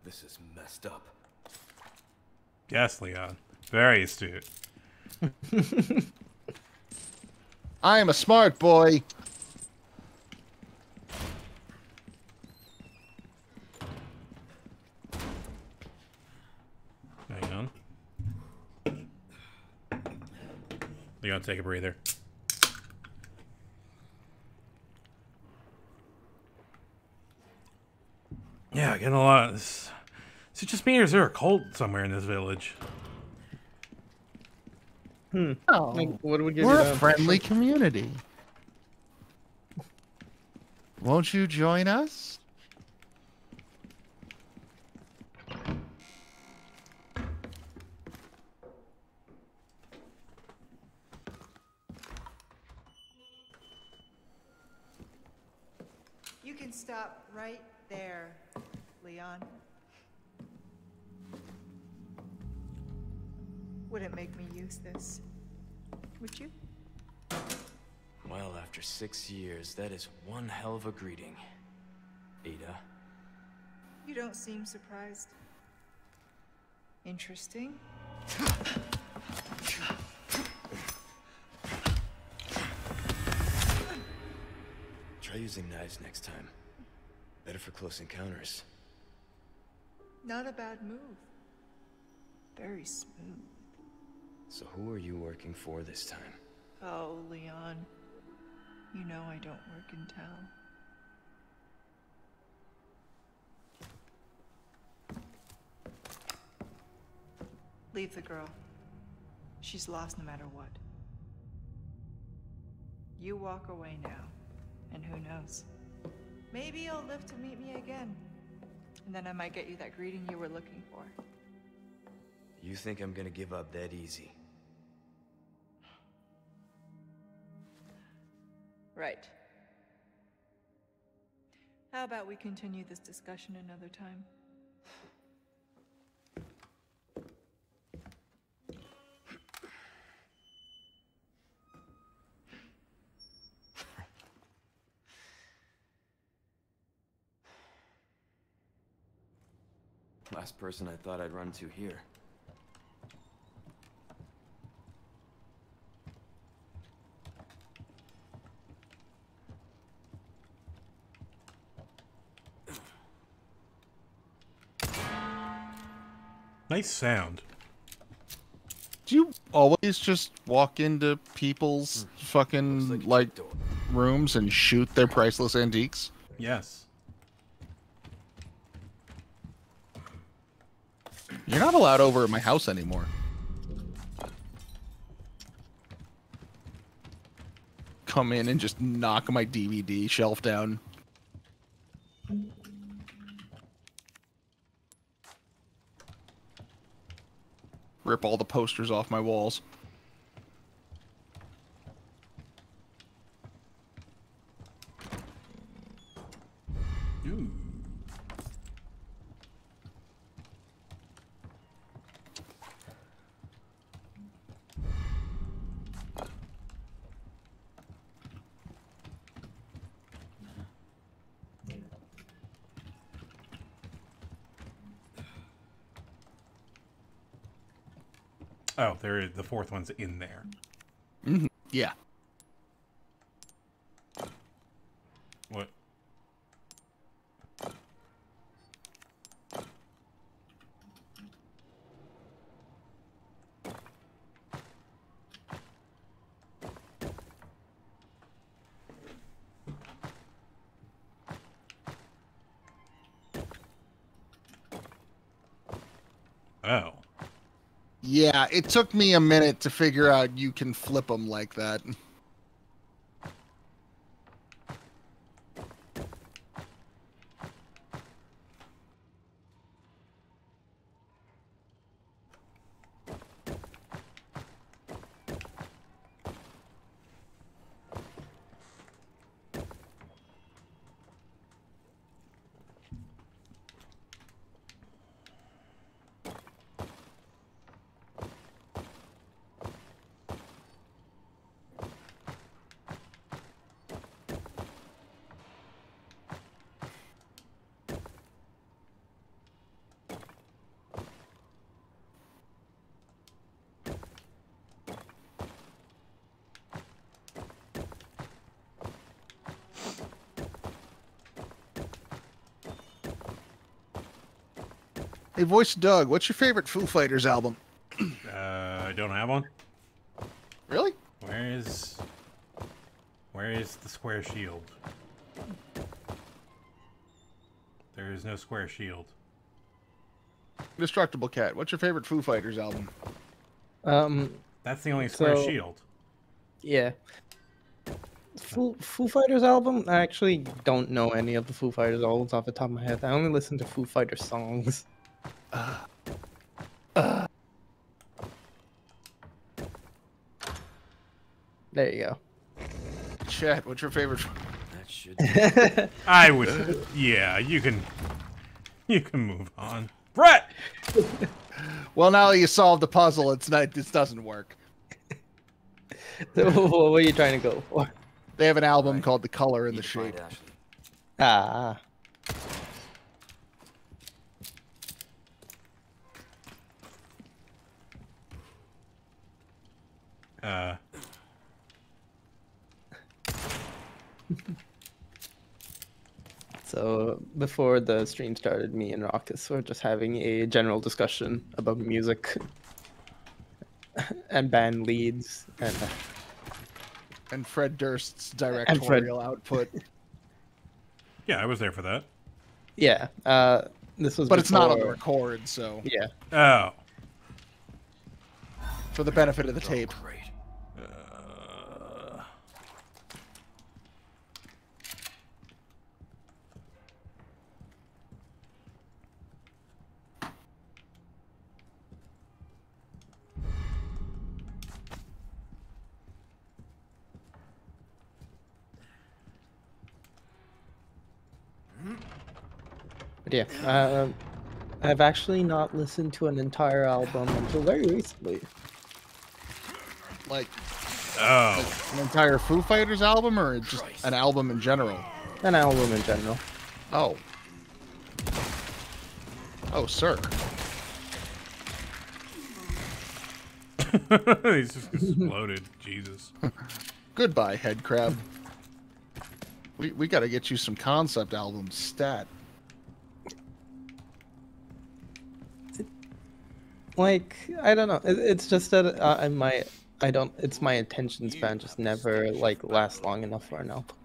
This is messed up. Yes, Leon. Very astute. I am a smart boy. Hang on. Leon, take a breather. Yeah, getting a lot of this. Is it just me or is there a cult somewhere in this village? Oh, Like, what do we give we're you a then? friendly community. Won't you join us? You can stop right there, Leon. Wouldn't make me use this, would you? Well, after 6 years, that is one hell of a greeting. Ada. You don't seem surprised. Interesting. Try using knives next time. Better for close encounters. Not a bad move. Very smooth. So who are you working for this time? Oh, Leon. You know I don't work in town. Leave the girl. She's lost no matter what. You walk away now, and who knows? Maybe you'll live to meet me again. And then I might get you that greeting you were looking for. You think I'm gonna give up that easy? Right. How about we continue this discussion another time? Last person I thought I'd run to here. Nice sound. Do you always just walk into people's fucking like rooms and shoot their priceless antiques? Yes. You're not allowed over at my house anymore. Come in and just knock my DVD shelf down. Rip all the posters off my walls. Ooh. Oh, there is the fourth one's in there. Mm-hmm. Yeah. What? Oh. Yeah, it took me a minute to figure out you can flip them like that. Hey, Voice Doug, what's your favorite Foo Fighters album? I don't have one. Really? Where is the square shield? There is no square shield. Destructible Cat, what's your favorite Foo Fighters album? That's the only square shield. Yeah. Foo Fighters album? I actually don't know any of the Foo Fighters albums off the top of my head. I only listen to Foo Fighters songs. There you go. Chat, what's your favorite? That should. I would. Yeah, you can move on. Brett. Well, now that you solved the puzzle, it's not. This doesn't work. What are you trying to go for? They have an album called "The Color and the Shape." Ah. So before the stream started, me and Rockus were just having a general discussion about music and band leads and Fred Durst's directorial output. Yeah, I was there for that. Yeah, this was. But it's not on the record, so. Yeah. Oh. For the benefit of the tape. But yeah, I've actually not listened to an entire album until very recently. Like, an entire Foo Fighters album, or just an album in general? An album in general. Oh. Oh, sir. He's just exploded. Jesus. Goodbye, head crab. We gotta get you some concept albums stat. Like, I don't know. It's just that it's my attention span just never like lasts long enough for an album.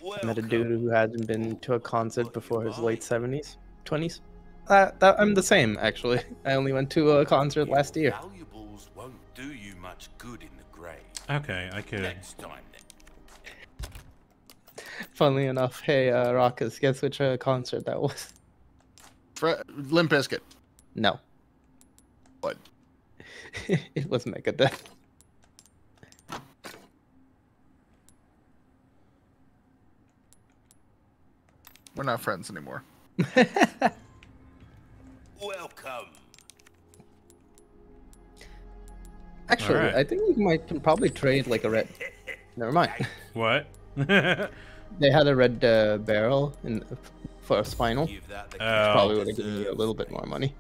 I met a dude who hadn't been to a concert before his late 70s, 20s. I'm the same, actually. I only went to a concert last year. Valuables won't do you much good in the grave. Okay, I could. Next time, then. Funnily enough, hey, Rockus, guess which concert that was? Limp Bizkit. No. What? It was Megadeth. We're not friends anymore. Welcome. Actually, Alright. I think we can probably trade like a red. Never mind. What? They had a red barrel for a spinal. Which probably would have given you a little bit more money.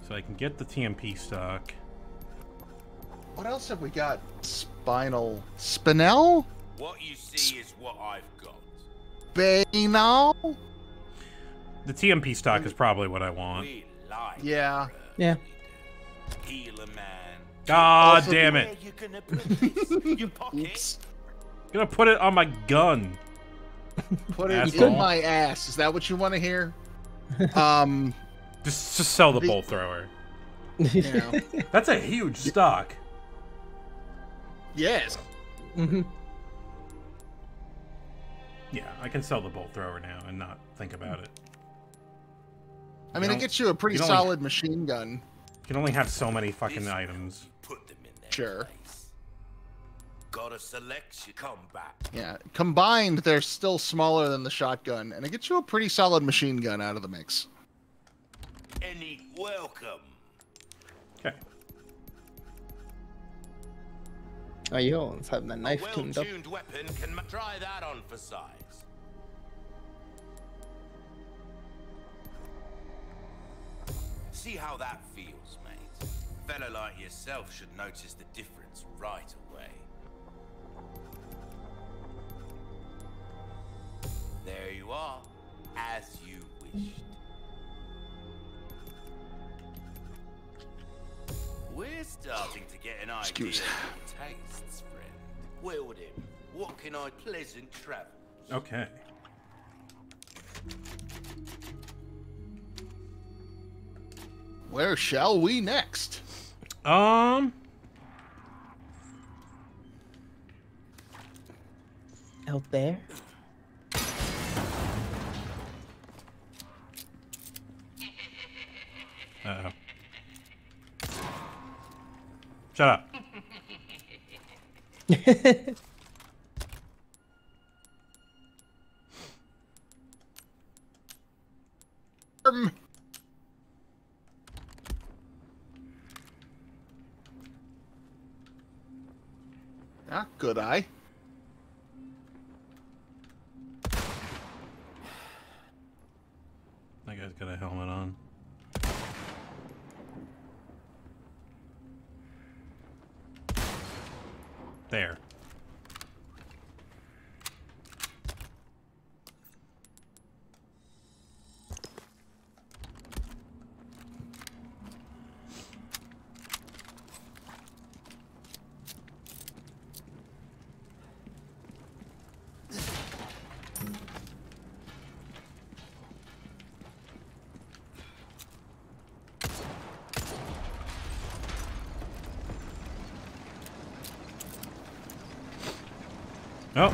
So I can get the TMP stock. What else have we got? Spinel. What you see is what I've got. Banal? The TMP stock is probably what I want. Yeah. Yeah. Healer man. God damn it. You gonna put this? Your pocket? Gonna put it on my gun. Put it Asshole. in my ass. Is that what you want to hear? Just sell the bolt thrower. Yeah. That's a huge stock. Yes. Mm-hmm. Yeah, I can sell the bolt thrower now and not think about it. I mean, it gets you a pretty you don't solid machine gun. You can only have so many fucking items. Put them in there. Sure. Got a selection. Come back. Yeah. Combined, they're still smaller than the shotgun, and it gets you a pretty solid machine gun out of the mix. Any welcome. Okay. Oh, you always have that knife tuned up. Well-tuned weapon can try that on for size. See how that feels, mate. A fellow like yourself should notice the difference right away. There you are, as you wished. We're starting to get an idea of your tastes, friend. Well then, what can I pleasant travel? Okay. Where shall we next? Out there. Uh-oh. Shut up. Ah, good eye. That guy's got a helmet on. There. Oh.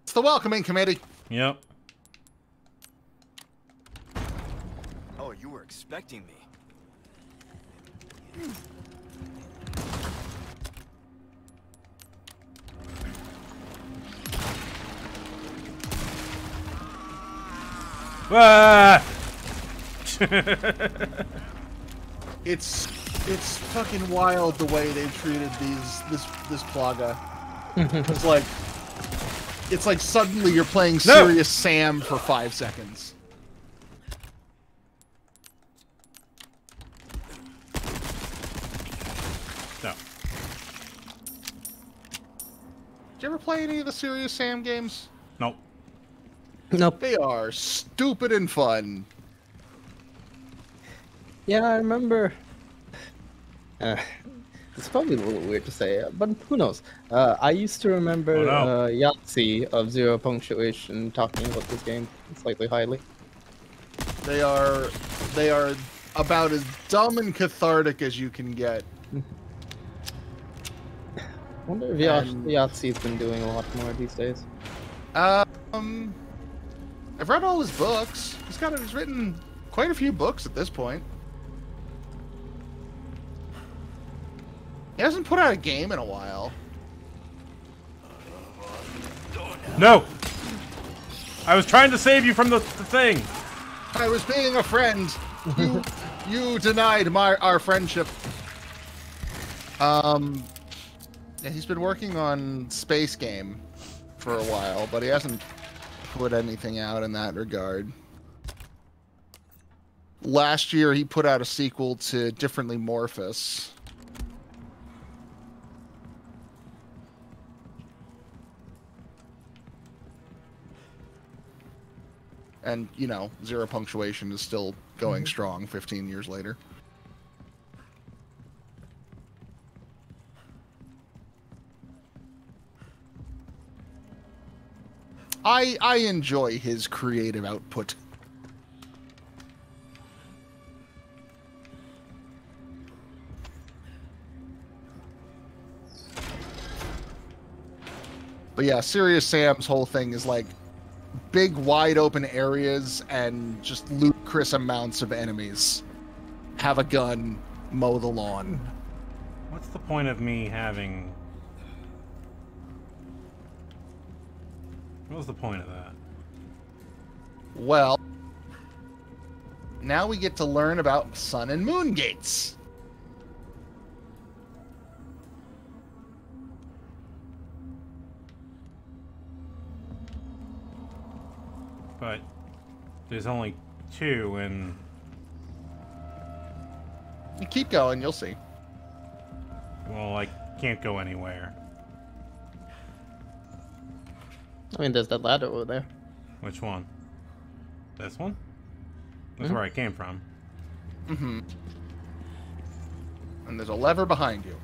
It's the welcoming committee. Yep. Oh, you were expecting me. Ah! It's fucking wild the way they've treated this Plaga. It's like suddenly you're playing Serious Sam for 5 seconds. No. Did you ever play any of the Serious Sam games? Nope. Nope. They are stupid and fun. Yeah, I remember. It's probably a little weird to say, but who knows? I used to remember Yahtzee of Zero Punctuation talking about this game slightly highly. They are about as dumb and cathartic as you can get. I wonder if Yahtzee's been doing a lot more these days. I've read all his books. He's written quite a few books at this point. He hasn't put out a game in a while. No! I was trying to save you from the thing! I was being a friend. You denied our friendship. Yeah, he's been working on Space Game for a while, but he hasn't put anything out in that regard. Last year, he put out a sequel to Differently Morphous. And, you know, Zero Punctuation is still going strong 15 years later. I enjoy his creative output. But yeah, Serious Sam's whole thing is like big, wide open areas and just ludicrous amounts of enemies. Have a gun, mow the lawn. What's the point of me having... What was the point of that? Well, now we get to learn about Sun and Moon Gates. But there's only 2, and You keep going, you'll see. Well, I can't go anywhere. I mean, there's that ladder over there. Which one? This one? That's where I came from. Mm-hmm. And there's a lever behind you.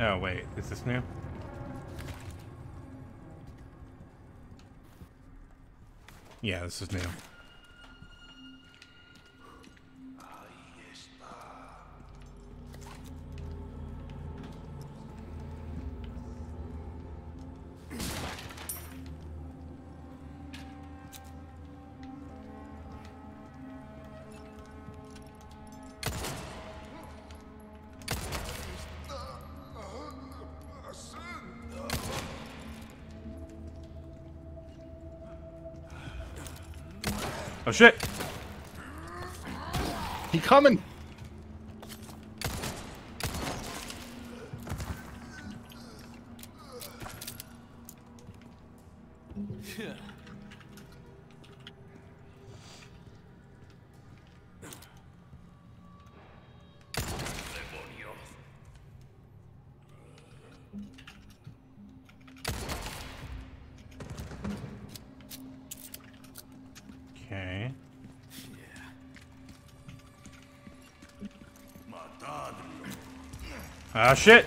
Oh, wait. Is this new? Yeah, this is new. Oh shit! He coming! Okay. Ah, shit!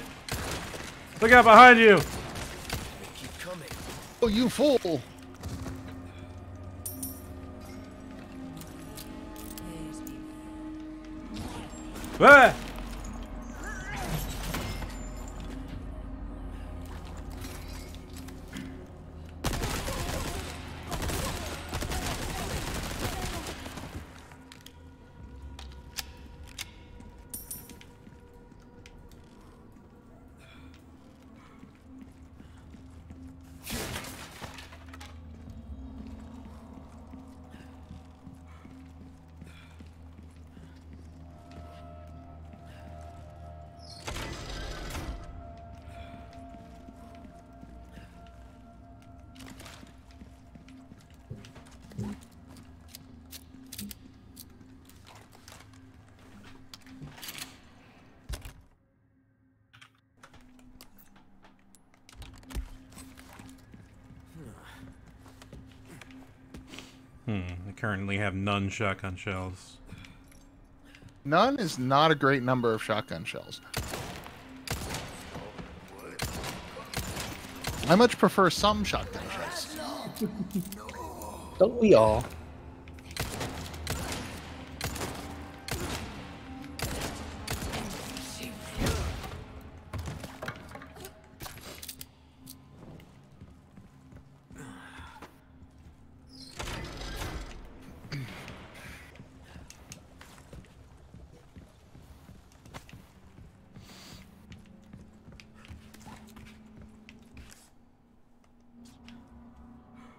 Look out behind you! Keep coming. Oh, you fool! Ah! I currently have none shotgun shells. None is not a great number of shotgun shells. I much prefer some shotgun shells. Don't we all?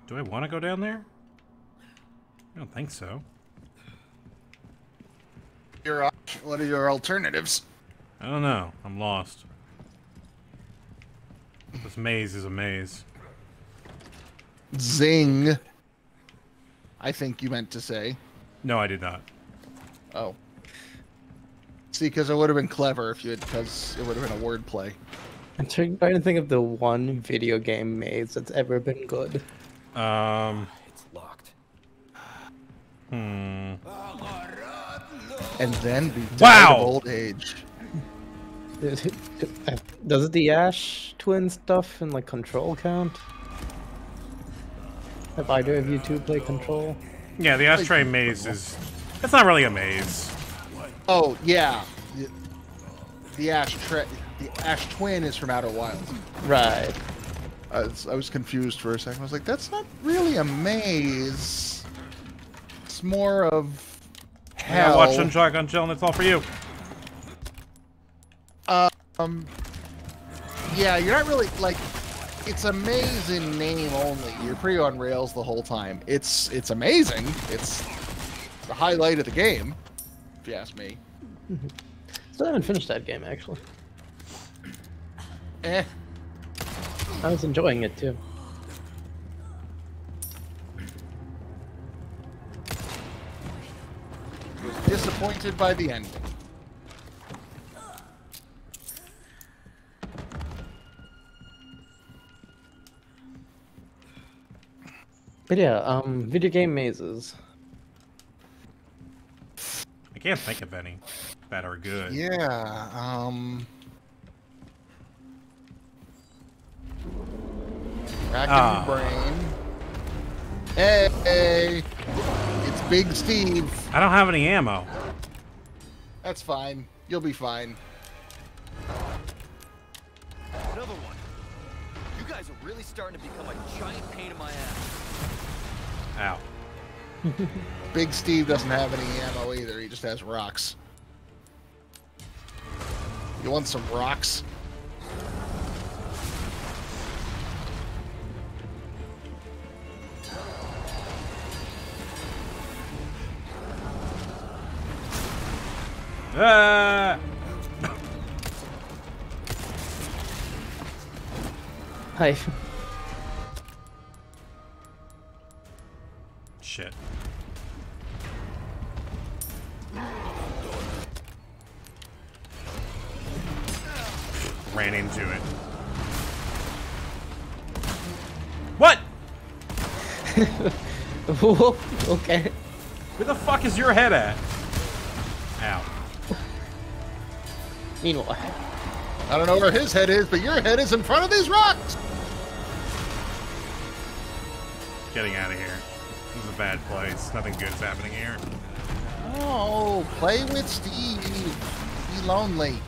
Do I want to go down there? I don't think so. What are your alternatives? I don't know. I'm lost. This maze is a maze. Zing. I think you meant to say. No, I did not. Oh. See, because it would have been clever if you had, because it would have been a wordplay. I'm trying to think of the one video game maze that's ever been good. It's locked. And then be died Wow! of old age. Does the Ash twin stuff and like Control count? Have either of you two played Control? Yeah, the ashtray maze is... It's not really a maze. Oh, yeah. The Ash twin is from Outer Wilds. Right. I was confused for a second. I was like, that's not really a maze. It's more of hell. Yeah, watch some shotgun shell and it's all for you. Yeah, you're not really, like, it's a maze in name only. You're pretty on rails the whole time. It's amazing. It's the highlight of the game, if you ask me. Still haven't finished that game, actually. Eh. I was enjoying it, too. disappointed by the ending. But yeah, video game mazes. I can't think of any that are good. Yeah, racking your brain. Hey, it's Big Steve. I don't have any ammo. That's fine. You'll be fine. Another one. You guys are really starting to become a giant pain in my ass. Ow. Big Steve doesn't have any ammo either. He just has rocks. You want some rocks? Ah! Hi. Shit. Ran into it. What? Okay. Where the fuck is your head at? Ow. Meanwhile, I don't know where his head is, but your head is in front of these rocks. Getting out of here. This is a bad place. Nothing good is happening here. Oh, play with Steve. Be lonely.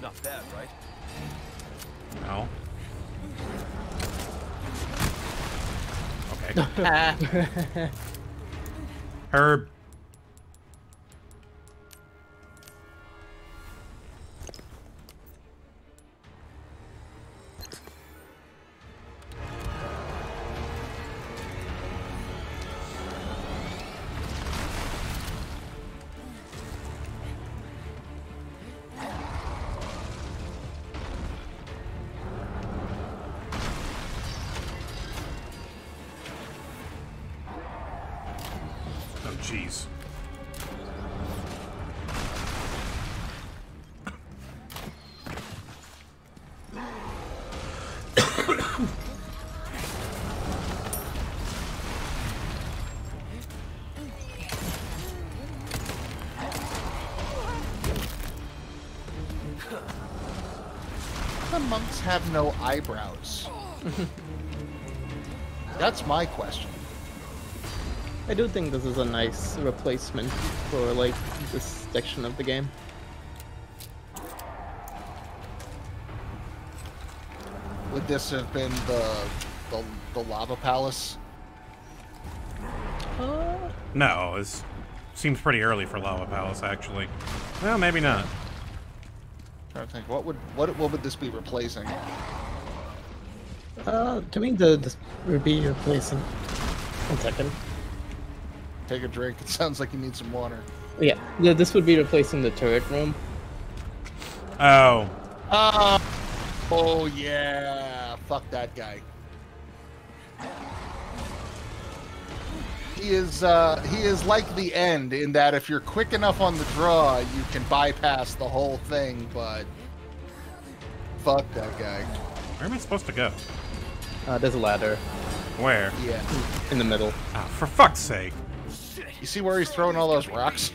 Not bad, right? No. Okay. Herb. Oh, jeez. The monks have no eyebrows. That's my question. I do think this is a nice replacement for like this section of the game. Would this have been the lava palace? No, it seems pretty early for Lava Palace, actually. Well, maybe not. Trying to think, what would this be replacing? To me, this would be replacing. 1 second. Take a drink. It sounds like you need some water. Yeah, this would be replacing the turret room. Oh. Oh yeah. Fuck that guy. He is like the end in that if you're quick enough on the draw, you can bypass the whole thing, but fuck that guy. Where am I supposed to go? There's a ladder. Where? Yeah. In the middle. Oh, for fuck's sake. You see where he's throwing all those rocks?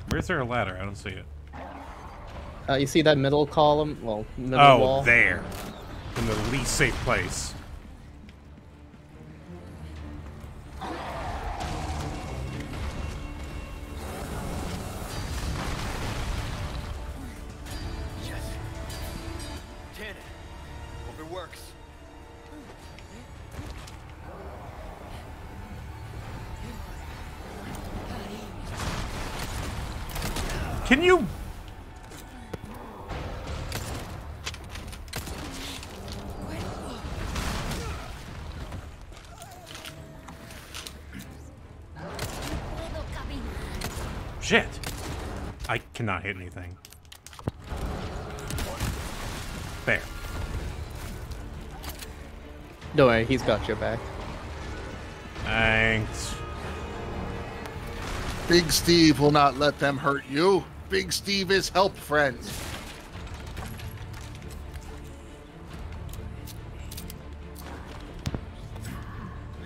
Where's there a ladder? I don't see it. You see that middle column? Well, middle wall? Oh, there. In the least safe place. Yes. Did it. Hope it works. Can you... Shit. I cannot hit anything. There. Don't worry, he's got your back. Thanks. Big Steve will not let them hurt you. Big Steve is help friends.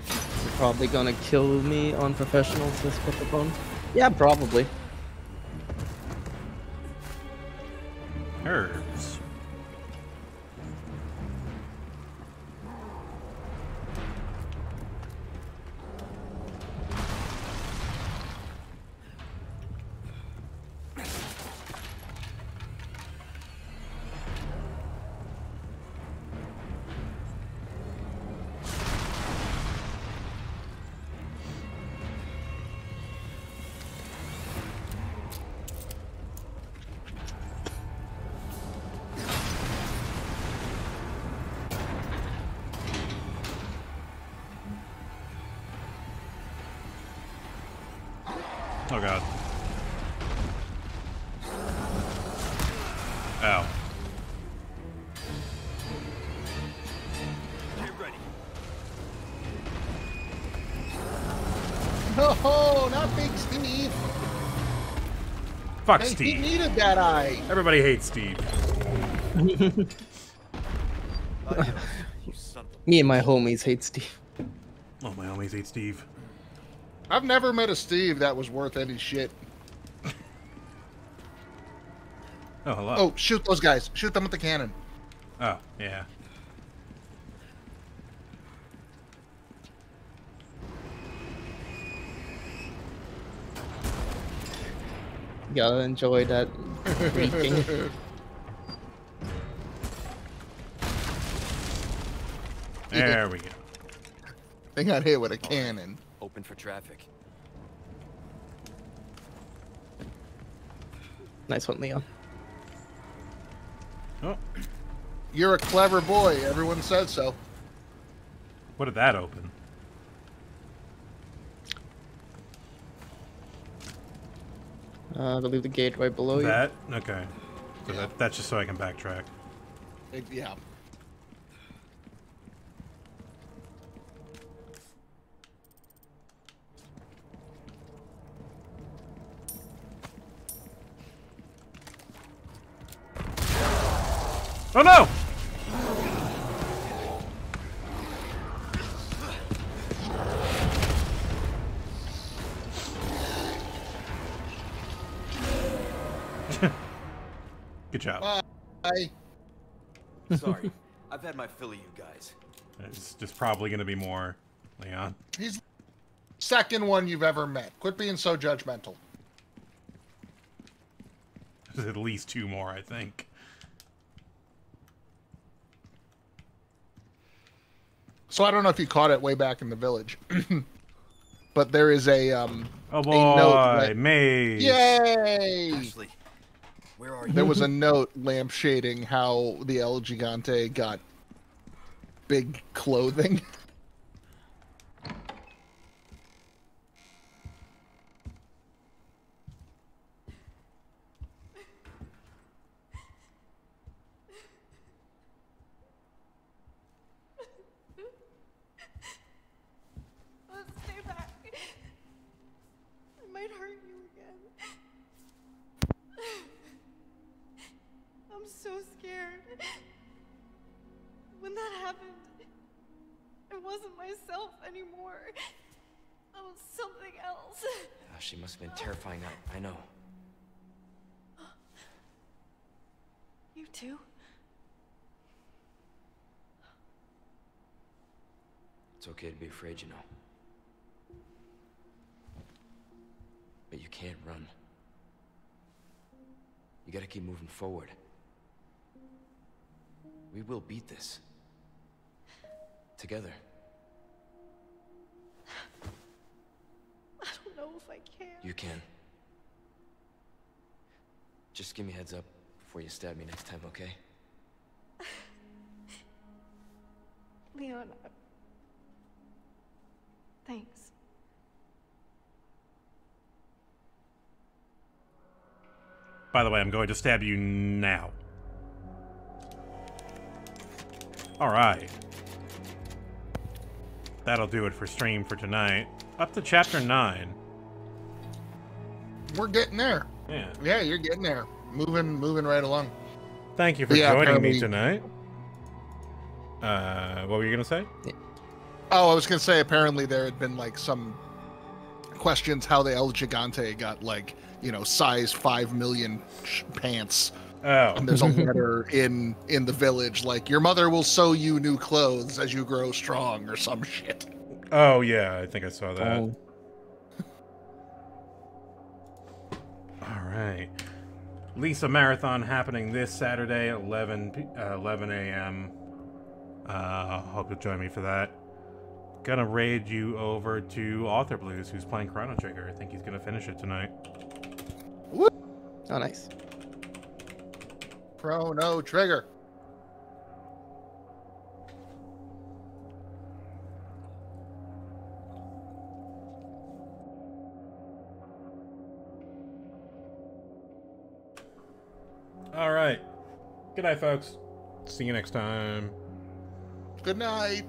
You're probably gonna kill me on professionals this Pokemon. Yeah, probably. Herbs. Oh god. Ow. Get ready. No, not Big Steve. Fuck Hey, Steve. he needed that eye. Everybody hates Steve. Me and my homies hate Steve. Oh, my homies hate Steve. I've never met a Steve that was worth any shit. Oh, hello. Oh, shoot those guys. Shoot them with the cannon. Oh, yeah. Gotta enjoy that reeking. There we go. They got hit with a cannon. Open for traffic. Nice one, Leon. Oh, You're a clever boy. Everyone says so. what did that open? I believe the gate right below you. That? Okay. So that's just so I can backtrack. Yeah. Oh no! Good job. Bye. Sorry, I've had my fill of you guys. It's just probably going to be more, Leon. He's second one you've ever met. Quit being so judgmental. There's at least two more, I think. So I don't know if you caught it way back in the village, but there is a Oh a boy, note Maze! Yay! Ashley, where are you? There was a note lampshading how the El Gigante got big clothing. Let's stay back. It might hurt you again. I'm so scared. When that happened, I wasn't myself anymore. I was something else. Oh, she must have been terrifying. I know. You too? It's okay to be afraid, you know. But you can't run. You gotta keep moving forward. We will beat this. Together. I don't know if I can. You can. Just give me a heads up before you stab me next time, okay? Leon, thanks. By the way, I'm going to stab you now. Alright. That'll do it for stream for tonight. Up to chapter 9. We're getting there. Yeah. Yeah, you're getting there. Moving right along. Thank you for joining me tonight. What were you going to say? Oh, I was going to say, apparently there had been, like, some questions how the El Gigante got, like, you know, size 5 million pants. Oh. And there's a letter in the village, like, your mother will sew you new clothes as you grow strong, or some shit. Oh, yeah, I think I saw that. Oh. Alright. Lisa Marathon happening this Saturday at 11 a.m. Hope you'll join me for that. Gonna raid you over to Author Blues, who's playing Chrono Trigger. I think he's gonna finish it tonight. Woo! Oh, nice. Chrono Trigger. Alright. Good night, folks. See you next time. Good night.